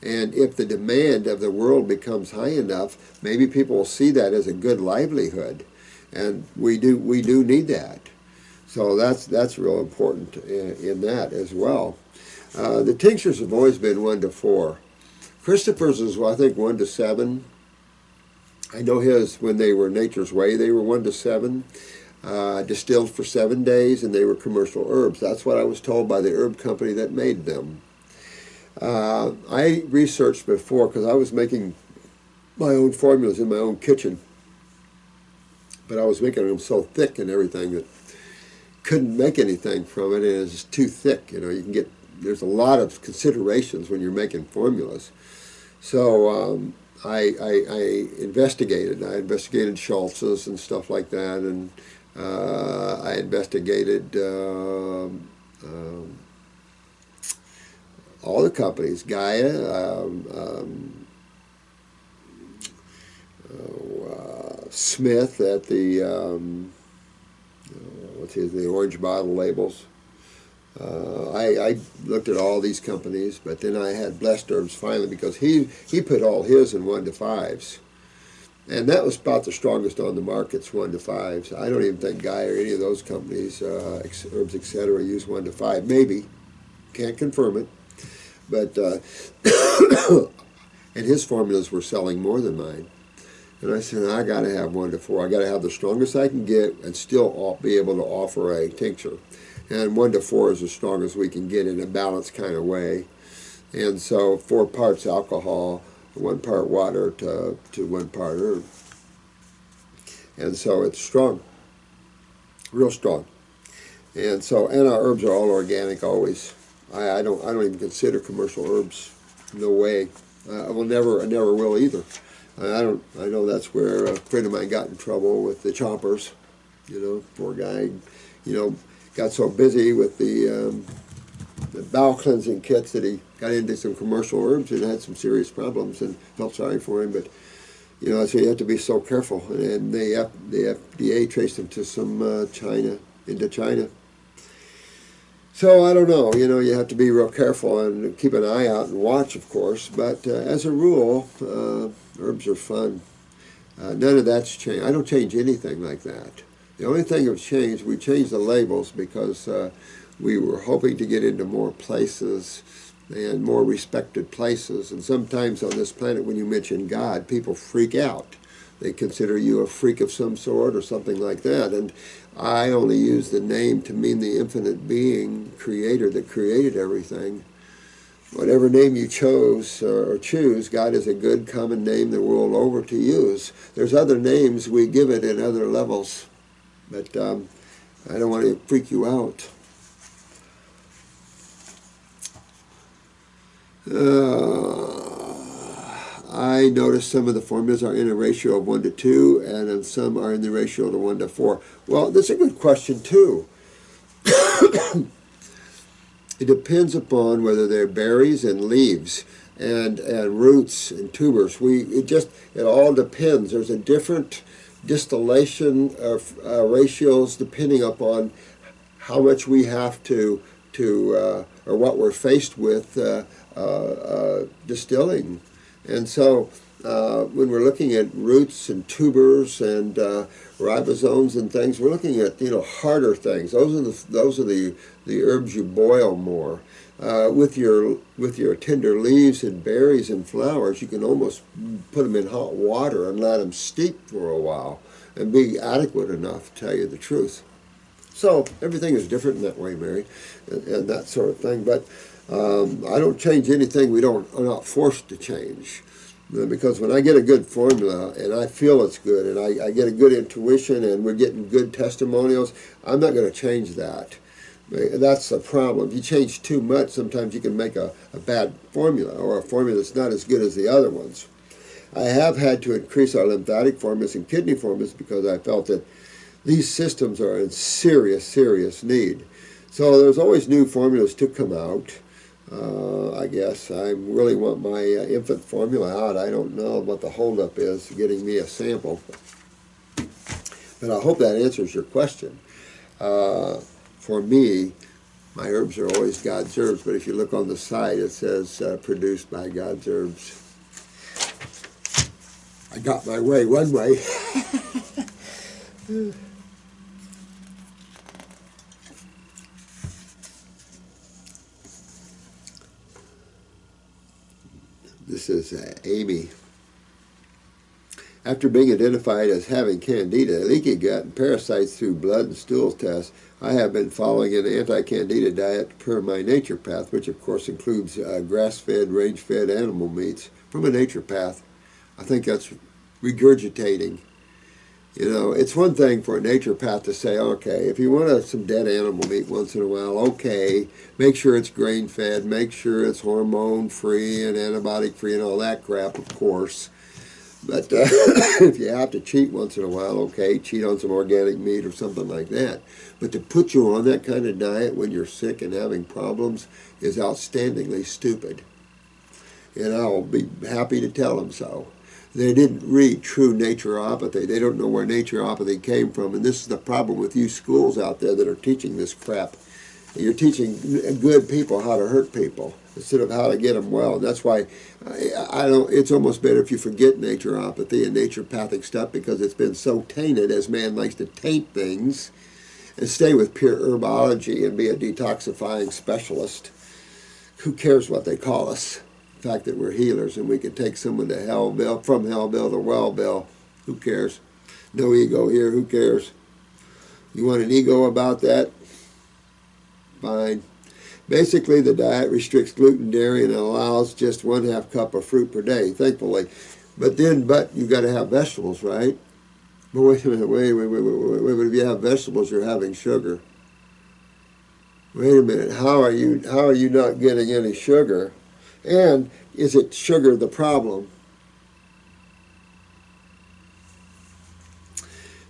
Speaker 1: And if the demand of the world becomes high enough, maybe people will see that as a good livelihood. And we do need that. So that's real important in that as well. The tinctures have always been 1 to 4. Christopher's is, I think, 1 to 7. I know his, when they were Nature's Way, they were 1 to 7, distilled for 7 days, and they were commercial herbs. That's what I was told by the herb company that made them. I researched before because I was making my own formulas in my own kitchen, but I was making them so thick and everything that couldn't make anything from it, and it was too thick. You know, you can get, there's a lot of considerations when you're making formulas. So I investigated. I investigated Schultz's and stuff like that, and I investigated all the companies, Gaia, Smith at the the orange bottle labels. I looked at all these companies, but then I had Blessed Herbs finally because he put all his in 1 to 5s. And that was about the strongest on the markets, 1 to 5s. I don't even think Guy or any of those companies, Herbs, etc., use 1 to 5. Maybe. Can't confirm it. But, and his formulas were selling more than mine. And I said, I got to have 1 to 4. I got to have the strongest I can get and still be able to offer a tincture. And 1 to 4 is as strong as we can get in a balanced kind of way. And so 4 parts alcohol, 1 part water to 1 part herb. and so it's strong, real strong. And so, and our herbs are all organic always. I don't even consider commercial herbs. No way. I never will either. I know that's where a friend of mine got in trouble with the choppers. You know, poor guy, you know, got so busy with the bowel cleansing kits that he got into some commercial herbs and had some serious problems, and felt sorry for him. But you know, so you have to be so careful. And the FDA traced him to some China, into China. So I don't know, you know, you have to be real careful and keep an eye out and watch, of course. But as a rule, herbs are fun. None of that's changed. I don't change anything like that. The only thing that's changed, we changed the labels because we were hoping to get into more places and more respected places. And sometimes on this planet, when you mention God, people freak out. They consider you a freak of some sort or something like that. And I only use the name to mean the infinite being, creator that created everything. Whatever name you chose or choose, God is a good common name the world over to use. There's other names we give it in other levels, but I don't want to freak you out. I notice some of the formulas are in a ratio of 1 to 2, and then some are in the ratio of 1 to 4. Well, that's a good question, too. It depends upon whether they're berries and leaves and roots and tubers. It all depends. There's a different distillation of ratios depending upon how much we have to or what we're faced with distilling. And so when we're looking at roots and tubers and ribosomes and things, we're looking at, you know, harder things. Those are the herbs you boil more. With your tender leaves and berries and flowers, you can almost put them in hot water and let them steep for a while and be adequate enough to tell you the truth. So everything is different in that way, Mary, and that sort of thing. But I don't change anything are not forced to change. Because when I get a good formula and I feel it's good and I get a good intuition and we're getting good testimonials, I'm not going to change that. That's the problem. If you change too much, sometimes you can make a bad formula or a formula that's not as good as the other ones. I have had to increase our lymphatic formulas and kidney formulas because I felt that these systems are in serious, serious need. So there's always new formulas to come out. I guess I really want my infant formula out. I don't know what the holdup is getting me a sample. But I hope that answers your question. For me, my herbs are always God's herbs, but if you look on the side, it says produced by God's herbs. I got my way one way. This is Amy. After being identified as having candida, leaky gut, and parasites through blood and stool tests, I have been following an anti-candida diet per my naturopath, which of course includes grass-fed, range-fed animal meats from a naturopath. I think that's regurgitating. You know, it's one thing for a naturopath to say, okay, if you want some dead animal meat once in a while, okay, make sure it's grain-fed, make sure it's hormone-free and antibiotic-free and all that crap, of course. But if you have to cheat once in a while, okay, cheat on some organic meat or something like that. But to put you on that kind of diet when you're sick and having problems is outstandingly stupid. And I'll be happy to tell them so. They didn't read true naturopathy. They don't know where naturopathy came from. And this is the problem with you schools out there that are teaching this crap. You're teaching good people how to hurt people instead of how to get them well. And that's why it's almost better if you forget naturopathy and naturopathic stuff because it's been so tainted as man likes to taint things and stay with pure herbology and be a detoxifying specialist. Who cares what they call us? The fact that we're healers and we can take someone to Hellville, from Hellville to Wellville. Who cares? No ego here. Who cares? You want an ego about that? Fine. Basically, the diet restricts gluten, dairy, and allows just 1/2 cup of fruit per day, thankfully. But you got to have vegetables, right? But wait a minute, wait, if you have vegetables, you're having sugar. Wait a minute, how are you not getting any sugar? And is it sugar the problem?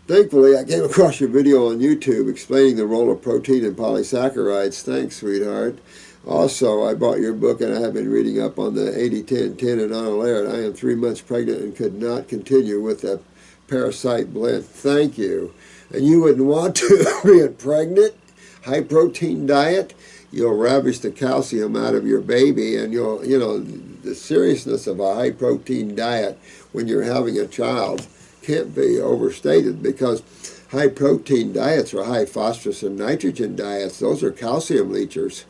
Speaker 1: Thankfully, I came across your video on YouTube explaining the role of protein in polysaccharides. Thanks, sweetheart. Also, I bought your book and I have been reading up on the 80-10-10 and Onolarid. I am 3 months pregnant and could not continue with the parasite blend. Thank you. And you wouldn't want to being pregnant? High protein diet? You'll ravish the calcium out of your baby, and the seriousness of a high protein diet when you're having a child can't be overstated, because high protein diets are high phosphorus and nitrogen diets. Those are calcium leachers.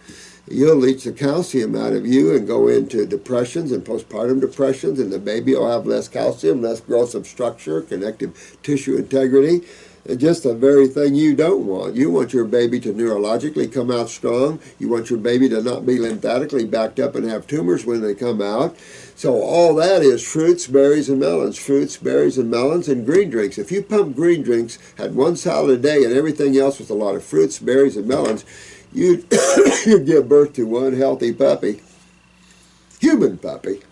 Speaker 1: You'll leach the calcium out of you and go into depressions and postpartum depressions, and the baby will have less calcium, less growth of structure, connective tissue integrity, and just the very thing you don't want. You want your baby to neurologically come out strong. You want your baby to not be lymphatically backed up and have tumors when they come out. So all that is fruits, berries, and melons. Fruits, berries, and melons, and green drinks. If you pump green drinks, had one salad a day and everything else with a lot of fruits, berries, and melons, you'd give birth to one healthy puppy. Human puppy.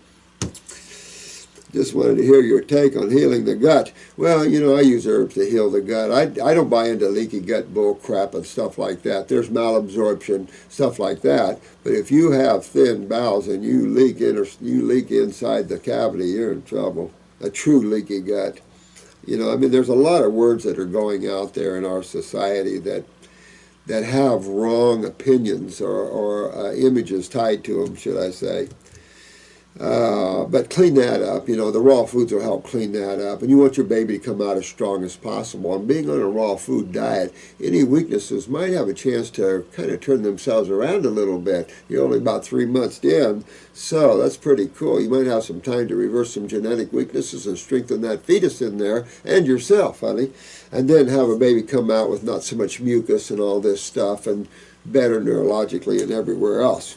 Speaker 1: Just wanted to hear your take on healing the gut. Well, I use herbs to heal the gut. I don't buy into leaky gut bull crap and stuff like that. There's malabsorption, stuff like that. But if you have thin bowels and you leak inside the cavity, you're in trouble. A true leaky gut. There's a lot of words that are going out there in our society that have wrong opinions or images tied to them, should I say. But clean that up. The raw foods will help clean that up. And you want your baby to come out as strong as possible. And being on a raw food diet, any weaknesses might have a chance to kind of turn themselves around a little bit. You're only about 3 months in, so that's pretty cool. You might have some time to reverse some genetic weaknesses and strengthen that fetus in there and yourself, honey. And then have a baby come out with not so much mucus and all this stuff, and better neurologically and everywhere else.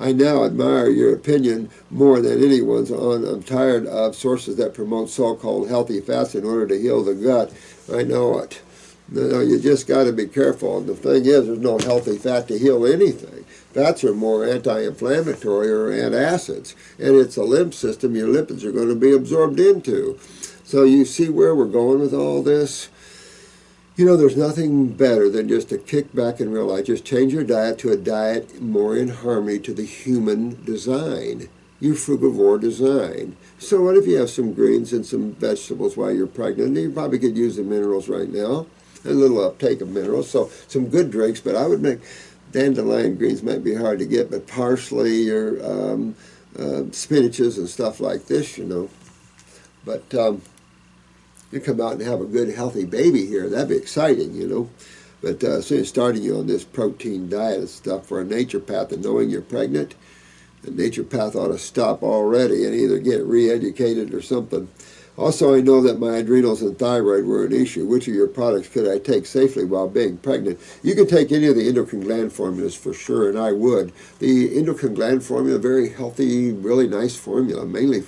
Speaker 1: I now admire your opinion more than anyone's on. I'm tired of sources that promote so-called healthy fats in order to heal the gut. I know it. No, you just got to be careful. And the thing is, there's no healthy fat to heal anything. Fats are more anti-inflammatory or antacids. And it's a lymph system your lipids are going to be absorbed into. So you see where we're going with all this? There's nothing better than just to kick back and realize, just change your diet to a diet more in harmony to the human design, your frugivore design. So what if you have some greens and some vegetables while you're pregnant? You probably could use the minerals right now, a little uptake of minerals. So some good drinks, but I would make dandelion greens might be hard to get, but parsley or spinaches and stuff like this, But you come out and have a good, healthy baby here. That'd be exciting, But as soon as starting you on this protein diet and stuff for a naturopath and knowing you're pregnant, the naturopath ought to stop already and either get re-educated or something. Also, I know that my adrenals and thyroid were an issue. Which of your products could I take safely while being pregnant? You can take any of the endocrine gland formulas for sure, and I would. The endocrine gland formula, very healthy, really nice formula, mainly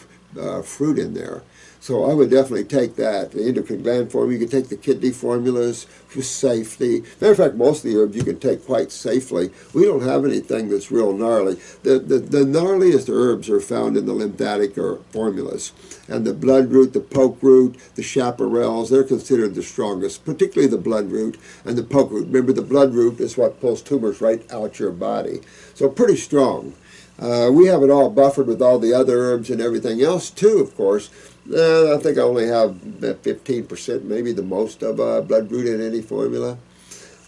Speaker 1: fruit in there. So I would definitely take that, the endocrine gland formula. You can take the kidney formulas for safety. Matter of fact, most of the herbs you can take quite safely. We don't have anything that's real gnarly. The gnarliest herbs are found in the lymphatic formulas. And the bloodroot, the poke root, the chaparrals, they're considered the strongest, particularly the bloodroot and the poke root. Remember, the bloodroot is what pulls tumors right out your body. So pretty strong. We have it all buffered with all the other herbs and everything else too, of course. I think I only have 15%, maybe the most, of bloodroot in any formula.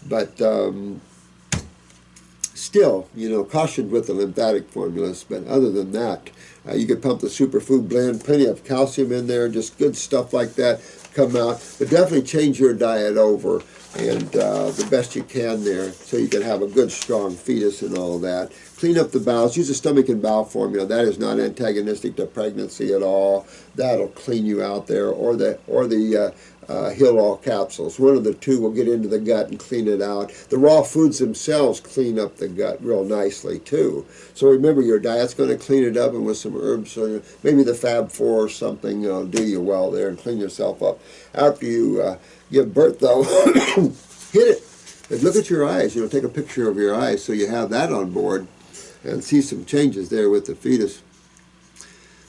Speaker 1: But still, cautioned with the lymphatic formulas. But other than that, you could pump the superfood blend, plenty of calcium in there, just good stuff like that come out. But definitely change your diet over, and the best you can there, so you can have a good, strong fetus and all that. Clean up the bowels. Use the stomach and bowel formula. That is not antagonistic to pregnancy at all. That'll clean you out there, or the Heal All capsules. One of the two will get into the gut and clean it out. The raw foods themselves clean up the gut real nicely too. So remember, your diet's going to clean it up, and with some herbs, maybe the Fab 4 or something, do you well there and clean yourself up. After you give birth, though, hit it. And look at your eyes. Take a picture of your eyes so you have that on board and see some changes there with the fetus.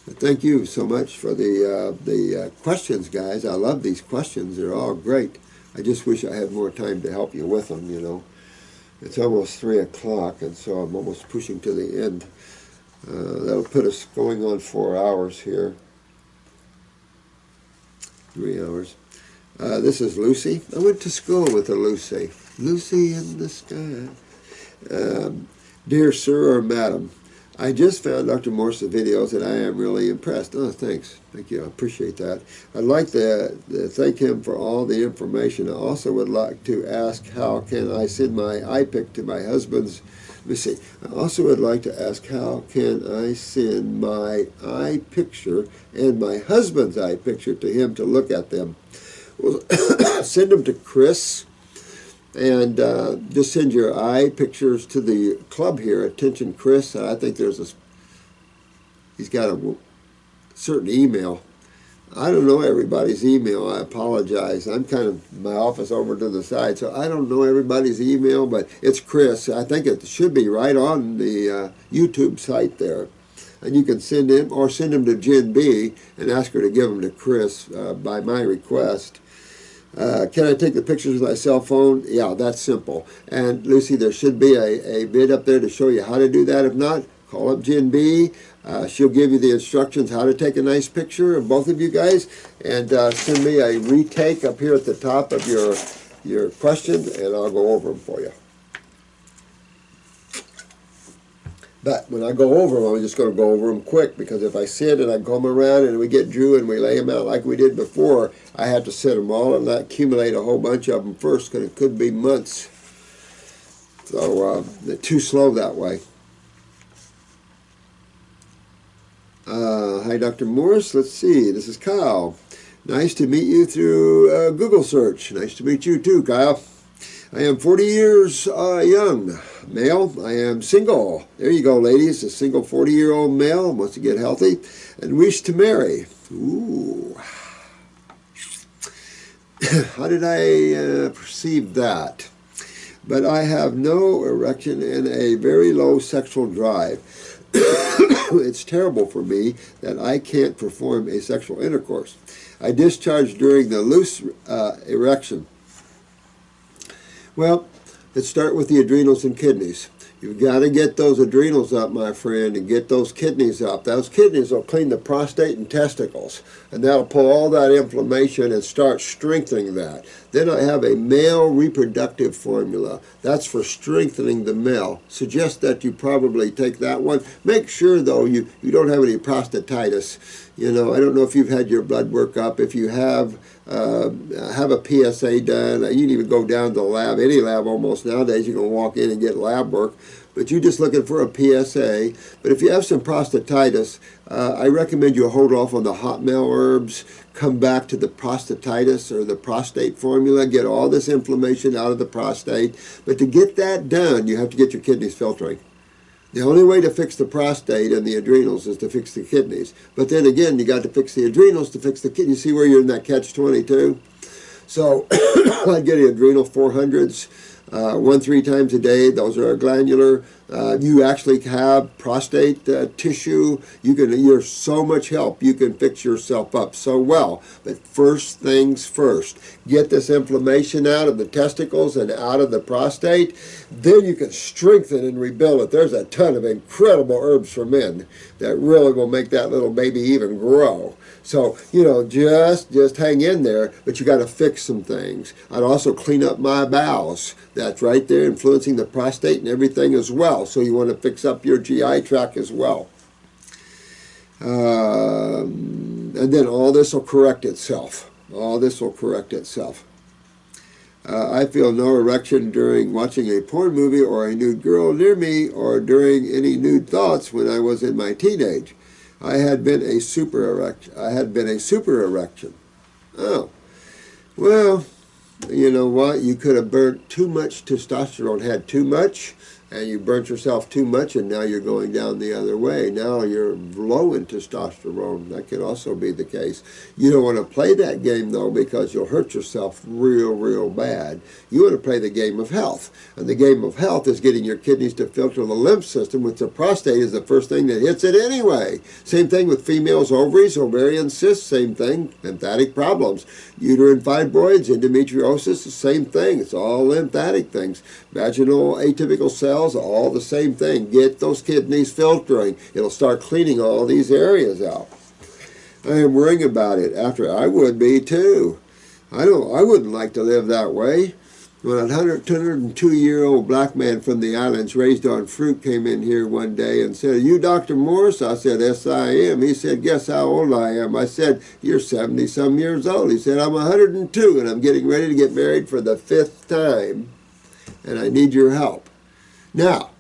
Speaker 1: But thank you so much for the questions, guys. I love these questions. They're all great. I just wish I had more time to help you with them, It's almost 3 o'clock, and so I'm almost pushing to the end. That'll put us going on 4 hours here. 3 hours. This is Lucy. I went to school with a Lucy. Lucy in the sky. Dear sir or madam, I just found Dr. Morse's videos and I am really impressed. Oh, thanks. Thank you. I appreciate that. I'd like to thank him for all the information. I also would like to ask how can I send my iPic to my husband's. Let me see. I also would like to ask how can I send my eye picture and my husband's eye picture to him to look at them. Well, send them to Chris. And just send your eye pictures to the club here, Attention Chris. I think he's got a certain email. I don't know everybody's email. I apologize. I'm kind of my office over to the side, so I don't know everybody's email, but it's Chris. I think it should be right on the YouTube site there. And you can send him, or send him to Jen B and ask her to give them to Chris by my request. Can I take the pictures with my cell phone? Yeah, that's simple. And Lucy, there should be a bid up there to show you how to do that. If not, call up Jen B. She'll give you the instructions how to take a nice picture of both of you guys. And send me a retake up here at the top of your question, and I'll go over them for you. But when I go over them, I'm just going to go over them quick, because if I sit and I come around and we get Drew and we lay them out like we did before, I have to set them all and not accumulate a whole bunch of them first, because it could be months. So they're too slow that way. Hi, Dr. Morse. Let's see. This is Kyle. Nice to meet you through Google search. Nice to meet you too, Kyle. I am 40 years young, male. I am single. There you go, ladies. A single 40-year-old male wants to get healthy and wish to marry. Ooh. How did I perceive that? But I have no erection and a very low sexual drive. It's terrible for me that I can't perform a sexual intercourse. I discharge during the loose erection. Well, let's start with the adrenals and kidneys. You've got to get those adrenals up, my friend, and get those kidneys up. Those kidneys will clean the prostate and testicles, and that'll pull all that inflammation and start strengthening that. Then I have a male reproductive formula. That's for strengthening the male. Suggest that you probably take that one. Make sure, though, you don't have any prostatitis. I don't know if you've had your blood work up. If you have a PSA done. You can even go down to the lab, any lab almost nowadays. You can walk in and get lab work, but you're just looking for a PSA. But if you have some prostatitis, I recommend you hold off on the hot male herbs, come back to the prostatitis or the prostate formula, get all this inflammation out of the prostate. But to get that done, you have to get your kidneys filtering. The only way to fix the prostate and the adrenals is to fix the kidneys. But then again, you got to fix the adrenals to fix the kidneys. You see where you're in that catch-22? So I'd get the adrenal 400s, 1-3 times a day. Those are glandular. You actually have prostate tissue. You're so much help. You can fix yourself up so well. But first things first, get this inflammation out of the testicles and out of the prostate. Then you can strengthen and rebuild it. There's a ton of incredible herbs for men that really will make that little baby even grow. So, just hang in there, but you got to fix some things. I'd also clean up my bowels. That's right there, influencing the prostate and everything as well. So you want to fix up your GI tract as well. And then all this will correct itself. All this will correct itself. I feel no erection during watching a porn movie or a nude girl near me, or during any nude thoughts when I was in my teenage. I had been a super erection. Oh, well, you know what? You could have burnt too much testosterone, had too much. and you burnt yourself too much, and now you're going down the other way. Now you're low in testosterone. That could also be the case. You don't want to play that game, though, because you'll hurt yourself real bad. You want to play the game of health. And the game of health is getting your kidneys to filter the lymph system, which the prostate is the first thing that hits it anyway. Same thing with females' ovaries, ovarian cysts, same thing, lymphatic problems. Uterine fibroids, endometriosis, the same thing. It's all lymphatic things. Vaginal atypical cells, all the same thing. Get those kidneys filtering. It'll start cleaning all these areas out. I am worrying about it. After I would be too. I wouldn't like to live that way. When a 102-year-old black man from the islands raised on fruit came in here one day and said, "Are you Dr. Morse?" I said, "Yes, I am." He said, "Guess how old I am?" I said, "You're 70-some years old." He said, "I'm 102 and I'm getting ready to get married for the 5th time and I need your help." Now,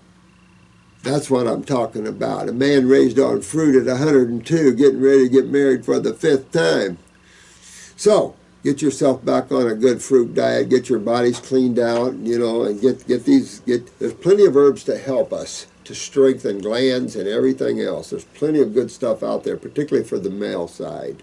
Speaker 1: that's what I'm talking about. A man raised on fruit at 102 getting ready to get married for the 5th time. So, get yourself back on a good fruit diet, get your bodies cleaned out, you know, and there's plenty of herbs to help us to strengthen glands and everything else. There's plenty of good stuff out there, particularly for the male side.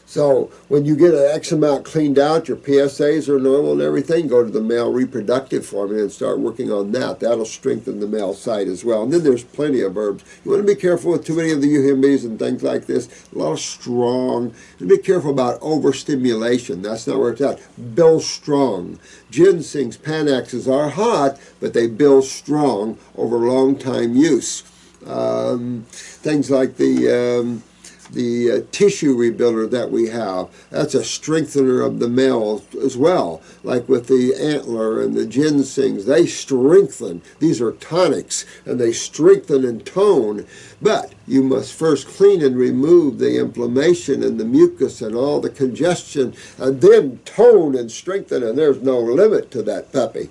Speaker 1: So when you get an X amount cleaned out, your PSAs are normal and everything, go to the male reproductive formula and start working on that. That'll strengthen the male side as well. And then there's plenty of herbs. You want to be careful with too many of the uhimbis and things like this. A lot of strong. And be careful about overstimulation. That's not where it's at. Build strong. Ginsengs, Panaxes are hot, but they build strong over long time use. Things like the tissue rebuilder that we have, that's a strengthener of the male as well. Like with the antler and the ginsengs, they strengthen. These are tonics, and they strengthen and tone. But you must first clean and remove the inflammation and the mucus and all the congestion, and then tone and strengthen, and there's no limit to that puppy.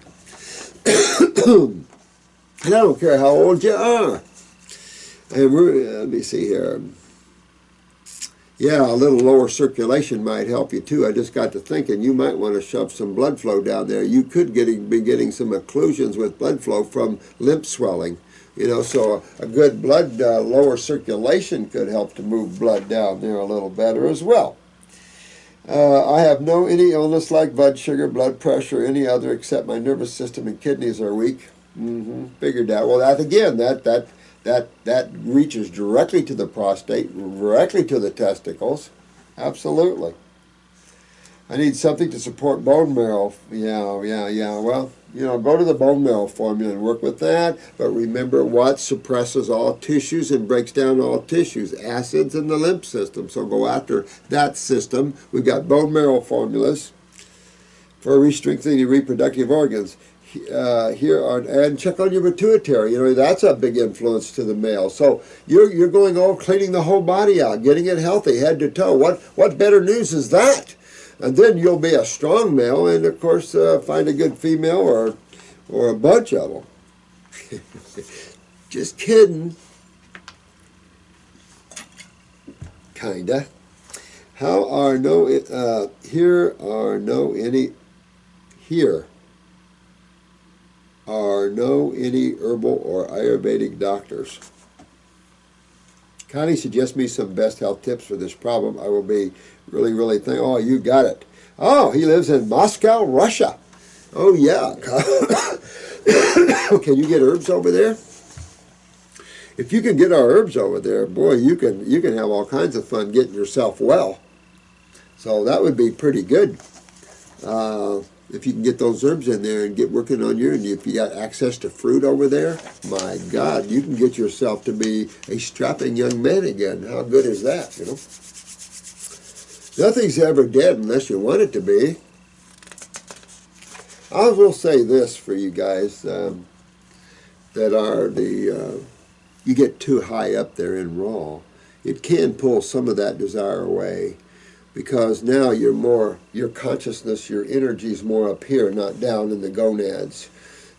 Speaker 1: And I don't care how old you are. And let me see here. Yeah, a little lower circulation might help you too. I just got to thinking you might want to shove some blood flow down there. You could be getting some occlusions with blood flow from lymph swelling. You know, so a good blood, lower circulation could help to move blood down there a little better as well. I have any illness like blood sugar, blood pressure, any other, except my nervous system and kidneys are weak. Figured that. Well, that again, that reaches directly to the prostate, directly to the testicles. Absolutely. I need something to support bone marrow. Yeah. Well, you know, go to the bone marrow formula and work with that. But remember what suppresses all tissues and breaks down all tissues? Acids in the lymph system. So go after that system. We've got bone marrow formulas for re-strengthening the reproductive organs. And check on your pituitary. You know, that's a big influence to the male. So you're going all cleaning the whole body out, getting it healthy, head to toe. What better news is that? And then you'll be a strong male, and of course find a good female or a bunch of them. Just kidding. Kinda. Here are no any herbal or Ayurvedic doctors. Connie suggests me some best health tips for this problem. I will be really thankful. Oh, you got it. Oh, he lives in Moscow, Russia. Oh, yeah. Can you get herbs over there? If you can get our herbs over there, boy, you can have all kinds of fun getting yourself well. So that would be pretty good. If you can get those herbs in there and get working on and if you got access to fruit over there, my God, you can get yourself to be a strapping young man again. How good is that, you know? Nothing's ever dead unless you want it to be. I will say this for you guys, that are you get too high up there in raw. It can pull some of that desire away. Because now your consciousness, your energy is more up here, not down in the gonads.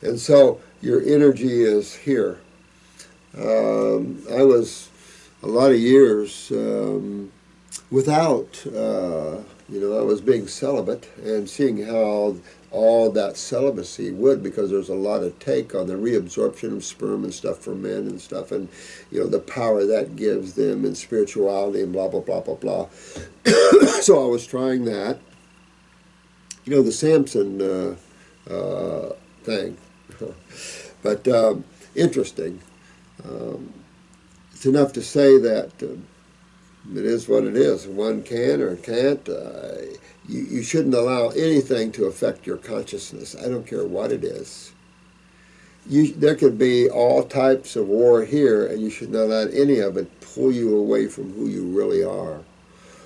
Speaker 1: And so your energy is here. I was a lot of years without, I was being celibate and seeing how all that celibacy would, because there's a lot of take on the reabsorption of sperm and stuff for men and stuff, and the power that gives them and spirituality and blah blah blah blah blah. So I was trying that, the Samson thing, but interesting. It's enough to say that it is what it is. One can or can't. You shouldn't allow anything to affect your consciousness. I don't care what it is. There could be all types of war here, and you should not let any of it pull you away from who you really are.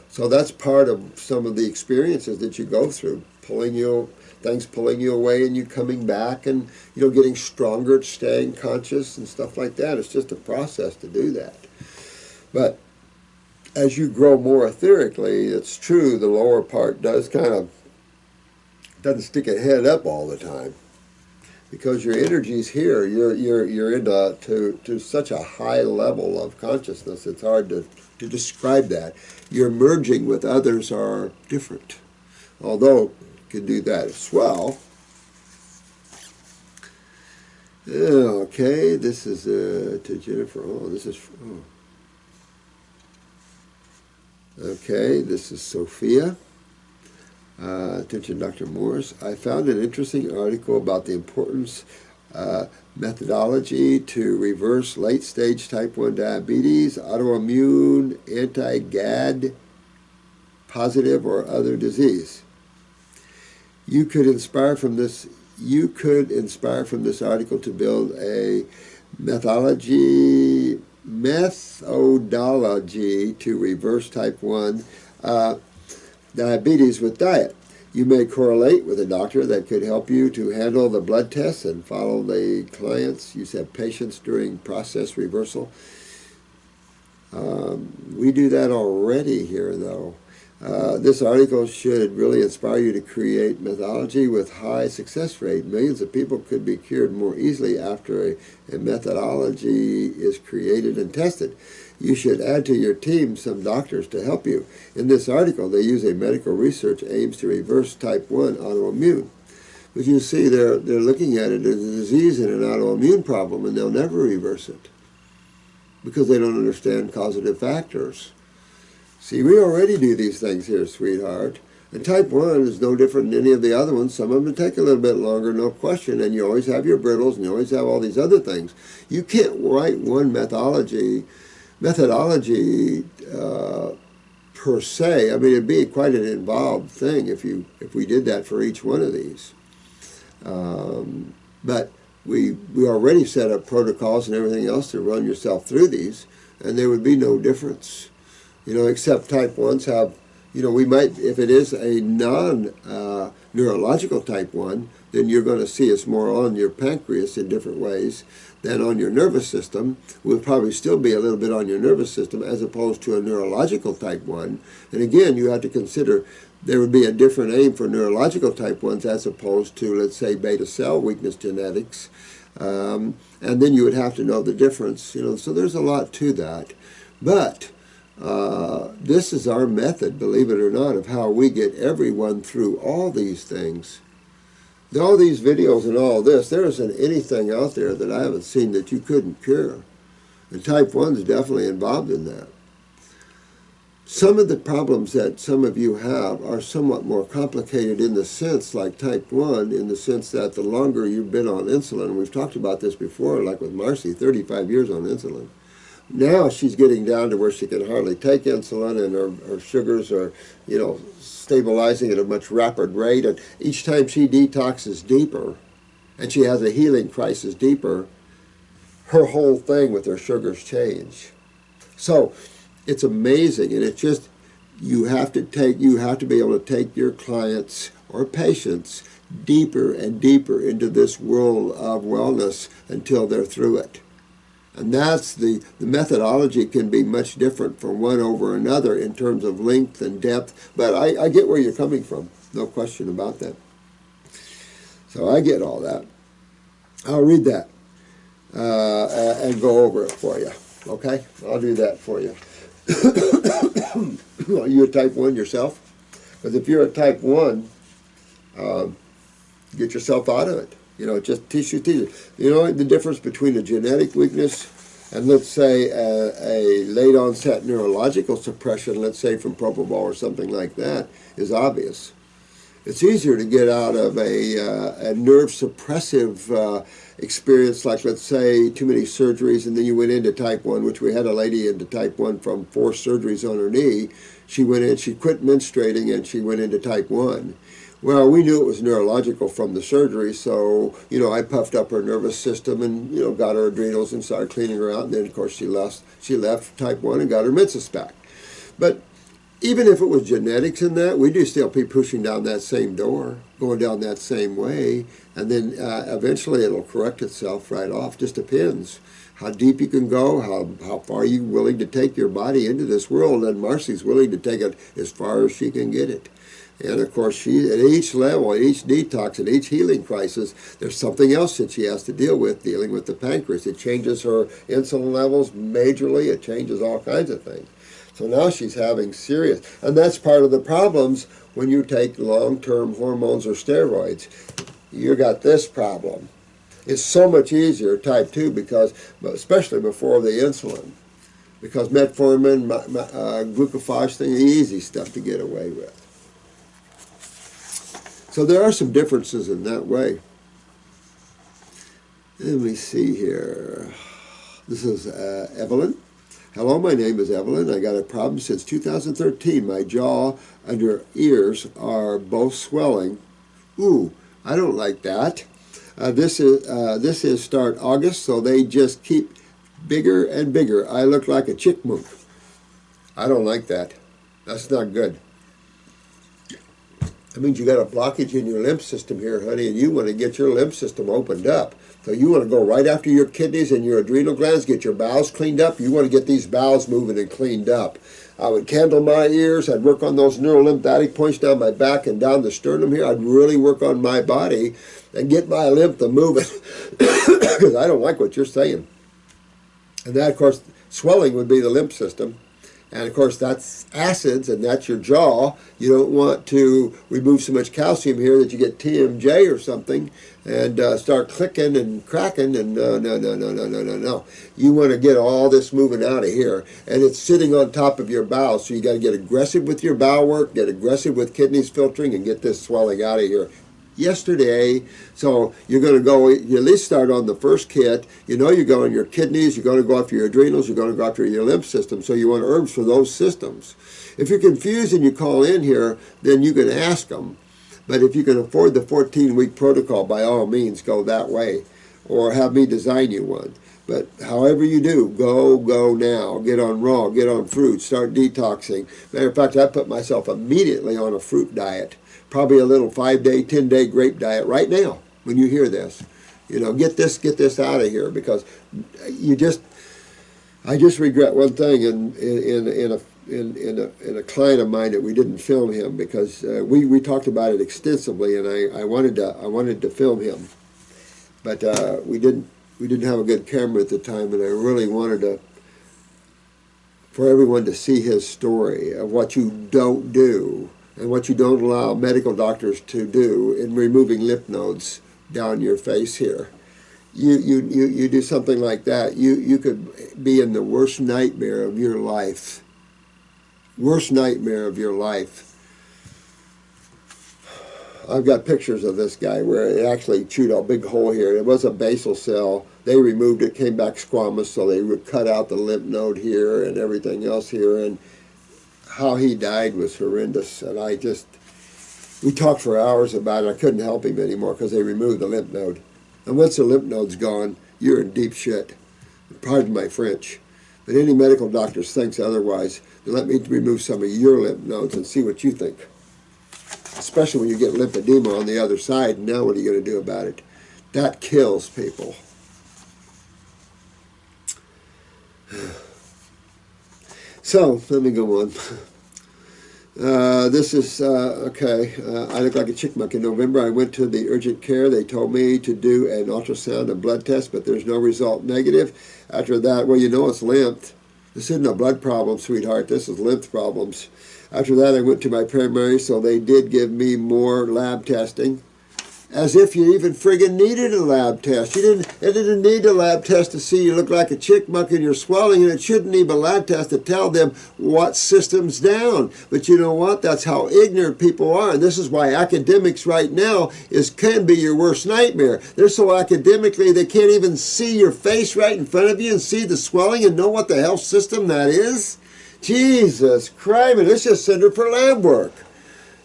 Speaker 1: So that's part of some of the experiences that you go through, things pulling you away and you coming back, and getting stronger at staying conscious and stuff like that. It's just a process to do that. But as you grow more etherically, it's true, the lower part doesn't stick its head up all the time, because your energy's here. You're into such a high level of consciousness. It's hard to describe that. Your merging with others are different, although you can do that as well. Okay, this is to Jennifer. Okay, this is Sophia. Attention, Dr. Morris. I found an interesting article about the importance methodology to reverse late-stage type 1 diabetes, autoimmune, anti-GAD, positive, or other disease. You could inspire from this article to build a methodology to reverse type 1 diabetes with diet. You may correlate with a doctor that could help you to handle the blood tests and follow the clients. You said patients during process reversal. We do that already here, though. This article should really inspire you to create methodology with high success rate. Millions of people could be cured more easily after a methodology is created and tested. You should add to your team some doctors to help you. In this article, they use a medical research aims to reverse type 1 autoimmune. But you see, they're looking at it as a disease and an autoimmune problem, and they'll never reverse it because they don't understand causative factors. See, we already do these things here, sweetheart. And type 1 is no different than any of the other ones. Some of them take a little bit longer, no question, and you always have your brittles, and you always have all these other things. You can't write one methodology per se. I mean, it'd be quite an involved thing if we did that for each one of these. But we already set up protocols and everything else to run yourself through these, and there would be no difference. Except type 1s have, we might, if it is a non-neurological type 1, then you're going to see us more on your pancreas in different ways than on your nervous system. We'll probably still be a little bit on your nervous system as opposed to a neurological type 1. And again, you have to consider there would be a different aim for neurological type 1s as opposed to, let's say, beta cell weakness genetics. And then you would have to know the difference. So there's a lot to that. But this is our method, believe it or not, of how we get everyone through all these things. All these videos and all this, there isn't anything out there that I haven't seen that you couldn't cure. And type 1 is definitely involved in that. Some of the problems that some of you have are somewhat more complicated in the sense, like type 1, in the sense that the longer you've been on insulin, and we've talked about this before, like with Marcy, 35 years on insulin. Now she's getting down to where she can hardly take insulin, and her sugars are, stabilizing at a much rapid rate. And each time she detoxes deeper, and she has a healing crisis deeper, her whole thing with her sugars change. So it's amazing, and it's just you have to be able to take your clients or patients deeper and deeper into this world of wellness until they're through it. And that's the methodology can be much different from one over another in terms of length and depth, but I get where you're coming from, no question about that. So I get all that. I'll read that and go over it for you, okay? I'll do that for you. Are you a type 1 yourself? Because if you're a type 1, get yourself out of it. You know, just tissue. You know, the difference between a genetic weakness and, let's say, a late onset neurological suppression, let's say from propofol or something like that, is obvious. It's easier to get out of a nerve suppressive experience, like, let's say, too many surgeries, and then you went into type 1, which we had a lady into type 1 from 4 surgeries on her knee. She went in, she quit menstruating, and she went into type 1. Well, we knew it was neurological from the surgery, so, you know, I puffed up her nervous system and, you know, got her adrenals and started cleaning her out, and then, of course, she left type 1 and got her menses back. But even if it was genetics in that, we do still be pushing down that same door, going down that same way, and then eventually it'll correct itself right off. Just depends how deep you can go, how far you're willing to take your body into this world, and Marcy's willing to take it as far as she can get it. And of course, she, at each level, at each detox, at each healing crisis, there's something else that she has to deal with, dealing with the pancreas. It changes her insulin levels majorly. It changes all kinds of things. So now she's having serious, and that's part of the problems when you take long-term hormones or steroids. You got this problem. It's so much easier, type 2, because, especially before the insulin, because metformin, glucophage thing, easy stuff to get away with. So there are some differences in that way. Let me see here. This is Evelyn. Hello, my name is Evelyn. I got a problem since 2013. My jaw under ears are both swelling. Ooh, I don't like that. This is start August, so they just keep bigger and bigger. I look like a chickmunk. I don't like that. That's not good. That means you got a blockage in your lymph system here, honey, and you want to get your lymph system opened up. So you want to go right after your kidneys and your adrenal glands, get your bowels cleaned up. You want to get these bowels moving and cleaned up. I would candle my ears. I'd work on those neurolymphatic points down my back and down the sternum here. I'd really work on my body and get my lymph moving because I don't like what you're saying. And that, of course, swelling would be the lymph system. And of course, that's acids, and that's your jaw. You don't want to remove so much calcium here that you get TMJ or something and start clicking and cracking. And no. You want to get all this moving out of here. And it's sitting on top of your bowel, so you got to get aggressive with your bowel work, get aggressive with kidneys filtering, and get this swelling out of here. Yesterday, so you're going to go, you at least start on the first kit. You know you're going your kidneys, you're going to go after your adrenals, you're going to go after your lymph system, so you want herbs for those systems. If you're confused and you call in here, then you can ask them. But if you can afford the 14-week protocol, by all means, go that way, or have me design you one. But however you do, go now. Get on raw, get on fruit, start detoxing. Matter of fact, I put myself immediately on a fruit diet. Probably a little 5-day, 10-day grape diet right now when you hear this. You know, get this out of here, because I just regret one thing in a client of mine that we didn't film him, because we talked about it extensively, and I wanted to film him, but we didn't have a good camera at the time, and I really wanted for everyone to see his story of what you don't do and what you don't allow medical doctors to do in removing lymph nodes down your face here. You do something like that, you could be in the worst nightmare of your life. Worst nightmare of your life. I've got pictures of this guy where it actually chewed a big hole here. It was a basal cell. They removed it, came back squamous, so they would cut out the lymph node here and everything else here, and how he died was horrendous. And we talked for hours about it. I couldn't help him anymore because they removed the lymph node. And once the lymph node's gone, you're in deep shit. Pardon my French. But any medical doctor thinks otherwise. Let me remove some of your lymph nodes and see what you think. Especially when you get lymphedema on the other side. Now what are you going to do about it? That kills people. So, let me go on. This is, okay, I look like a chickmunk. In November, I went to the urgent care. They told me to do an ultrasound and blood test, but there's no result negative. After that, well, you know it's lymph. This isn't a blood problem, sweetheart. This is lymph problems. After that, I went to my primary, so they did give me more lab testing. as if you even friggin' needed a lab test. It didn't need a lab test to see you look like a chickmuck and you're swelling, and it shouldn't need a lab test to tell them what system's down. But you know what? That's how ignorant people are, and this is why academics right now can be your worst nightmare. They're so academically they can't even see your face right in front of you and see the swelling and know what the health system that is. Jesus Christ, let's just send her for lab work.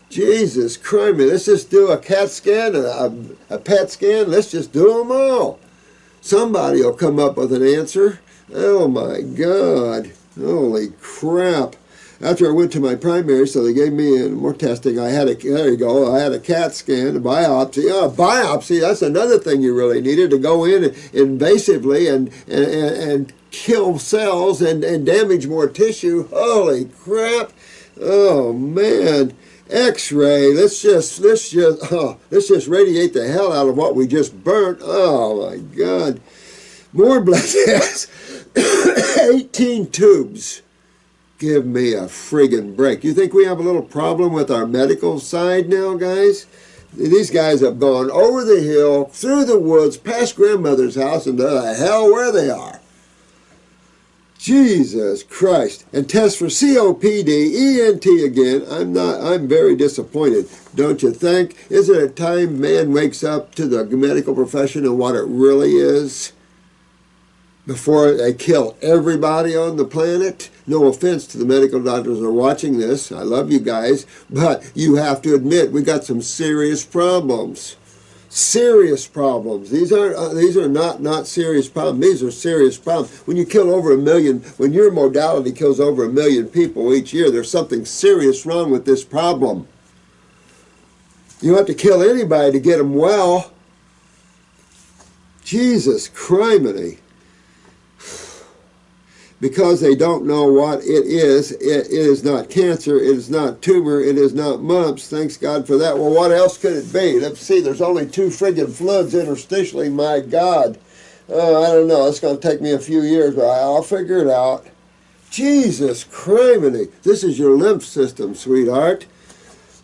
Speaker 1: Jesus Christ, let's just do a CAT scan, a PET scan. Let's just do them all. Somebody will come up with an answer. Oh my God. Holy crap. After I went to my primary, so they gave me more testing. There you go. I had a CAT scan, a biopsy. Oh, biopsy, that's another thing you really needed, to go in invasively and kill cells and damage more tissue. Holy crap. Oh man. X-ray, let's just radiate the hell out of what we just burnt. Oh my God. More blood tests. 18 tubes. Give me a friggin' break. You think we have a little problem with our medical side now, guys? These guys have gone over the hill, through the woods, past grandmother's house, and to the hell where they are. Jesus Christ. And test for COPD, ENT again. I'm very disappointed. Don't you think? Is it a time man wakes up to the medical profession and what it really is before they kill everybody on the planet? No offense to the medical doctors who are watching this. I love you guys. But you have to admit we got some serious problems. Serious problems. These are not serious problems. These are serious problems. When you kill over 1 million, when your modality kills over 1 million people each year, there's something serious wrong with this problem. You don't have to kill anybody to get them well. Jesus criminy. Because they don't know what it is. It is not cancer. It is not tumor. It is not mumps. Thanks God for that. Well, what else could it be? Let's see. There's only 2 friggin' fluids interstitially. My God. I don't know. It's going to take me a few years, but I'll figure it out. Jesus criminy. This is your lymph system, sweetheart.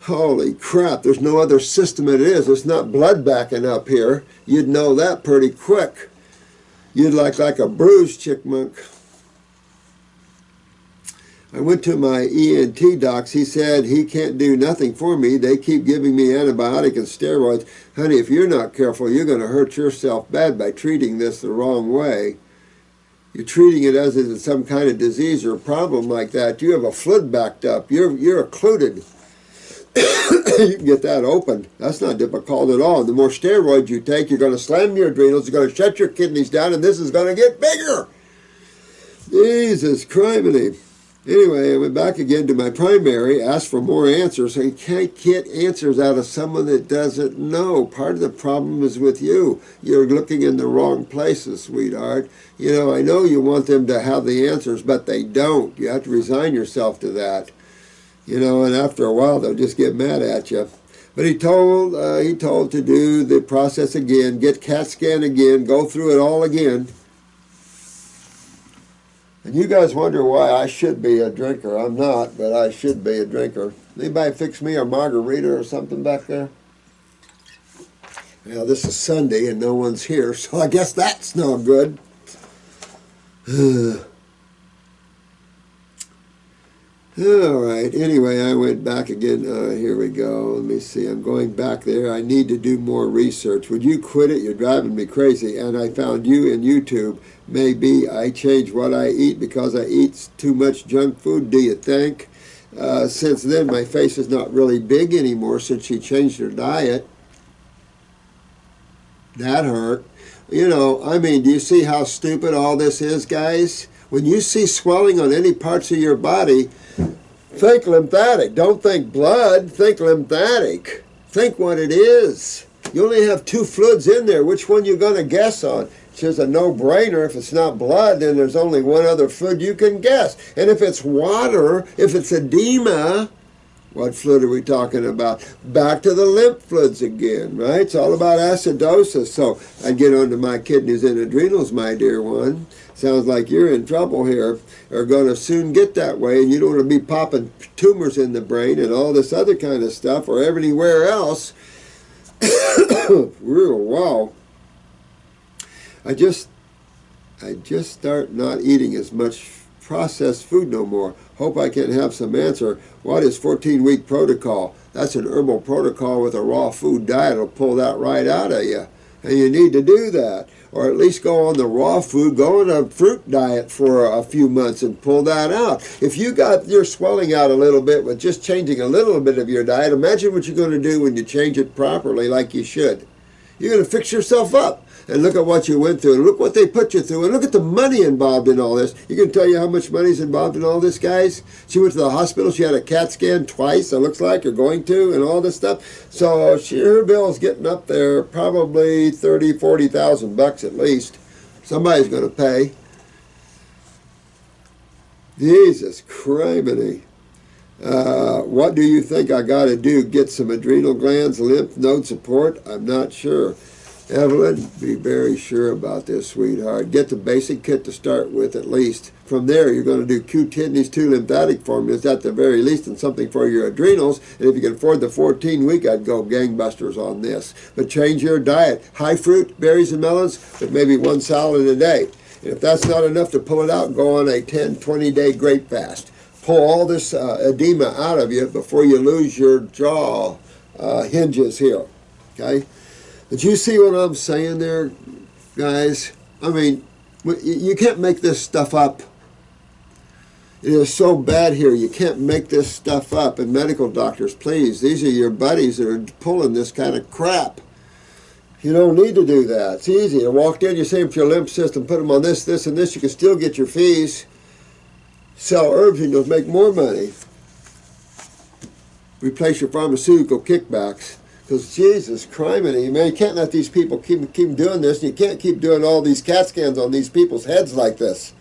Speaker 1: Holy crap. There's no other system it is. It's not blood backing up here. You'd know that pretty quick. You'd like a bruised chickmunk. I went to my ENT docs. He said he can't do nothing for me. They keep giving me antibiotic and steroids. Honey, if you're not careful, you're going to hurt yourself bad by treating this the wrong way. You're treating it as if it's some kind of disease or problem like that. You have a fluid backed up. You're occluded. You can get that open. That's not difficult at all. The more steroids you take, you're going to slam your adrenals, you're going to shut your kidneys down, and this is going to get bigger. Jesus criminy. Anyway, I went back again to my primary, asked for more answers. I can't get answers out of someone that doesn't know. Part of the problem is with you. You're looking in the wrong places, sweetheart. You know, I know you want them to have the answers, but they don't. You have to resign yourself to that. You know, and after a while, they'll just get mad at you. But he told to do the process again, get CAT scan again, go through it all again. And you guys wonder why I should be a drinker. I'm not, but I should be a drinker. Anybody fix me a margarita or something back there? Well, this is Sunday and no one's here, so I guess that's no good. All right. Anyway, I went back again. Here we go. Let me see. I'm going back there. I need to do more research. Would you quit it? You're driving me crazy. And I found you in YouTube. Maybe I changed what I eat because I eat too much junk food, do you think? Since then, my face is not really big anymore since she changed her diet. That hurt. You know, I mean, do you see how stupid all this is, guys? When you see swelling on any parts of your body, think lymphatic. Don't think blood. Think lymphatic. Think what it is. You only have 2 fluids in there. Which one you going to guess on? It's just a no-brainer. If it's not blood, then there's only one other fluid you can guess. And if it's water, if it's edema, what fluid are we talking about? Back to the lymph fluids again, right? It's all about acidosis. So I get onto my kidneys and adrenals, my dear one. Sounds like you're in trouble here, are going to soon get that way, and you don't want to be popping tumors in the brain and all this other kind of stuff or anywhere else. Real wow. I just start not eating as much processed food no more. Hope I can have some answer. What is 14-week protocol? That's an herbal protocol with a raw food diet. It'll pull that right out of you. And you need to do that. Or at least go on the raw food, go on a fruit diet for a few months and pull that out. If you got your swelling out a little bit with just changing a little bit of your diet, imagine what you're going to do when you change it properly like you should. You're going to fix yourself up. And look at what you went through, and look what they put you through, and look at the money involved in all this. You can tell you how much money's involved in all this, guys? She went to the hospital, she had a CAT scan twice, it looks like, or going to, and all this stuff. So her bill's getting up there, probably $30,000, $40,000 at least. Somebody's going to pay. Jesus criminy. What do you think I got to do? Get some adrenal glands, lymph node support? I'm not sure. Evelyn, be very sure about this, sweetheart. Get the basic kit to start with at least. From there, you're going to do Q-Kidneys, 2 lymphatic formulas at the very least, and something for your adrenals. And if you can afford the 14-week, I'd go gangbusters on this. But change your diet. High fruit, berries, and melons, but maybe 1 salad a day. And if that's not enough to pull it out, go on a 10, 20-day grape fast. Pull all this edema out of you before you lose your jaw hinges here. Okay? Did you see what I'm saying there, guys? I mean, you can't make this stuff up. It is so bad here. You can't make this stuff up. And medical doctors, please, these are your buddies that are pulling this kind of crap. You don't need to do that. It's easy. You walked in, you say for your lymph system, put them on this, this, and this. You can still get your fees. Sell herbs and you'll make more money. Replace your pharmaceutical kickbacks. Because Jesus criminy, man, you can't let these people keep doing this, and you can't keep doing all these CAT scans on these people's heads like this.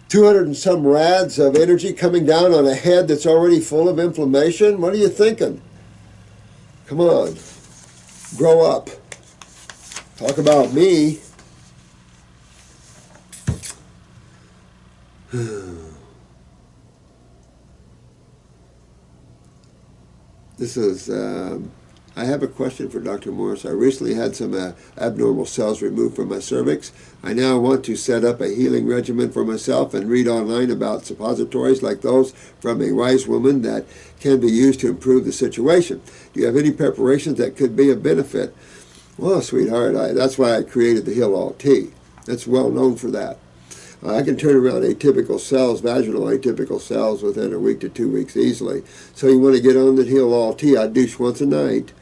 Speaker 1: 200 and some rads of energy coming down on a head that's already full of inflammation? What are you thinking? Come on. Grow up. Talk about me. This is... I have a question for Dr. Morris. I recently had some abnormal cells removed from my cervix. I now want to set up a healing regimen for myself and read online about suppositories like those from a wise woman that can be used to improve the situation. Do you have any preparations that could be of benefit? Well, sweetheart, that's why I created the Heal All Tea. That's well known for that. I can turn around atypical cells, vaginal atypical cells, within a week to 2 weeks easily. So you want to get on the Heal All Tea. I douche once a night.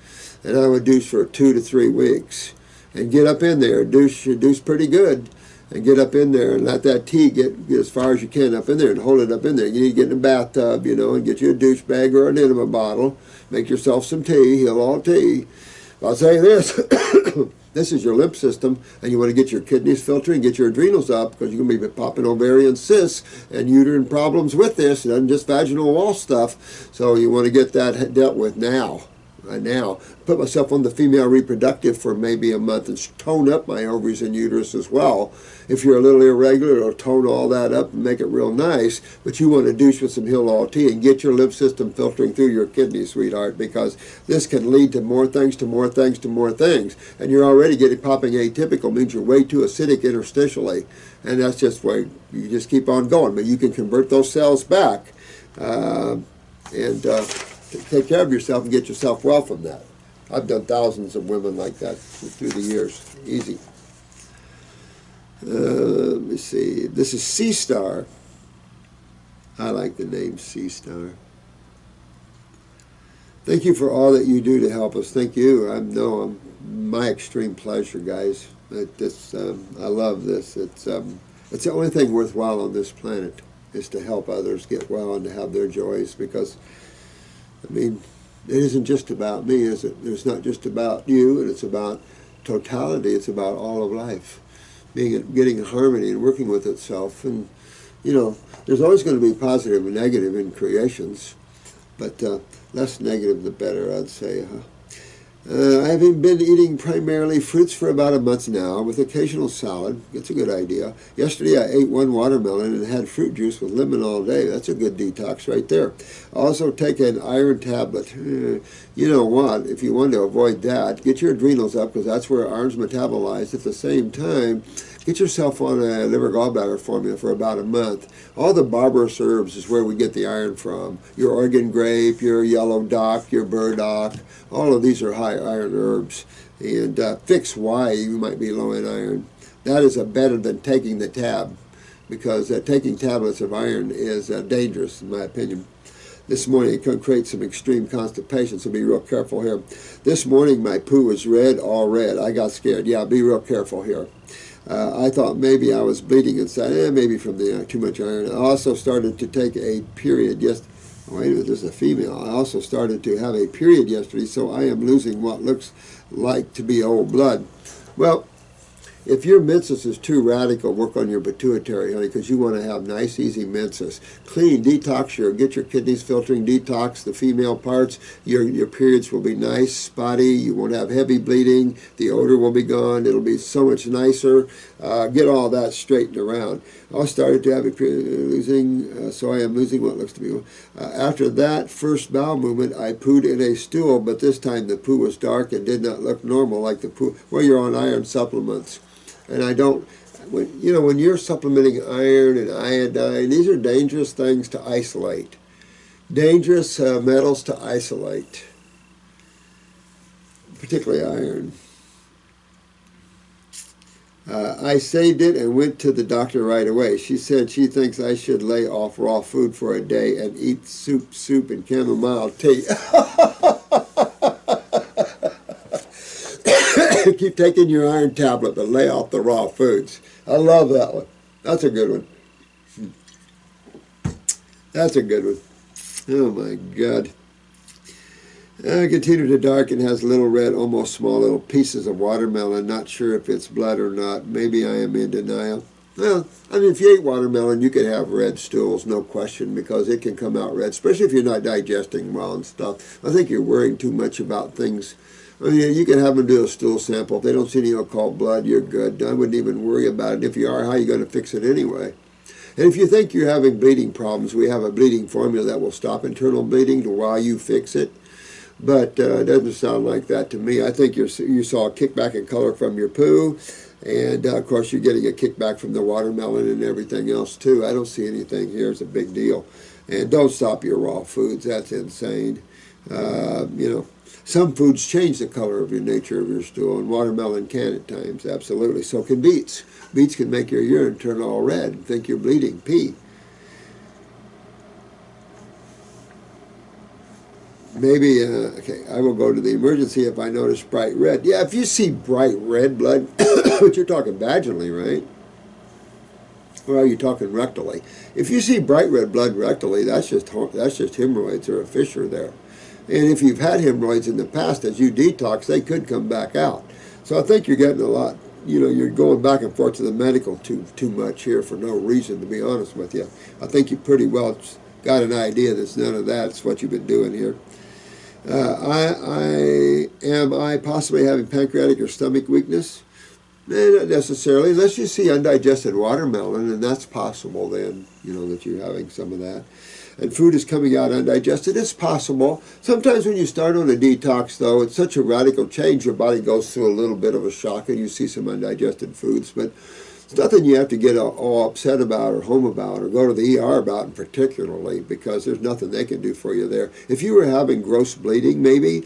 Speaker 1: And I would douche for 2 to 3 weeks. And get up in there. Douche pretty good. And get up in there and let that tea get as far as you can up in there and hold it up in there. You need to get in a bathtub, you know, and get you a douche bag or an enema bottle. Make yourself some tea, Heal All Tea. I'll say this. This is your lymph system, and you want to get your kidneys filtering, get your adrenals up, because you're going to be popping ovarian cysts and uterine problems with this, and just vaginal wall stuff. So you want to get that dealt with now. Now, put myself on the female reproductive for maybe a month and tone up my ovaries and uterus as well. If you're a little irregular, it'll tone all that up and make it real nice. But you want to douche with some Heal All Tea and get your lymph system filtering through your kidneys, sweetheart, because this can lead to more things, to more things, to more things. And you're already popping atypical, means you're way too acidic interstitially. And that's just why you just keep on going. But you can convert those cells back take care of yourself and get yourself well from that. I've done thousands of women like that through the years. Easy. Let me see. This is Sea Star. I like the name Sea Star. Thank you for all that you do to help us. Thank you. I'm my extreme pleasure, guys. I love this. It's the only thing worthwhile on this planet is to help others get well and to have their joys, because I mean, it isn't just about me, is it? It's not just about you, and it's about totality. It's about all of life, getting in harmony and working with itself. And, you know, there's always going to be positive and negative in creations, but less negative the better, I'd say. I've been eating primarily fruits for about a month now, with occasional salad. It's a good idea. Yesterday I ate one watermelon and had fruit juice with lemon all day. That's a good detox right there. I also take an iron tablet. You know what? If you want to avoid that, get your adrenals up, because that's where iron's metabolized. At the same time, get yourself on a liver gallbladder formula for about a month. All the barbarous herbs is where we get the iron from. Your Oregon grape, your yellow dock, your burdock, all of these are high iron herbs. And fix why you might be low in iron. That is better than taking the tab, because taking tablets of iron is dangerous, in my opinion. This morning it can create some extreme constipation, so be real careful here. This morning my poo was red, all red. I got scared. Yeah, be real careful here. I thought maybe I was bleeding inside, maybe from the too much iron. I also started to take a period. Wait a minute, this is a female. I also started to have a period yesterday, so I am losing what looks like to be old blood. Well, if your menses is too radical, work on your pituitary, honey, because you want to have nice, easy menses. Clean, detox get your kidneys filtering, detox the female parts. Your periods will be nice, spotty. You won't have heavy bleeding. The odor will be gone. It'll be so much nicer. Get all that straightened around. I started to have a period so I am losing what looks to be. After that first bowel movement, I pooed in a stool, but this time the poo was dark and did not look normal like the poo. Well, you're on iron supplements. And I don't, when you're supplementing iron and iodine, these are dangerous things to isolate. Dangerous metals to isolate, particularly iron. I saved it and went to the doctor right away. She said she thinks I should lay off raw food for a day and eat soup and chamomile tea. Keep taking your iron tablet, but lay off the raw foods. I love that one. That's a good one. That's a good one. Oh my God. Continue to darken, has little red, almost small little pieces of watermelon. Not sure if it's blood or not. Maybe I am in denial. Well, I mean, if you ate watermelon, you could have red stools, no question, because it can come out red, especially if you're not digesting well and stuff. I think you're worrying too much about things. I mean, you can have them do a stool sample. If they don't see any occult blood, you're good. I wouldn't even worry about it. If you are, how are you going to fix it anyway? And if you think you're having bleeding problems, we have a bleeding formula that will stop internal bleeding while you fix it. But it doesn't sound like that to me. I think you saw a kickback in color from your poo. And, of course, you're getting a kickback from the watermelon and everything else, too. I don't see anything here. It's a big deal. And don't stop your raw foods. That's insane. Some foods change the color of your nature of your stool, and watermelon can at times, absolutely. So can beets. Beets can make your urine turn all red and think you're bleeding, pee. Maybe, okay, I will go to the emergency if I notice bright red. Yeah, if you see bright red blood, but you're talking vaginally, right? Or are you talking rectally? If you see bright red blood rectally, that's just hemorrhoids or a fissure there. And if you've had hemorrhoids in the past, as you detox, they could come back out. So I think you're getting a lot, you're going back and forth to the medical too much here for no reason, to be honest with you. I think you pretty well got an idea that's none of that. It's what you've been doing here. Am I possibly having pancreatic or stomach weakness? Not necessarily, unless you see undigested watermelon, and that's possible then, that you're having some of that. And food is coming out undigested. It's possible. Sometimes when you start on a detox, though, it's such a radical change, your body goes through a little bit of a shock and you see some undigested foods. But it's nothing you have to get all upset about or home about or go to the ER about particularly, because there's nothing they can do for you there. If you were having gross bleeding, maybe.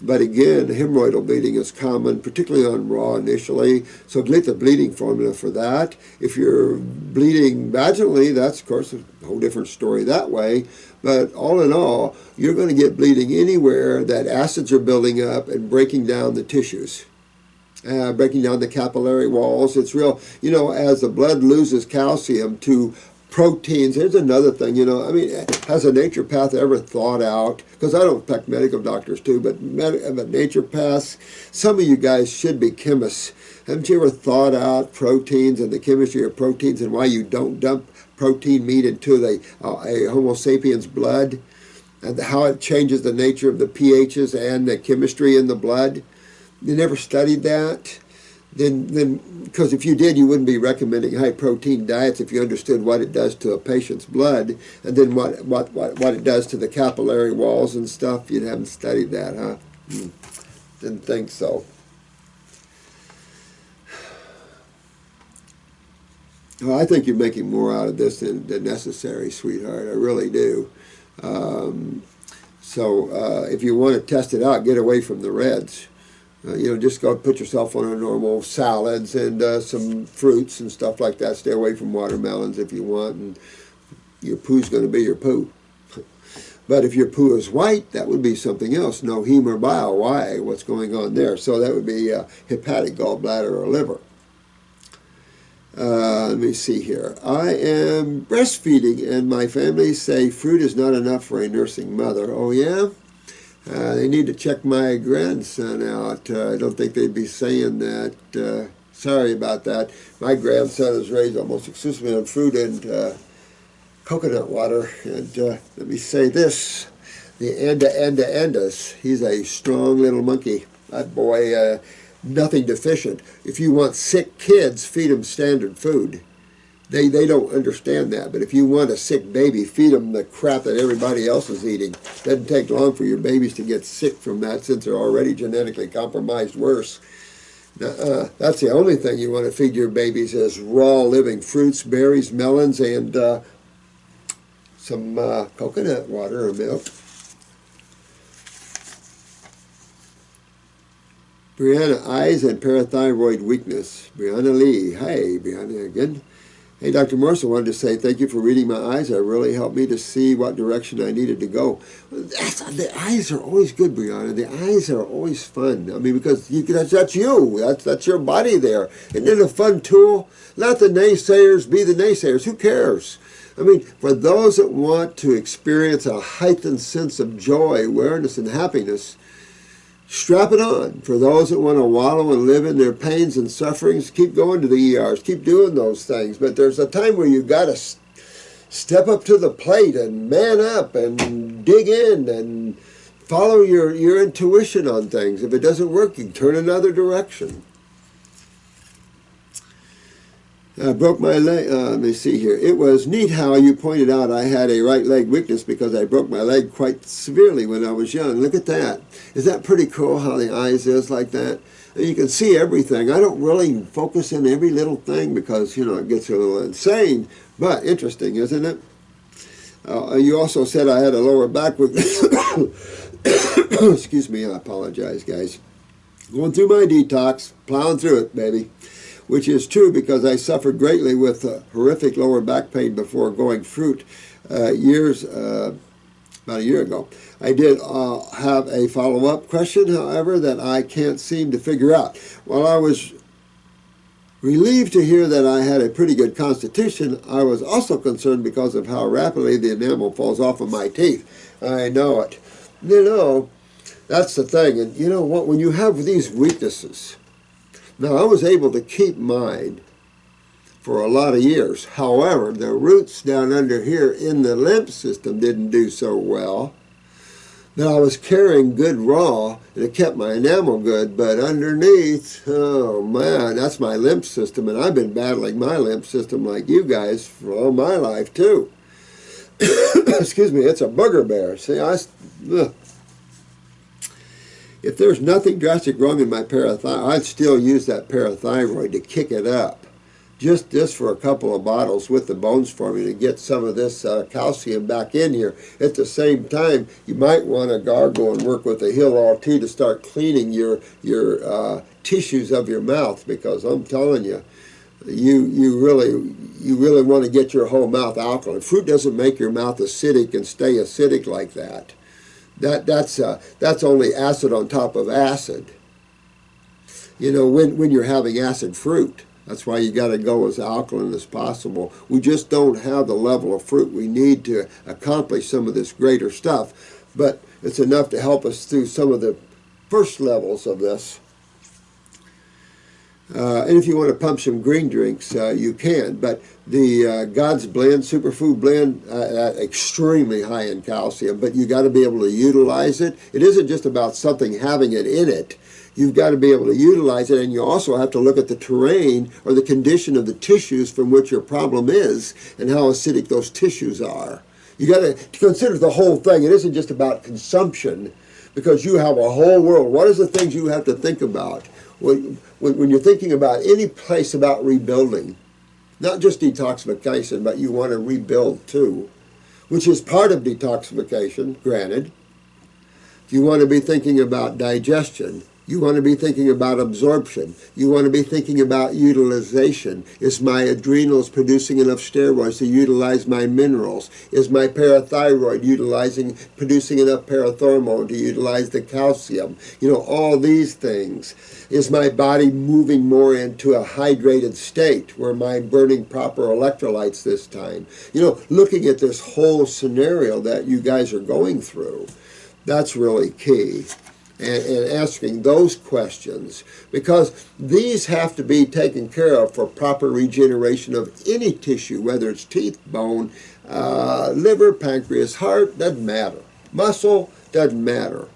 Speaker 1: But again, hemorrhoidal bleeding is common, particularly on raw initially. So get the bleeding formula for that. If you're bleeding vaginally, that's, of course, a whole different story that way. But all in all, you're going to get bleeding anywhere that acids are building up and breaking down the tissues. Breaking down the capillary walls. It's real, as the blood loses calcium to proteins. Here's another thing, has a naturopath ever thought out, because I don't affect medical doctors too, but naturopaths, some of you guys should be chemists. Haven't you ever thought out proteins and the chemistry of proteins and why you don't dump protein meat into a Homo sapiens blood? and how it changes the nature of the pHs and the chemistry in the blood. You never studied that? Then, because if you did, you wouldn't be recommending high-protein diets if you understood what it does to a patient's blood, and then what it does to the capillary walls and stuff. You haven't studied that, huh? Didn't think so. Well, I think you're making more out of this than necessary, sweetheart. I really do. So if you want to test it out, get away from the reds. Just go put yourself on a normal salads and some fruits and stuff like that. Stay away from watermelons if you want, and your poo's going to be your poo. But if your poo is white, that would be something else. No heme or bile. Why? What's going on there? So that would be hepatic, gallbladder, or liver. Let me see here. I am breastfeeding, and my family say fruit is not enough for a nursing mother. Oh, yeah? They need to check my grandson out. I don't think they'd be saying that. Sorry about that. My grandson is raised almost exclusively on fruit and coconut water. And let me say this, the Enda. He's a strong little monkey. That boy, nothing deficient. If you want sick kids, feed them standard food. They don't understand that. But if you want a sick baby, feed them the crap that everybody else is eating. Doesn't take long for your babies to get sick from that since they're already genetically compromised worse. That's the only thing you want to feed your babies is raw living fruits, berries, melons, and some coconut water or milk. Brianna, eyes and parathyroid weakness. Brianna Lee. Hi, Brianna again. Hey, Dr. Morse, I wanted to say thank you for reading my eyes. It really helped me to see what direction I needed to go. The eyes are always good, Brianna. The eyes are always fun. I mean, because that's you. That's your body there. Isn't it a fun tool? Let the naysayers be the naysayers. Who cares? I mean, for those that want to experience a heightened sense of joy, awareness, and happiness, strap it on. For those that want to wallow and live in their pains and sufferings, keep going to the ERs, keep doing those things. But there's a time where you've got to step up to the plate and man up and dig in and follow your intuition on things. If it doesn't work, you can turn another direction. I broke my leg. Let me see here. It was neat how you pointed out I had a right leg weakness because I broke my leg quite severely when I was young. Look at that. Is that pretty cool how the eyes is like that? And you can see everything. I don't really focus in every little thing because, it gets a little insane. But interesting, isn't it? You also said I had a lower back weakness. Excuse me. I apologize, guys. Going through my detox. Plowing through it, baby. Which is true because I suffered greatly with horrific lower back pain before going fruit about a year ago. I did have a follow-up question, however, that I can't seem to figure out. While I was relieved to hear that I had a pretty good constitution, I was also concerned because of how rapidly the enamel falls off of my teeth. I know it. That's the thing. And you know what? When you have these weaknesses, now, I was able to keep mine for a lot of years. However, the roots down under here in the lymph system didn't do so well. But I was carrying good raw, and it kept my enamel good. But underneath, oh man, that's my lymph system. And I've been battling my lymph system like you guys for all my life, too. Excuse me, it's a booger bear. See, if there's nothing drastic wrong in my parathyroid, I'd still use that parathyroid to kick it up. Just for a couple of bottles with the bones forming to get some of this calcium back in here. At the same time, you might want to gargle and work with a Heal-All Tea to start cleaning your tissues of your mouth, because I'm telling you, you really want to get your whole mouth alkaline. Fruit doesn't make your mouth acidic and stay acidic like that. That's only acid on top of acid. When you're having acid fruit, that's why you got to go as alkaline as possible. We just don't have the level of fruit we need to accomplish some of this greater stuff, but it's enough to help us through some of the first levels of this. And if you want to pump some green drinks, you can. But the God's Blend, Superfood Blend, extremely high in calcium, but you got to be able to utilize it. It isn't just about something having it in it. You've got to be able to utilize it, and you also have to look at the terrain or the condition of the tissues from which your problem is and how acidic those tissues are. You got to consider the whole thing. It isn't just about consumption, because you have a whole world. What is the things you have to think about when you're thinking about any place about rebuilding? Not just detoxification, but you want to rebuild too, which is part of detoxification, granted. You want to be thinking about digestion. You want to be thinking about absorption. You want to be thinking about utilization. Is my adrenals producing enough steroids to utilize my minerals? Is my parathyroid producing enough parathormone to utilize the calcium? You know, all these things. Is my body moving more into a hydrated state where I'm burning proper electrolytes this time? You know, looking at this whole scenario that you guys are going through, that's really key. And asking those questions, because these have to be taken care of for proper regeneration of any tissue, whether it's teeth, bone, liver, pancreas, heart, doesn't matter. Muscle, doesn't matter.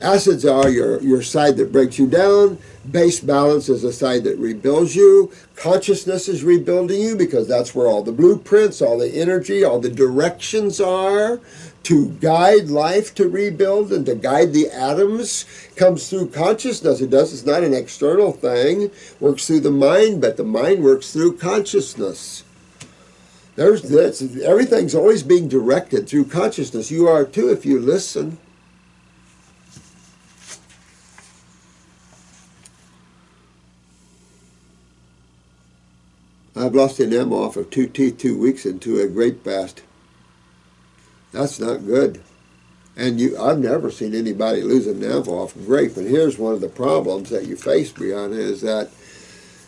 Speaker 1: Acids are your side that breaks you down. Base balance is the side that rebuilds you. Consciousness is rebuilding you, because that's where all the blueprints, all the energy, all the directions are to guide life to rebuild and to guide the atoms. Comes through consciousness. It's not an external thing. Works through the mind, but the mind works through consciousness. Everything's always being directed through consciousness. You are too if you listen. I've lost the enamel off of 2 teeth 2 weeks into a grape fast. That's not good. And I've never seen anybody lose an enamel off of grape. And here's one of the problems that you face, Brianna, is that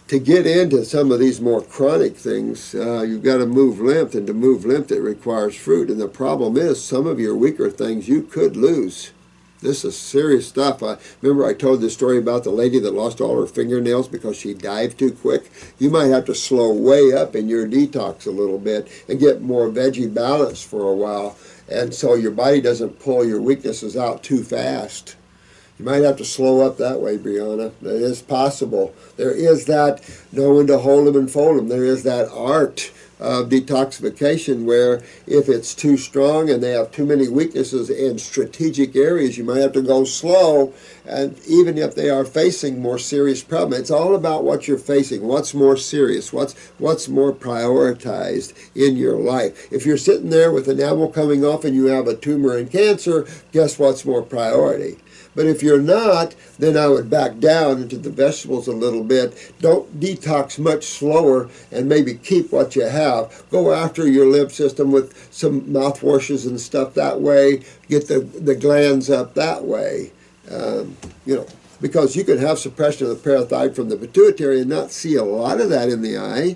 Speaker 1: to get into some of these more chronic things, you've got to move lymph, and to move lymph, it requires fruit. And the problem is, some of your weaker things you could lose. This is serious stuff. Remember I told the story about the lady that lost all her fingernails because she dived too quick? You might have to slow way up in your detox a little bit and get more veggie balance for a while, and so your body doesn't pull your weaknesses out too fast. You might have to slow up that way, Brianna. That is possible. There is that knowing to hold them and fold them. There is that art of detoxification where if it's too strong and they have too many weaknesses in strategic areas, you might have to go slow. And even if they are facing more serious problems, it's all about what you're facing. What's more serious? What's more prioritized in your life? If you're sitting there with enamel coming off and you have a tumor and cancer, guess what's more priority? But if you're not, then I would back down into the vegetables a little bit. Don't detox much slower, and maybe keep what you have. Go after your lymph system with some mouthwashes and stuff that way. Get the glands up that way. Because you can have suppression of the parathyroid from the pituitary and not see a lot of that in the eye.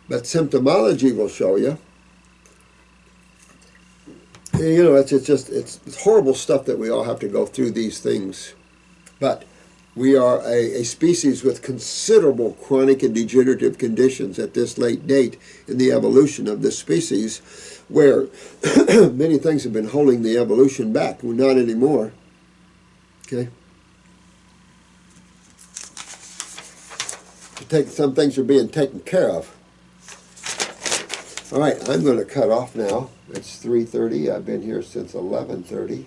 Speaker 1: But symptomology will show you. You know, it's horrible stuff that we all have to go through these things. But we are a species with considerable chronic and degenerative conditions at this late date in the evolution of this species, where many things have been holding the evolution back. We're not anymore. Okay? Some things are being taken care of. All right, I'm going to cut off now. It's 3:30. I've been here since 11:30.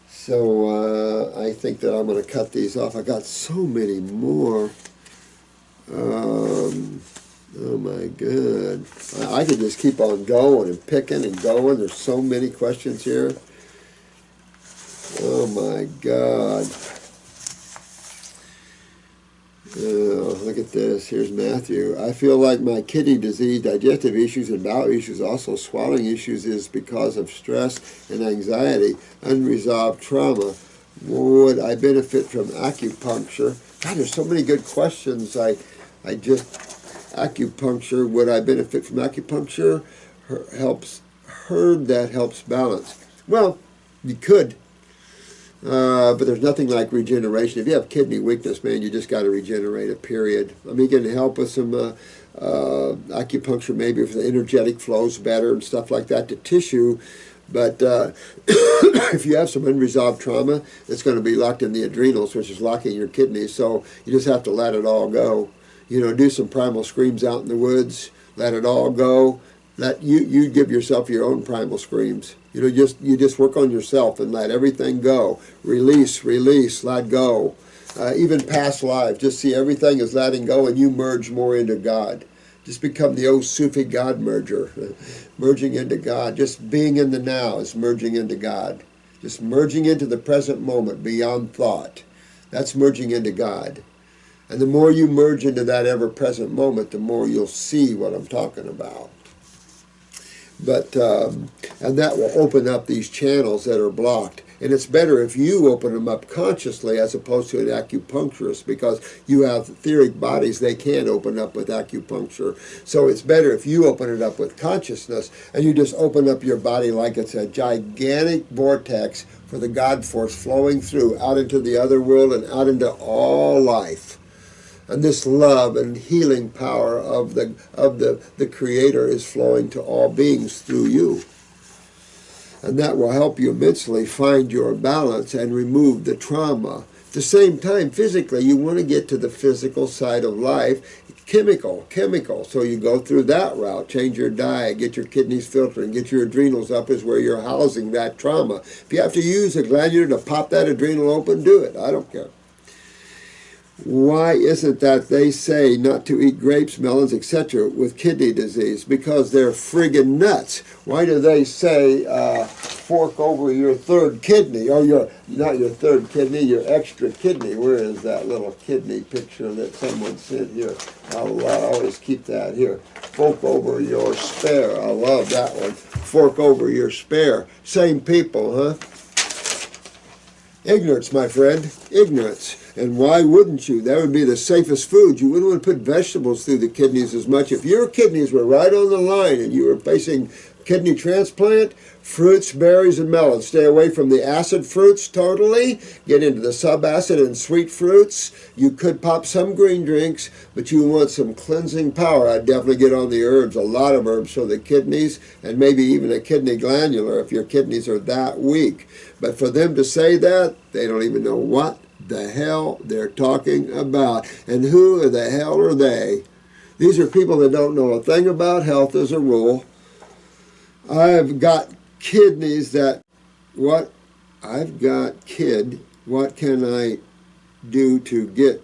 Speaker 1: So I think that I'm going to cut these off. I got so many more. Oh my God. I could just keep on going and picking and going. There's so many questions here. Oh my God. Look at this. Here's Matthew. I feel like my kidney disease, digestive issues, and bowel issues, also swallowing issues, is because of stress and anxiety, unresolved trauma. Would I benefit from acupuncture? God, there's so many good questions. Acupuncture. Would I benefit from acupuncture? Heard that helps balance. Well, you could. But there's nothing like regeneration. If you have kidney weakness, man, you just got to regenerate it, period. I mean, you can help with some acupuncture, maybe if the energetic flows better and stuff like that to tissue. But if you have some unresolved trauma, it's going to be locked in the adrenals, which is locking your kidneys. So you just have to let it all go. You know, do some primal screams out in the woods. Let it all go. Let you give yourself your own primal screams. You know, you just work on yourself and let everything go. Release, release, let go. Even past lives, just see everything is letting go, and you merge more into God. Just become the old Sufi God merger, merging into God. Just being in the now is merging into God. Just merging into the present moment beyond thought. That's merging into God. And the more you merge into that ever-present moment, the more you'll see what I'm talking about. But and that will open up these channels that are blocked. And it's better if you open them up consciously as opposed to an acupuncturist, because you have etheric bodies they can't open up with acupuncture. So it's better if you open it up with consciousness, and you just open up your body like it's a gigantic vortex for the God force flowing through out into the other world and out into all life. And this love and healing power of the Creator is flowing to all beings through you. And that will help you immensely find your balance and remove the trauma. At the same time, physically, you want to get to the physical side of life, chemical. So you go through that route, change your diet, get your kidneys filtering, get your adrenals up is where you're housing that trauma. If you have to use a glandular to pop that adrenal open, do it. I don't care. Why is it that they say not to eat grapes, melons, etc. with kidney disease? Because they're friggin' nuts. Why do they say fork over your third kidney, or not your third kidney, your extra kidney? Where is that little kidney picture that someone sent here? I'll always keep that here. Fork over your spare. I love that one. Fork over your spare. Same people, huh? Ignorance, my friend. Ignorance. And why wouldn't you? That would be the safest food. You wouldn't want to put vegetables through the kidneys as much. If your kidneys were right on the line and you were facing kidney transplant, fruits, berries, and melons. Stay away from the acid fruits totally. Get into the subacid and sweet fruits. You could pop some green drinks, but you want some cleansing power. I'd definitely get on the herbs, a lot of herbs for the kidneys, and maybe even a kidney glandular if your kidneys are that weak. But for them to say that, they don't even know what the hell they're talking about. And who the hell are they? These are people that don't know a thing about health as a rule. I've got kidneys that, what can I do to get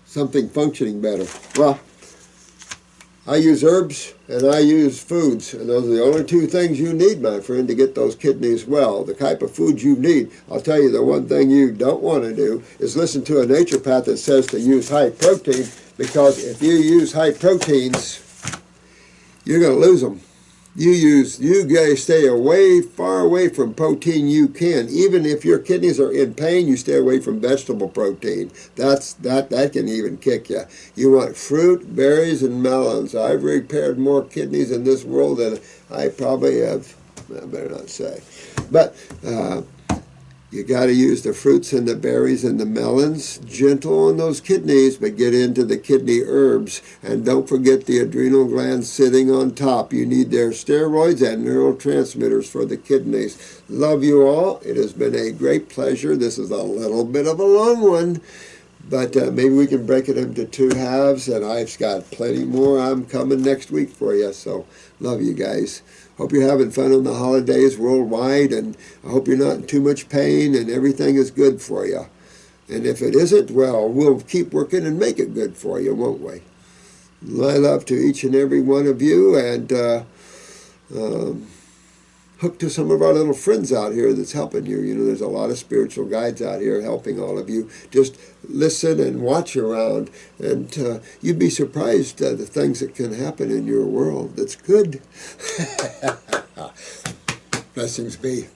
Speaker 1: something functioning better? Well, I use herbs and I use foods, and those are the only two things you need, my friend, to get those kidneys well. The type of food you need. I'll tell you, the one thing you don't want to do is listen to a naturopath that says to use high protein, because if you use high proteins, you're going to lose them. You guys stay far away from protein you can. Even if your kidneys are in pain, you stay away from vegetable protein. That can even kick you. You want fruit, berries, and melons. I've repaired more kidneys in this world than I probably have. I better not say. But you got to use the fruits and the berries and the melons. Gentle on those kidneys, but get into the kidney herbs. And don't forget the adrenal glands sitting on top. You need their steroids and neurotransmitters for the kidneys. Love you all. It has been a great pleasure. This is a little bit of a long one, but maybe we can break it into two halves, and I've got plenty more. I'm coming next week for you, so love you guys. Hope you're having fun on the holidays worldwide, and I hope you're not in too much pain and everything is good for you. And if it isn't, well, we'll keep working and make it good for you, won't we? My love to each and every one of you, and hook to some of our little friends out here that's helping you. You know, there's a lot of spiritual guides out here helping all of you. Just listen and watch around, and you'd be surprised at the things that can happen in your world that's good. Blessings be.